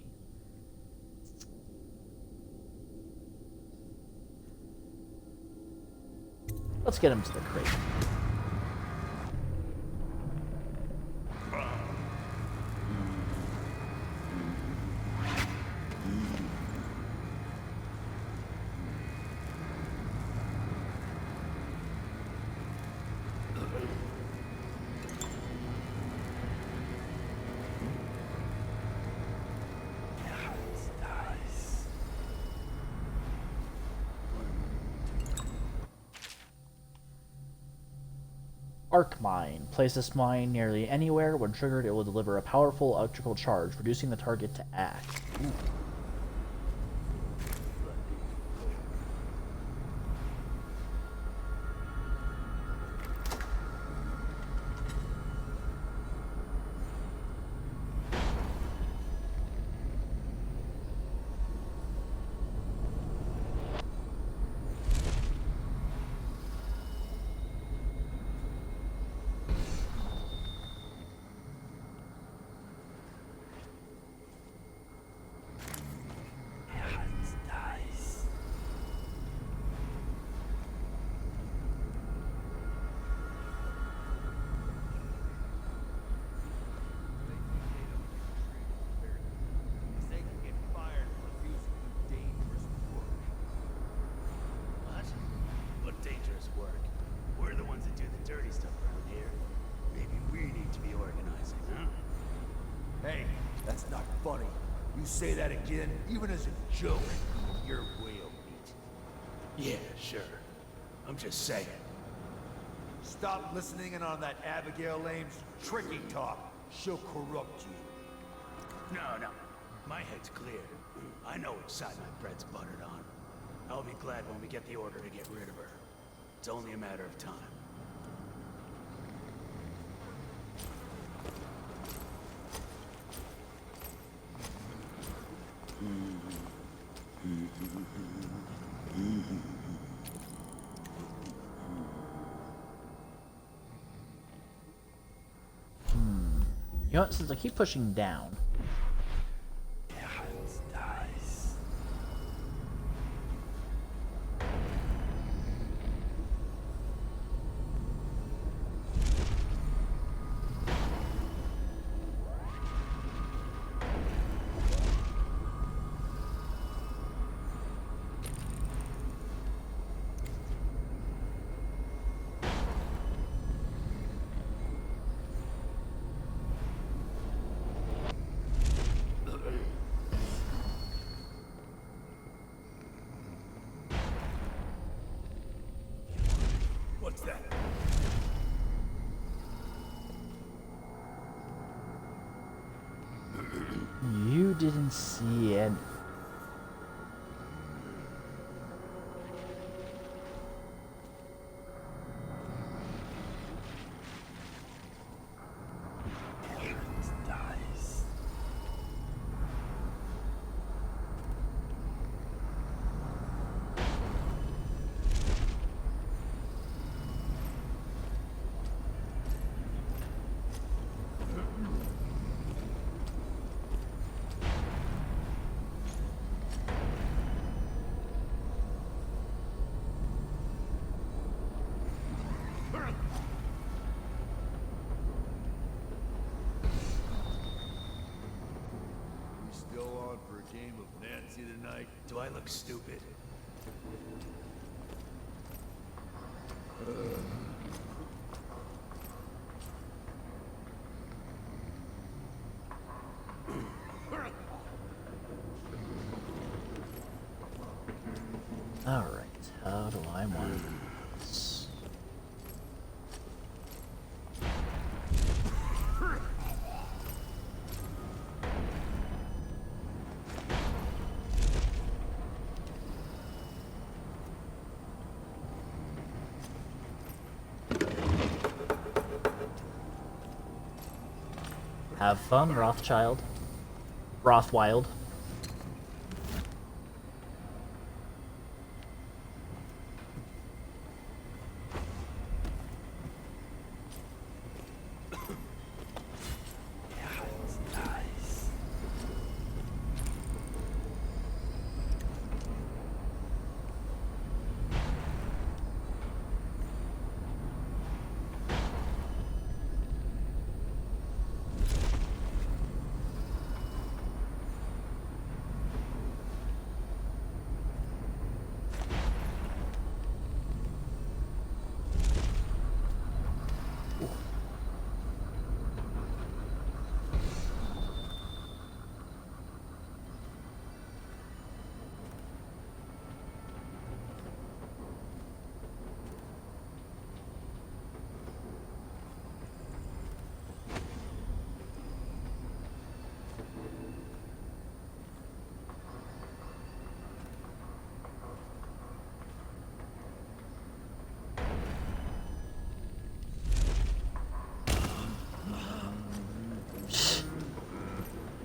Let's get him to the crate. Arc Mine. Place this mine nearly anywhere. When triggered, it will deliver a powerful electrical charge, reducing the target to ash. Ooh. That's not funny. You say that again, even as a joke, you're whale meat. Yeah, sure. I'm just saying. Stop listening in on that Abigail Ames tricky talk. She'll corrupt you. No. My head's clear. I know which side my bread's buttered on. I'll be glad when we get the order to get rid of her. It's only a matter of time. You know what, since I keep pushing down. What's that? You didn't see it. Still on for a game of Nancy tonight? Do I look stupid? Alright, how do I want this? Have fun, Rothschild. Rothwild.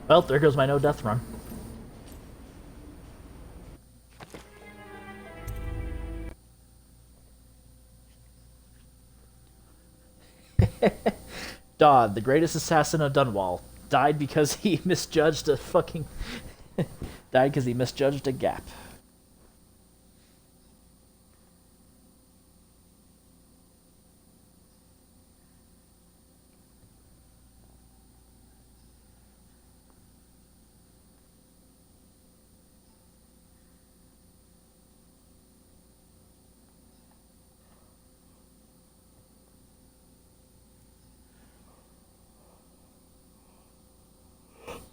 Well, there goes my no death run. Dodd, the greatest assassin of Dunwall, died because he misjudged a fucking... died because he misjudged a gap.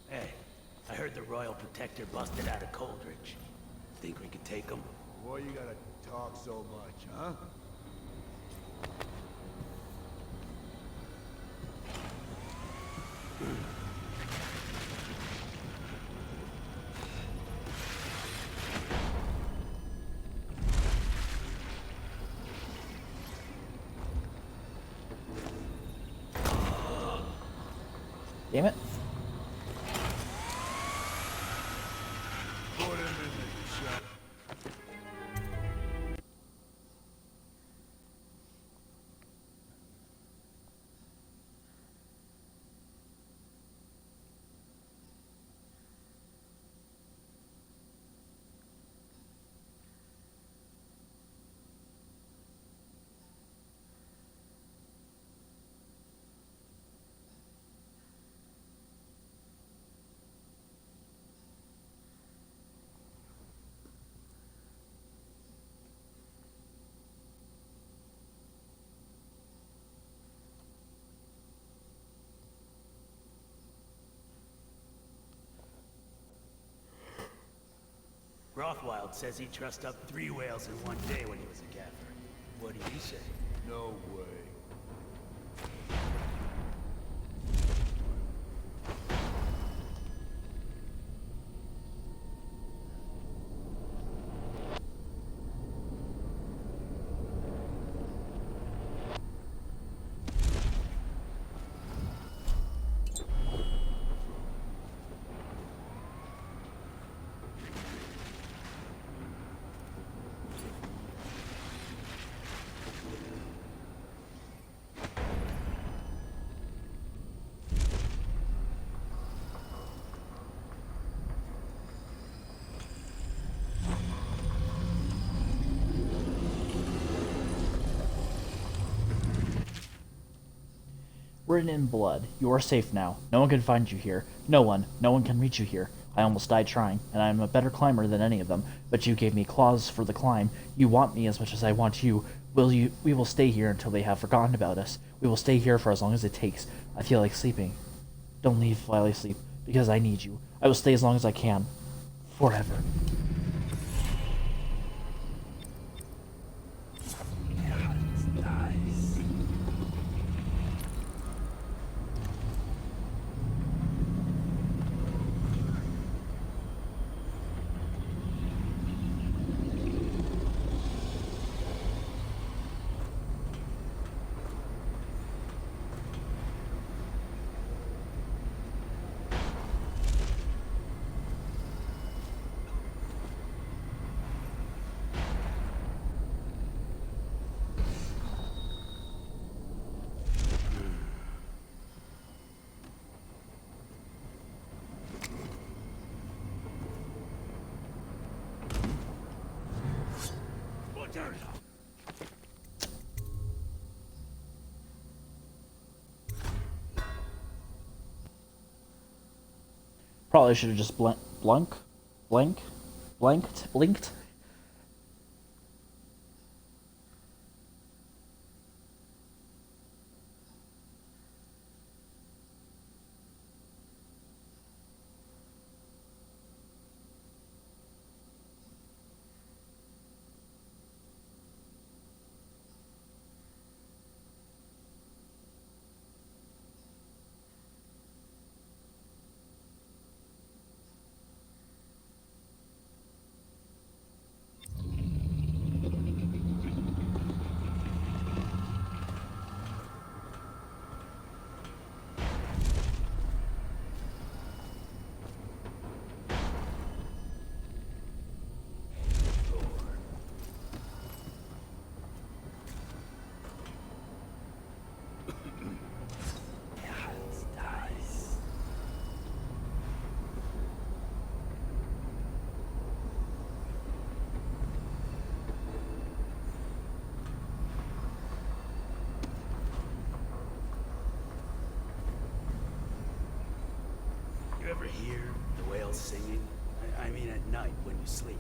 Hey, I heard the Royal Protector busted out of Coldridge. Think we could take him? Why you gotta talk so much, huh? Damn it. Put him in the shop. Rothwild says he trussed up 3 whales in one day when he was a gaffer. What do you say? No way. Written in blood. You are safe now. No one can find you here. No one can reach you here. I almost died trying, and I am a better climber than any of them, but you gave me claws for the climb. You want me as much as I want you. We will stay here until they have forgotten about us. We will stay here for as long as it takes. I feel like sleeping. Don't leave while I sleep, because I need you. I will stay as long as I can. Forever. Probably should have just blinked. ever hear the whales singing? I mean at night when you sleep.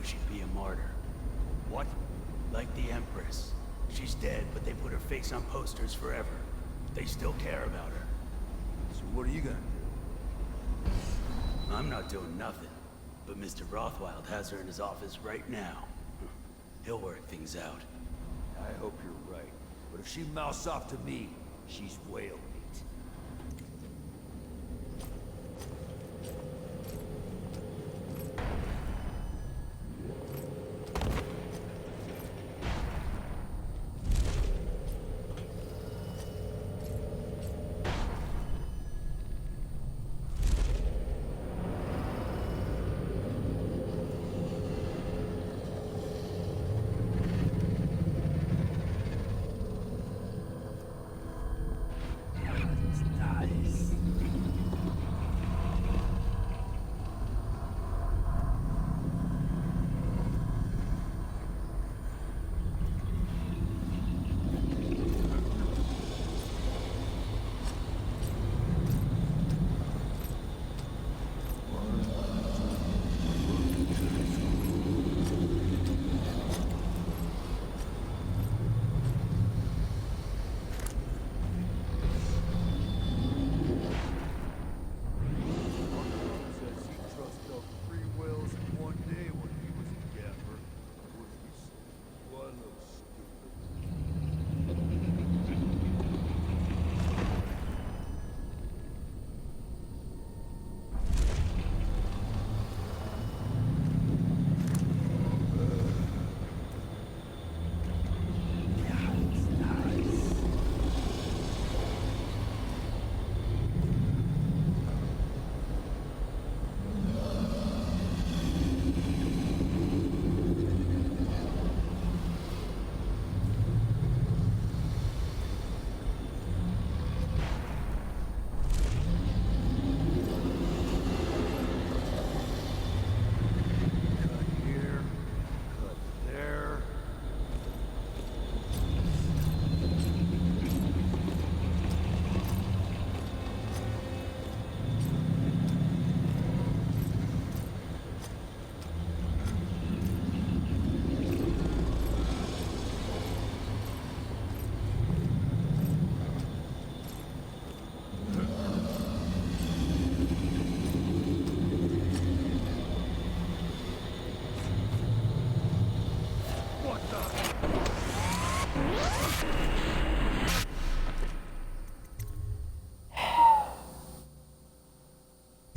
She'd be a martyr. What? Like the Empress. She's dead, but they put her face on posters forever. They still care about her. So what are you gonna do? I'm not doing nothing. But Mr. Rothwild has her in his office right now. He'll work things out. I hope you're right. But if she mouths off to me, she's whale meat.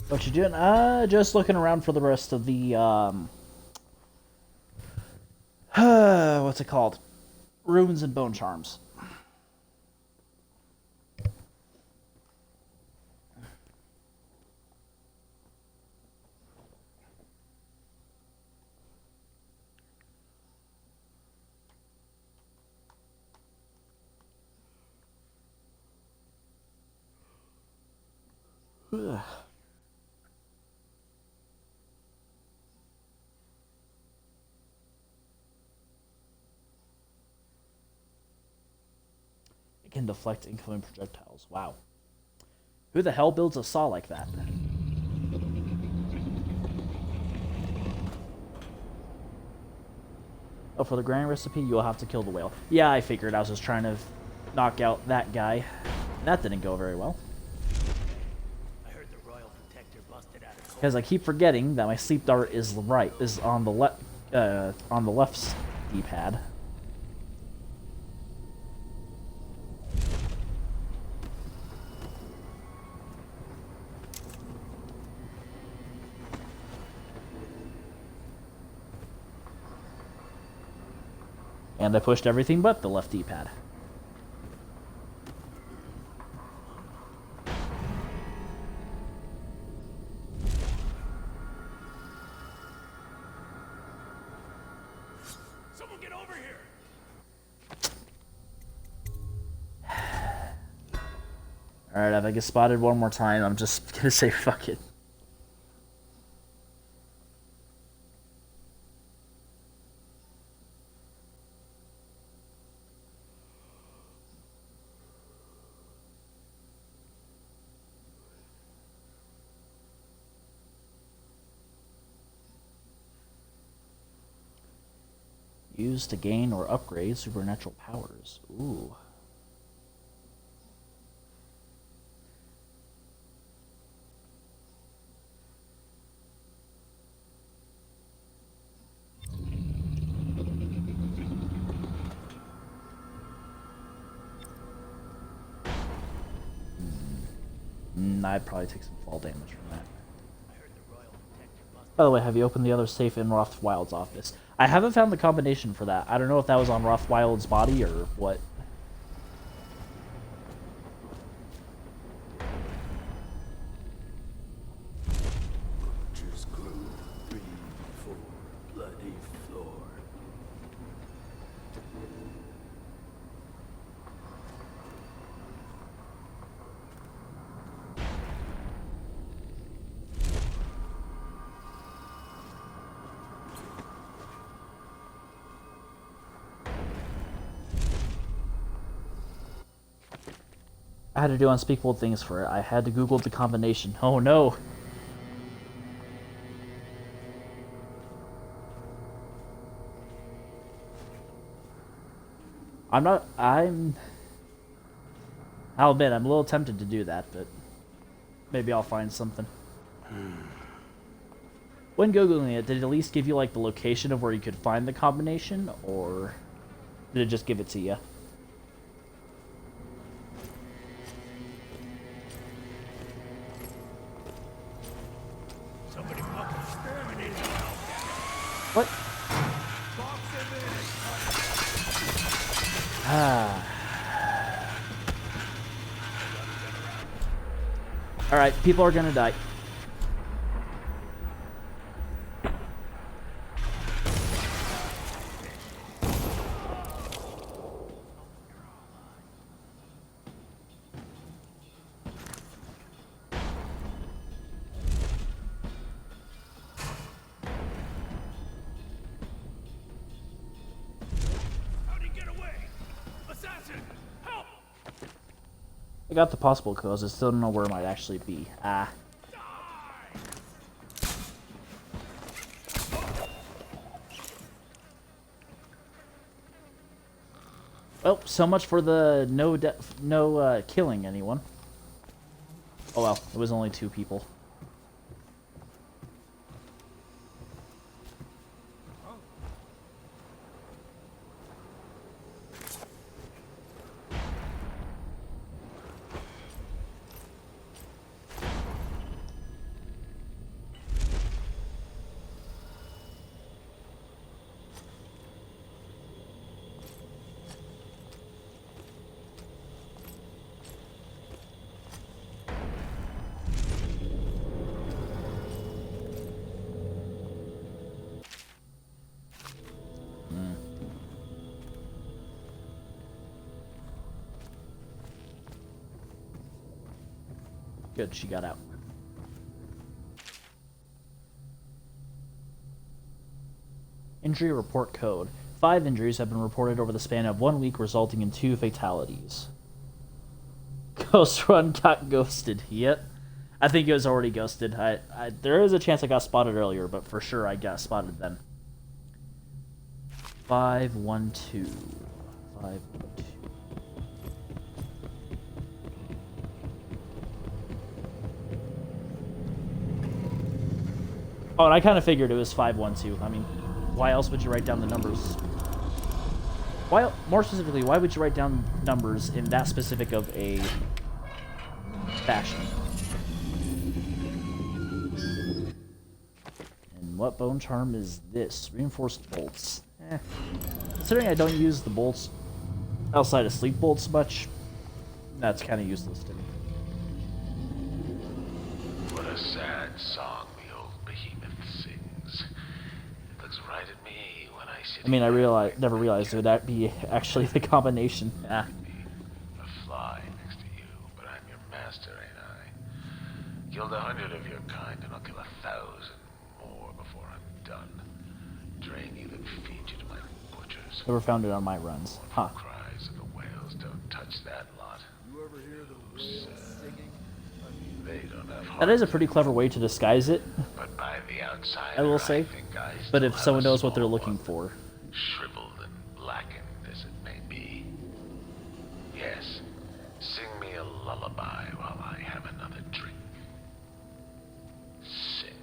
What you doing? Just looking around for the rest of the, what's it called? Runes and Bone Charms. Ugh. It can deflect incoming projectiles. Wow. Who the hell builds a saw like that? Oh, for the grand recipe, you'll have to kill the whale. Yeah, I figured. I was just trying to knock out that guy. That didn't go very well. Because I keep forgetting that my sleep dart is on the left D-pad. And I pushed everything but the left D-pad. Someone get over here! Alright, if I get spotted one more time, I'm just gonna say fuck it. Used to gain or upgrade supernatural powers. Ooh. I'd probably take some fall damage from that. By the way, have you opened the other safe in Rothwild's office? I haven't found the combination for that. I don't know if that was on Rothwild's body or what. Just glue B4 bloody floor. I had to do unspeakable things for it. I had to Google the combination. Oh no! I'll admit, I'm a little tempted to do that, but maybe I'll find something. When Googling it, did it at least give you, like, the location of where you could find the combination, or did it just give it to you? Somebody fucking exterminated me. What? Alright, people are gonna die. How'd he get away? Assassin! Help! I got the possible cause, I still don't know where it might actually be. Ah. Well, so much for the no killing anyone. Oh well, it was only 2 people. Good, she got out. Injury report code. 5 injuries have been reported over the span of 1 week, resulting in 2 fatalities. Ghost Run got ghosted. Yep. I think it was already ghosted. There is a chance I got spotted earlier, but for sure I got spotted then. 512. 512. Oh, and I kind of figured it was 512. I mean, why else would you write down the numbers? Why, more specifically, why would you write down numbers in that specific of a fashion? And what bone charm is this? Reinforced bolts. Considering I don't use the bolts outside of sleep bolts much, that's kind of useless to me. What a sad song the old behemoth sings. It looks right at me when I sit. I mean, never realized would that be actually the combination. Ah. A fly next to you, but I'm your master, ain't I? Killed 100 of your kind, and I'll kill 1,000 more before I'm done. Drain you, then feed you to my butchers. Never found it on my runs. Huh. Cries of the whales, don't touch that lot. You ever hear the whales singing? They don't have heart. That is a pretty clever way to disguise it, But by the outside, I will say. But if someone knows what they're looking for. Shriveled and blackened as it may be. Yes, sing me a lullaby while I have another drink. Sing.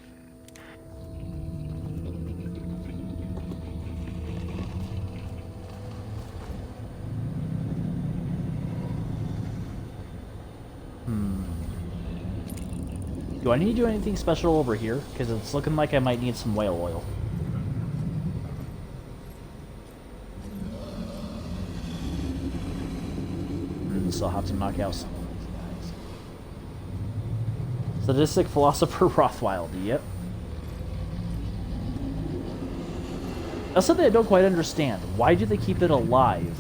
Do I need to do anything special over here? Because it's looking like I might need some whale oil. So I'll have to knock out some of these guys. Sadistic Philosopher Rothwild, yep. That's something I don't quite understand. Why do they keep it alive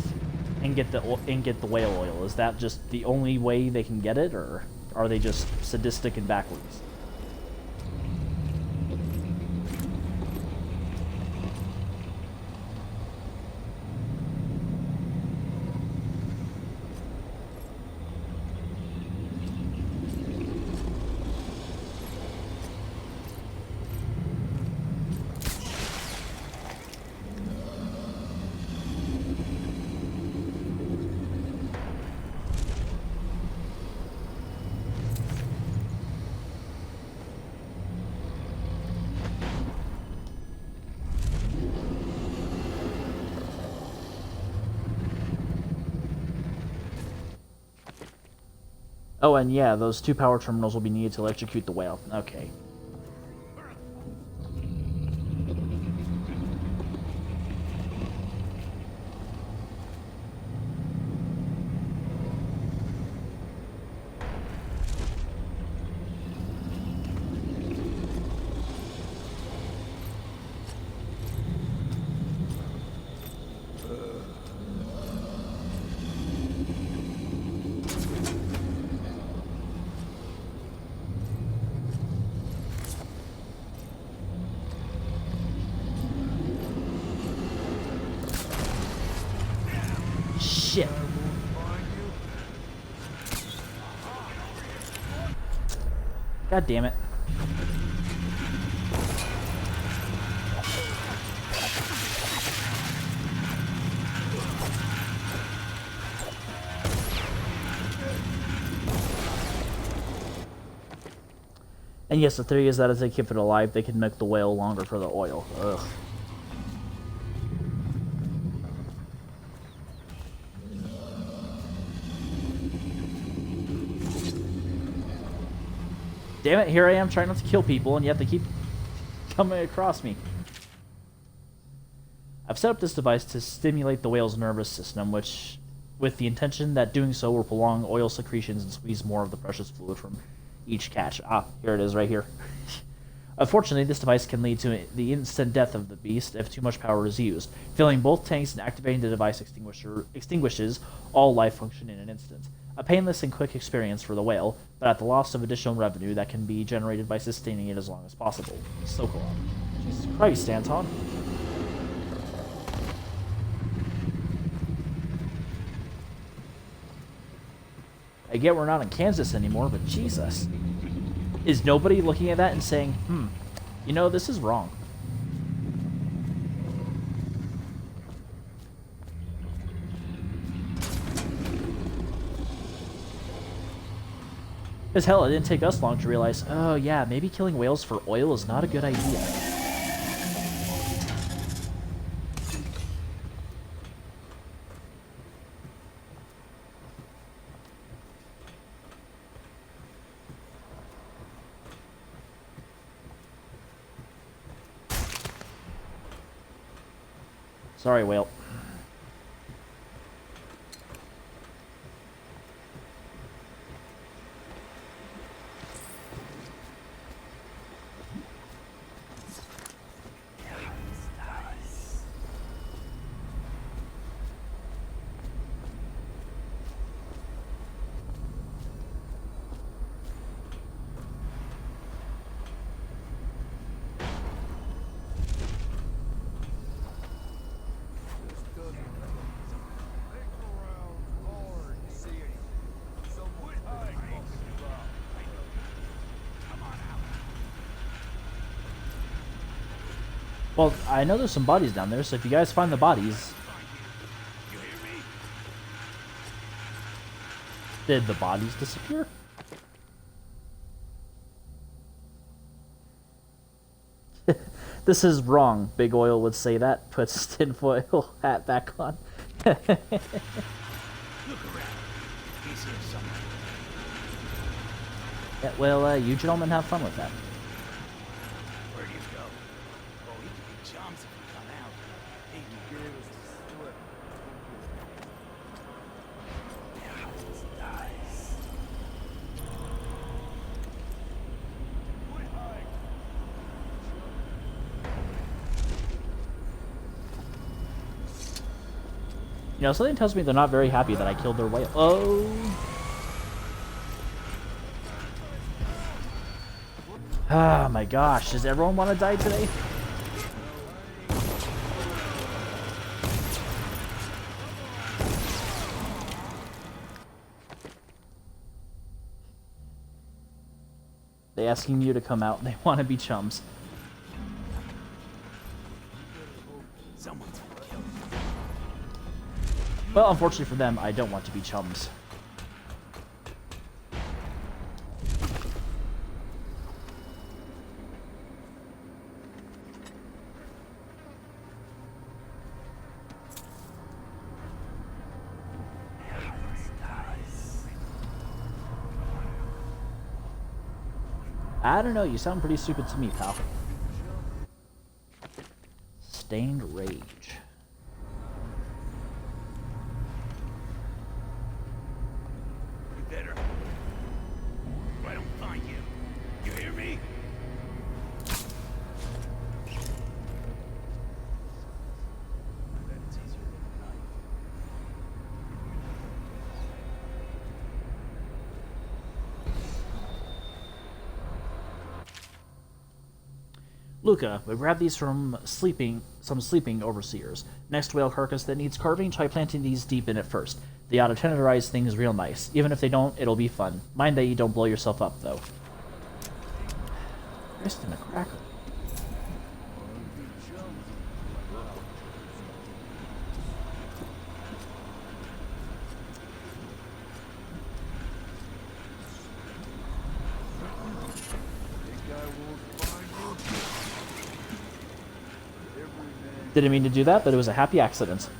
and get the whale oil? Is that just the only way they can get it, or are they just sadistic and backwards? Oh, and yeah, those 2 power terminals will be needed to electrocute the whale. Okay. Shit. God damn it. And yes, the theory is that as they keep it alive, they can make the whale longer for the oil. Ugh. Damn it, here I am trying not to kill people, and yet they keep coming across me. I've set up this device to stimulate the whale's nervous system, with the intention that doing so will prolong oil secretions and squeeze more of the precious fluid from each catch. Ah, here it is right here. Unfortunately, this device can lead to the instant death of the beast if too much power is used. Filling both tanks and activating the device extinguishes all life function in an instant. A painless and quick experience for the whale, but at the loss of additional revenue that can be generated by sustaining it as long as possible. Sokolov. Jesus Christ, Anton. I get we're not in Kansas anymore, but Jesus. Is nobody looking at that and saying, you know, this is wrong? Because hell, it didn't take us long to realize, oh yeah, maybe killing whales for oil is not a good idea. Sorry, whale. Well, I know there's some bodies down there, so if you guys find the bodies... Did the bodies disappear? This is wrong, Big Oil would say that. Puts his tinfoil hat back on. Look around. He's here somewhere. Yeah, well, you gentlemen have fun with that. Where'd you go? Oh, he could be chums if we come out. He can give us the slip. You know, something tells me they're not very happy that I killed their whale. Oh! Ah, my gosh. Does everyone want to die today? They asking you to come out and they want to be chums. Someone's killed. Well, unfortunately for them, I don't want to be chums. I don't know, you sound pretty stupid to me, pal. Stained Rage. We better. If I don't find you, you hear me? I bet it's easier than a knife. Luca, we grabbed these from some sleeping overseers. Next whale carcass that needs carving, try planting these deep in it first. They ought to tenderize things real nice. Even if they don't, it'll be fun. Mind that you don't blow yourself up, though. Christ in a cracker. Didn't mean to do that, but it was a happy accident.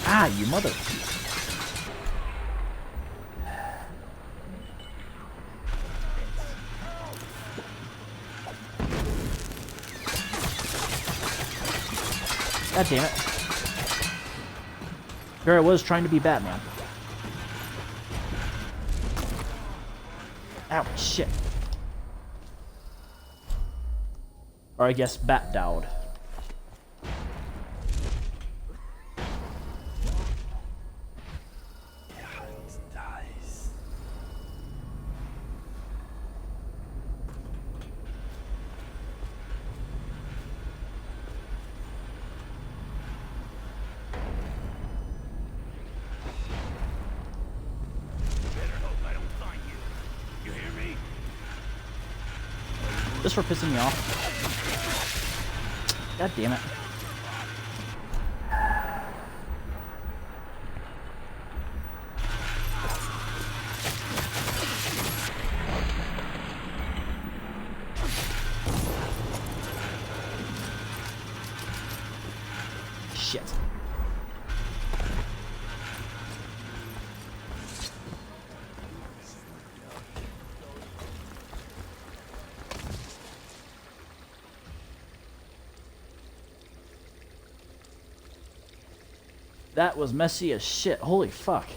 Ah, you mother. God damn it. Here I was trying to be Batman. Ow, shit. Or I guess Bat Dowd. Just for pissing me off. God damn it. Shit. That was messy as shit. Holy fuck.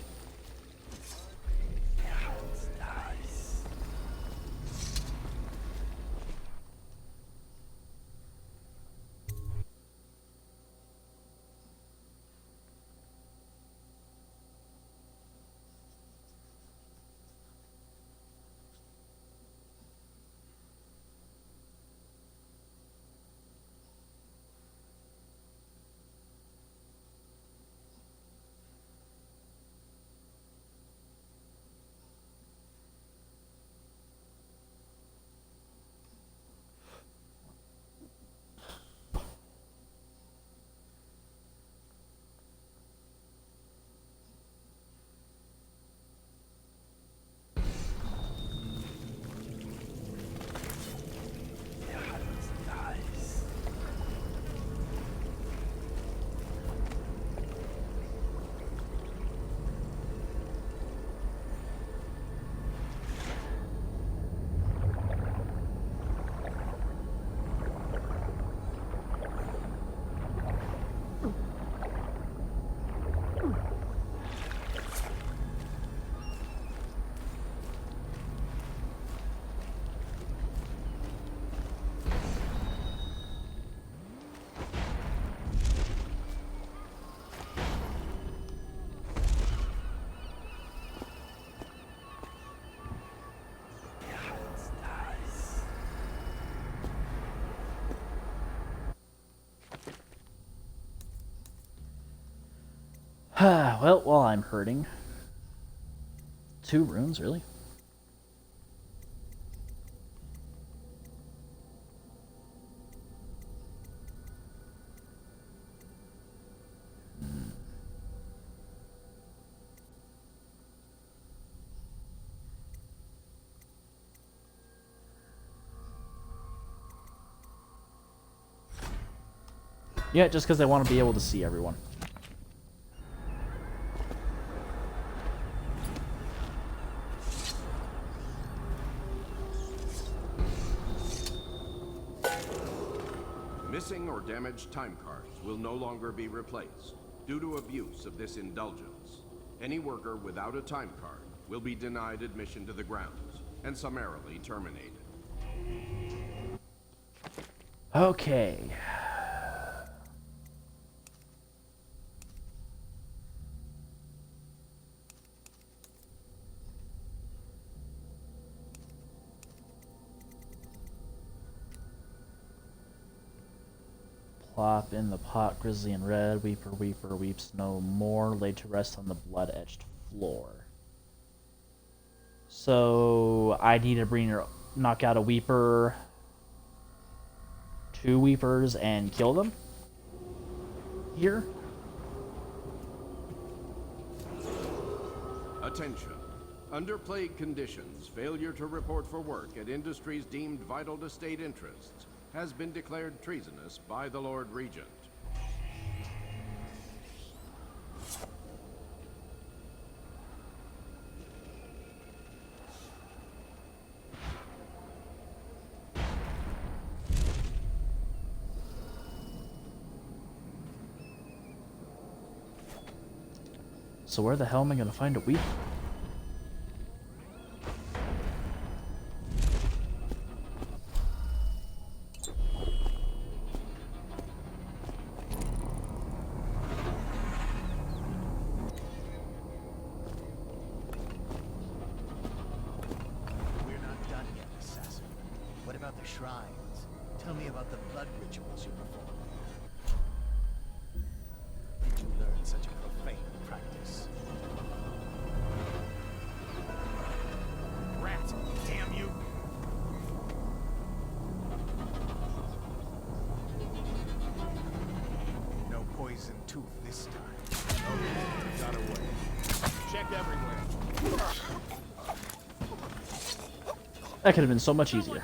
Well, while I'm hurting. 2 runes, really? Yeah, just because I want to be able to see everyone. Missing or damaged time cards will no longer be replaced due to abuse of this indulgence. Any worker without a time card will be denied admission to the grounds and summarily terminated. Okay. Plop in the pot, Grizzly and Red. Weeper, Weeper, weeps no more. Laid to rest on the blood-etched floor. So I need to knock out a Weeper, 2 Weepers, and kill them here. Attention. Under plague conditions, failure to report for work at industries deemed vital to state interests has been declared treasonous by the Lord Regent. So where the hell am I gonna find a Weeper? shrines. Tell me about the blood rituals you perform. Did you learn such a profane practice? Rat, damn you! No poison tooth this time. Okay, got away. Check everywhere. That could have been so much easier.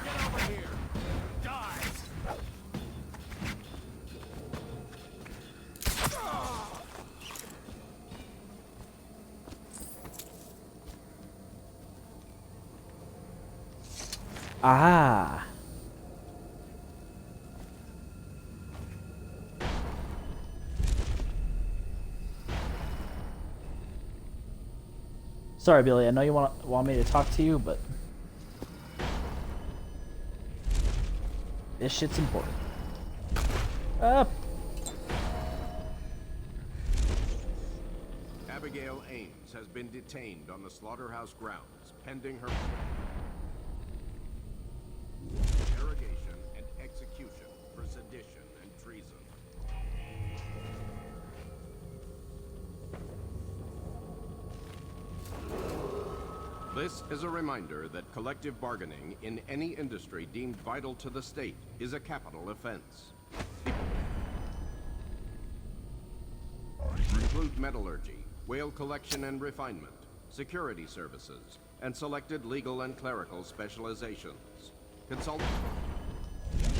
Ah. Sorry, Billy. I know you want me to talk to you, but this shit's important. Up. Abigail Ames has been detained on the slaughterhouse grounds, pending her interrogation and execution for sedition and treason. This is a reminder that collective bargaining in any industry deemed vital to the state is a capital offense. Include metallurgy, whale collection and refinement, security services, and selected legal and clerical specializations. Consult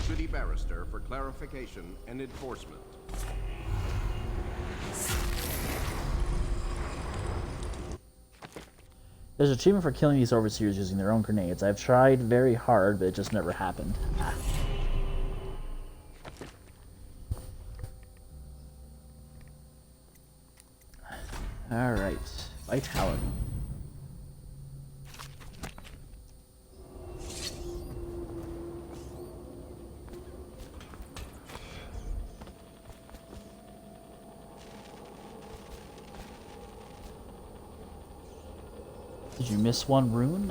city barrister for clarification and enforcement. There's an achievement for killing these overseers using their own grenades. I've tried very hard, but it just never happened. Alright. Vitality. Did you miss one rune?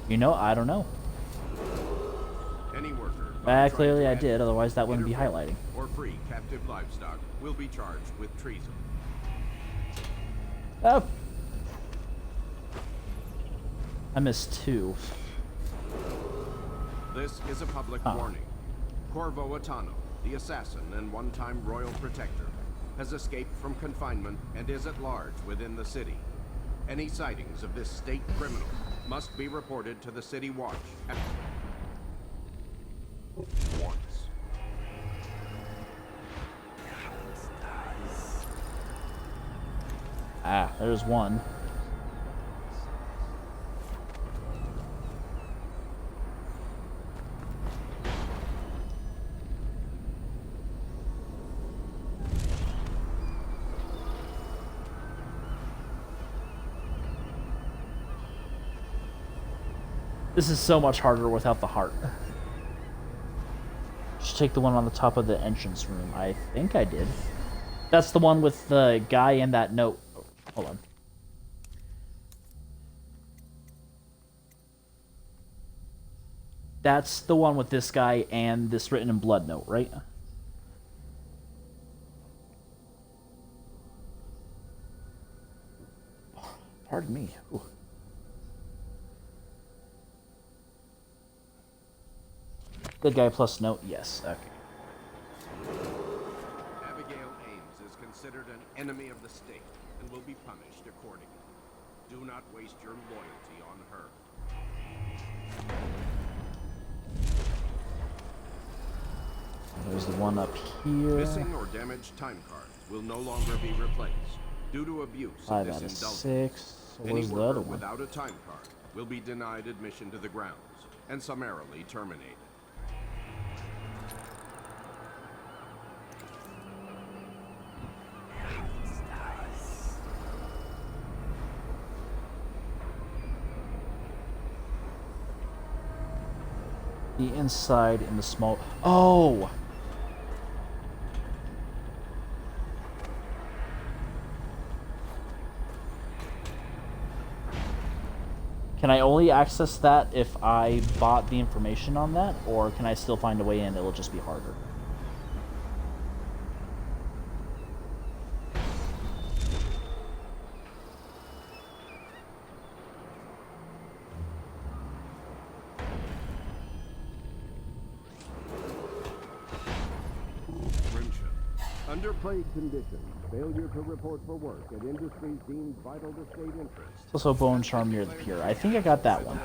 You know, I don't know. Any worker Clearly I did, otherwise that wouldn't be highlighting. or free captive livestock will be charged with treason. Oh! I missed two. This is a public warning. Corvo Atano, the assassin and one-time royal protector, has escaped from confinement and is at large within the city. Any sightings of this state criminal must be reported to the City Watch at once. Ah, there's one. This is so much harder without the heart. Should take the one on the top of the entrance room. I think I did. That's the one with the guy in that note. Oh, hold on. That's the one with this guy and this written in blood note, right? Pardon me. Ooh. Good guy plus note, yes. Okay. Abigail Ames is considered an enemy of the state and will be punished accordingly. Do not waste your loyalty on her. There's the one up here. Missing or damaged time cards will no longer be replaced due to abuse of 5 this out of indulgence. 6. So Any where's the worker other one? without a time card will be denied admission to the grounds and summarily terminated. The inside in the small... Oh! Can I only access that if I bought the information on that, or can I still find a way in? It'll just be harder. Under plague conditions, failure to report for work at industries deemed vital to state interest. It's also Bone Charm near the pier. I think I got that one.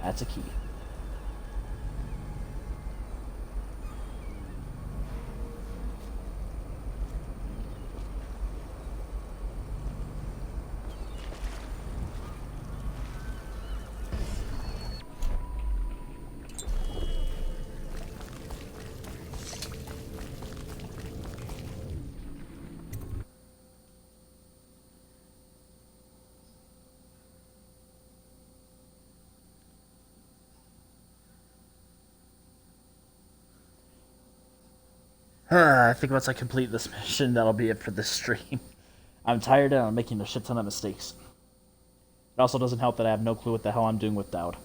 That's a key. I think once I complete this mission, that'll be it for this stream. I'm tired and I'm making a shit ton of mistakes. It also doesn't help that I have no clue what the hell I'm doing with Dowd.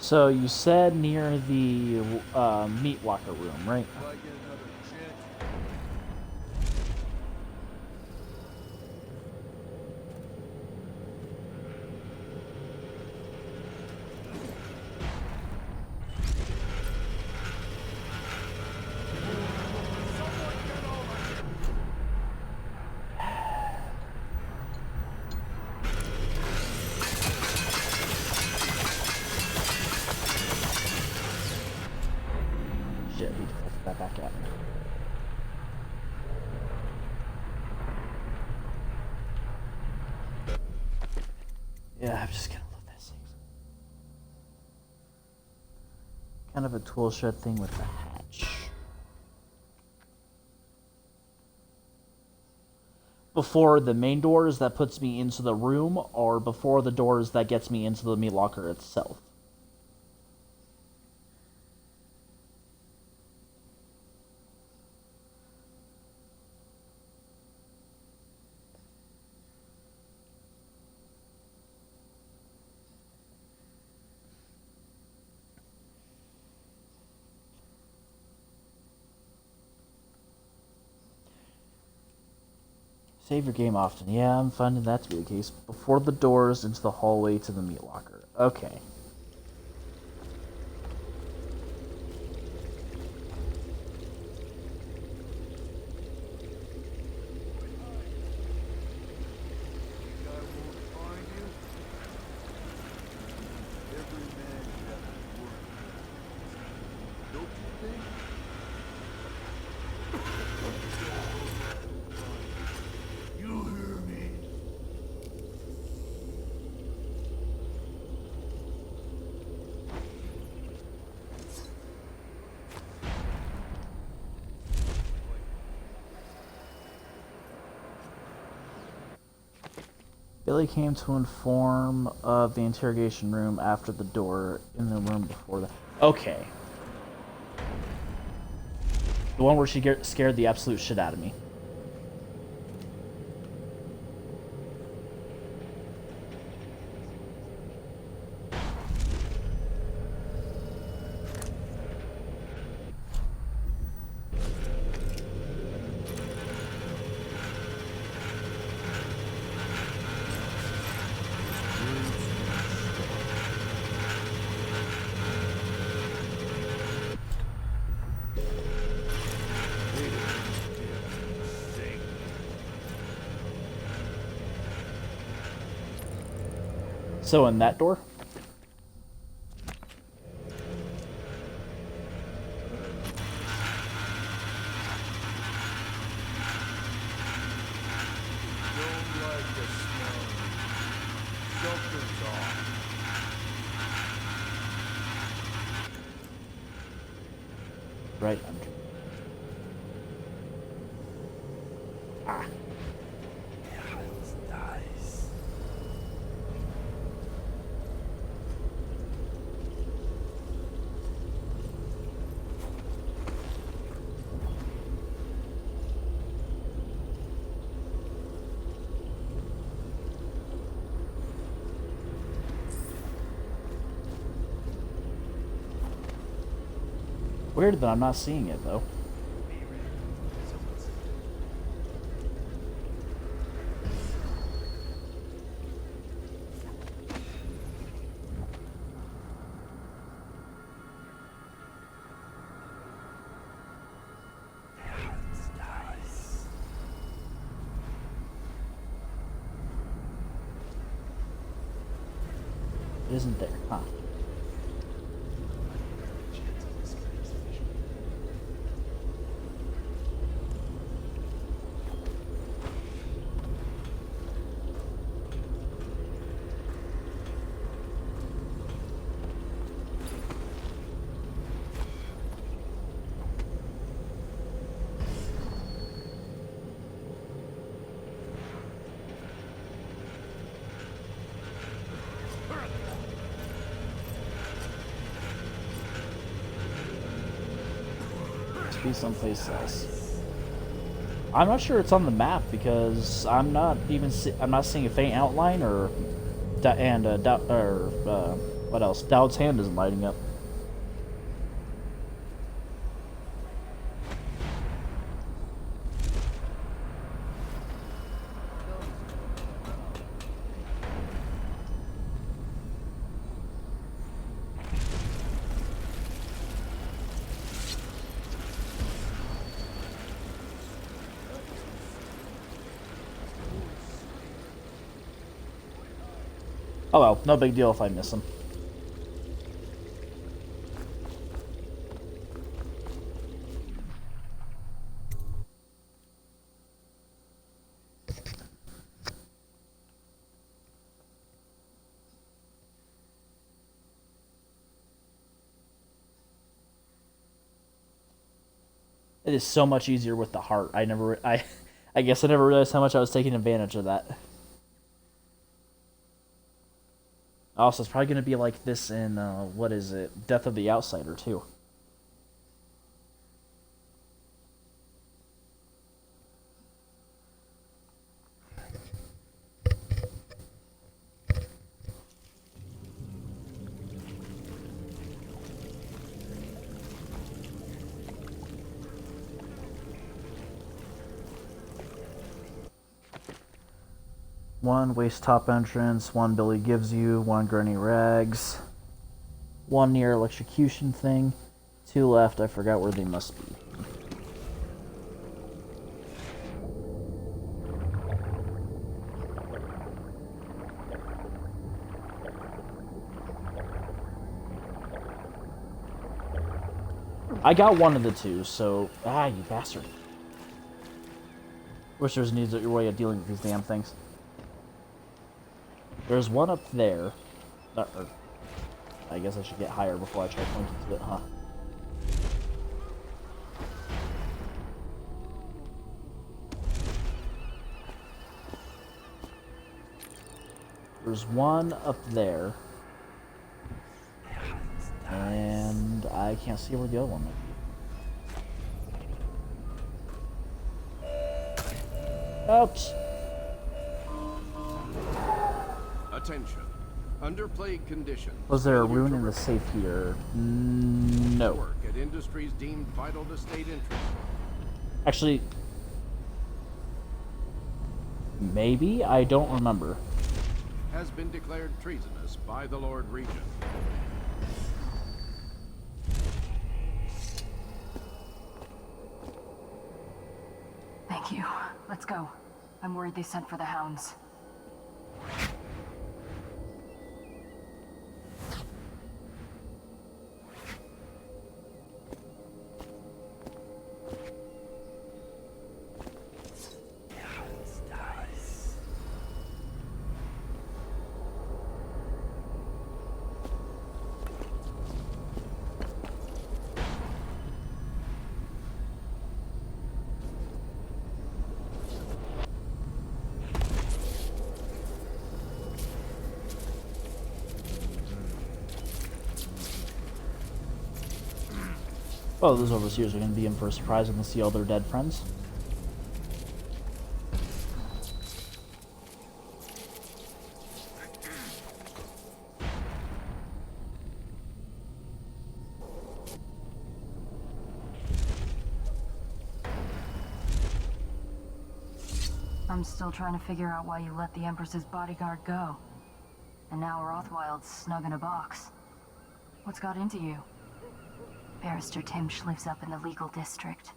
So you said near the meat locker room, right? Back at me. Yeah, I'm just gonna load this. Kind of a tool shed thing with the hatch. Before the main doors that puts me into the room, or before the doors that gets me into the meat locker itself. Save your game often. Yeah, I'm finding that to be the case. Before the doors into the hallway to the meat locker. Okay. Billy came to inform of the interrogation room after the door in the room before that. Okay. The one where she scared the absolute shit out of me. So in that door? Don't like the smell. Something's off. Right under. Ah. Nice. Weird that I'm not seeing it though. It isn't there, huh? Be someplace else. I'm not sure it's on the map because I'm not even I'm not seeing a faint outline or what else? Dowd's hand isn't lighting up. Oh well, no big deal if I miss him. It is so much easier with the heart. I guess I never realized how much I was taking advantage of that. Also, it's probably going to be like this in, what is it? Death of the Outsider, too. One waste top entrance, one Billy gives you, one Granny Rags, one near electrocution thing, two left, I forgot where they must be. I got one of the two, so... Ah, you bastard. Wish there was an easier way of dealing with these damn things. There's one up there. I guess I should get higher before I try pointing to it, huh? There's one up there. And I can't see where the other one might be. Ouch! Attention. Under plague conditions. Was there a rune in the safe here? No. Work at industries deemed vital to state interest. Actually, maybe? I don't remember. Has been declared treasonous by the Lord Regent. Thank you. Let's go. I'm worried they sent for the hounds. Well, those overseers are going to be in for a surprise when they see all their dead friends. I'm still trying to figure out why you let the Empress's bodyguard go. And now Rothwild's snug in a box. What's got into you? Barrister Timsh lives up in the legal district.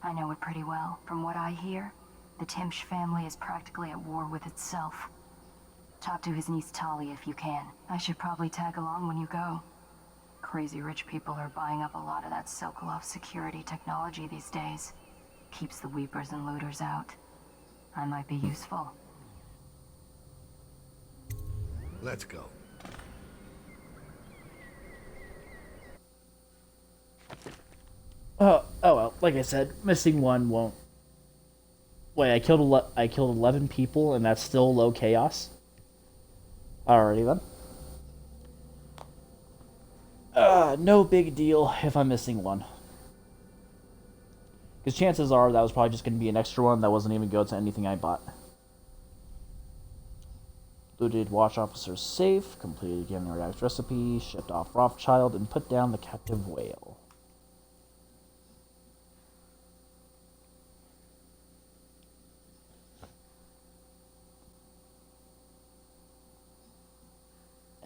I know it pretty well. From what I hear, the Timsh family is practically at war with itself. Talk to his niece Talia if you can. I should probably tag along when you go. Crazy rich people are buying up a lot of that Sokolov security technology these days. Keeps the weepers and looters out. I might be useful. Let's go. Oh well, like I said, missing one won't. Wait, I killed 11 people, and that's still low chaos. Alrighty then. No big deal if I'm missing one. Because chances are that was probably just going to be an extra one that wasn't even go to anything I bought. Looted watch officer's safe, completed again the react recipe, shipped off Rothschild, and put down the captive whale.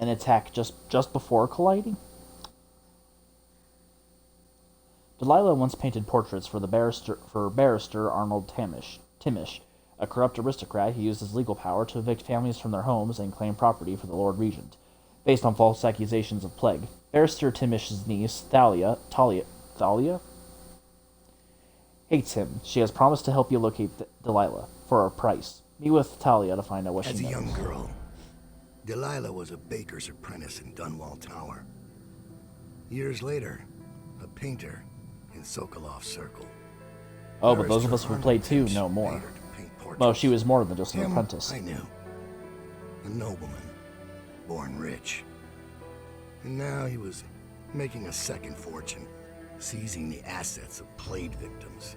An attack just before colliding? Delilah once painted portraits for barrister Arnold Timish, a corrupt aristocrat who used his legal power to evict families from their homes and claim property for the Lord Regent, based on false accusations of plague. Barrister Timish's niece, Talia, hates him. She has promised to help you locate Delilah for a price. Meet with Talia to find out what she knows. As a young girl, Delilah was a baker's apprentice in Dunwall Tower. Years later, a painter in Sokolov Circle. Oh, but those of us who played too know more. Well, she was more than just an apprentice. I knew. A nobleman, born rich. And now he was making a second fortune, seizing the assets of plague victims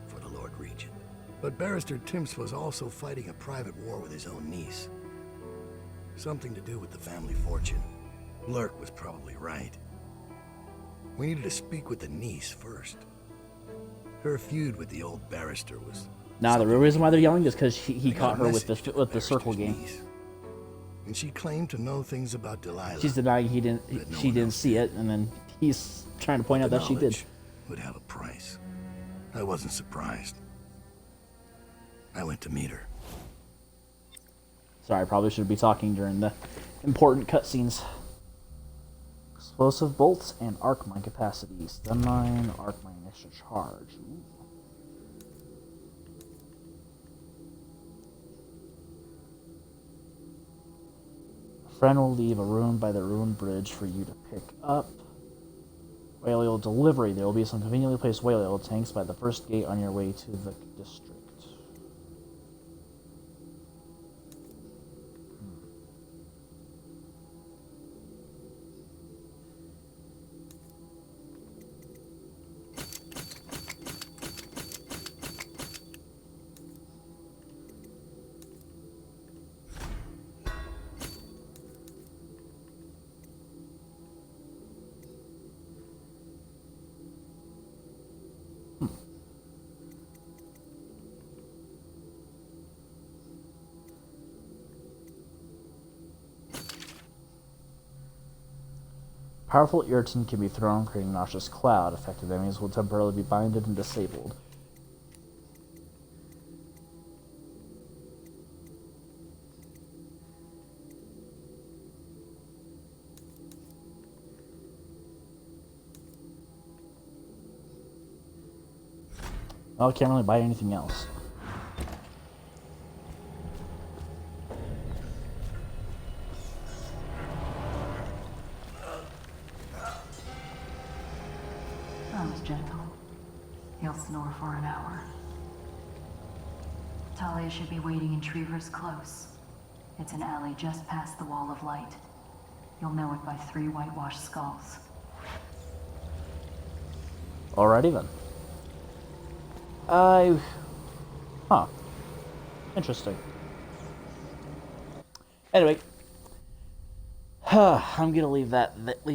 for the Lord Regent. But Barrister Timms was also fighting a private war with his own niece. Something to do with the family fortune. Lurk was probably right. We needed to speak with the niece first. Her feud with the old barrister was... Nah, the real reason why they're yelling is because he caught her with the circle game. And she claimed to know things about Delilah. She's denying she didn't see it, and then he's trying to point out that she did. Would have a price. I wasn't surprised. I went to meet her. Sorry, I probably should be talking during the important cutscenes. Explosive bolts and arc mine capacity. Stun mine, arc mine extra charge. Ooh. A friend will leave a rune by the rune bridge for you to pick up. Whale oil delivery. There will be some conveniently placed whale oil tanks by the first gate on your way to the district. Powerful irritant can be thrown, creating a nauseous cloud. Affected enemies will temporarily be binded and disabled. Well, I can't really buy anything else. Gentle. He'll snore for an hour. Talia should be waiting in Trevor's Close. It's an alley just past the Wall of Light. You'll know it by 3 whitewashed skulls. Alrighty then. Huh. Interesting. Anyway. I'm gonna leave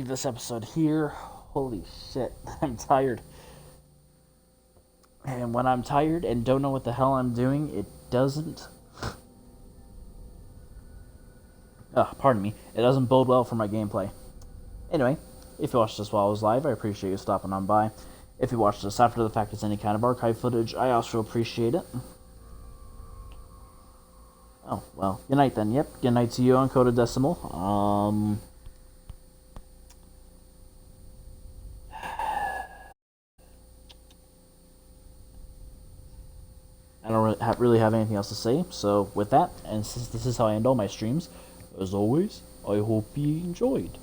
this episode here. Holy shit. I'm tired. And when I'm tired and don't know what the hell I'm doing, it doesn't... pardon me. It doesn't bode well for my gameplay. Anyway, if you watched this while I was live, I appreciate you stopping on by. If you watched this after the fact as any kind of archive footage, I also appreciate it. Oh, well, good night then. Yep, good night to you, Uncoded Decimal. I don't really have anything else to say, so with that, and since this is how I end all my streams, as always, I hope you enjoyed.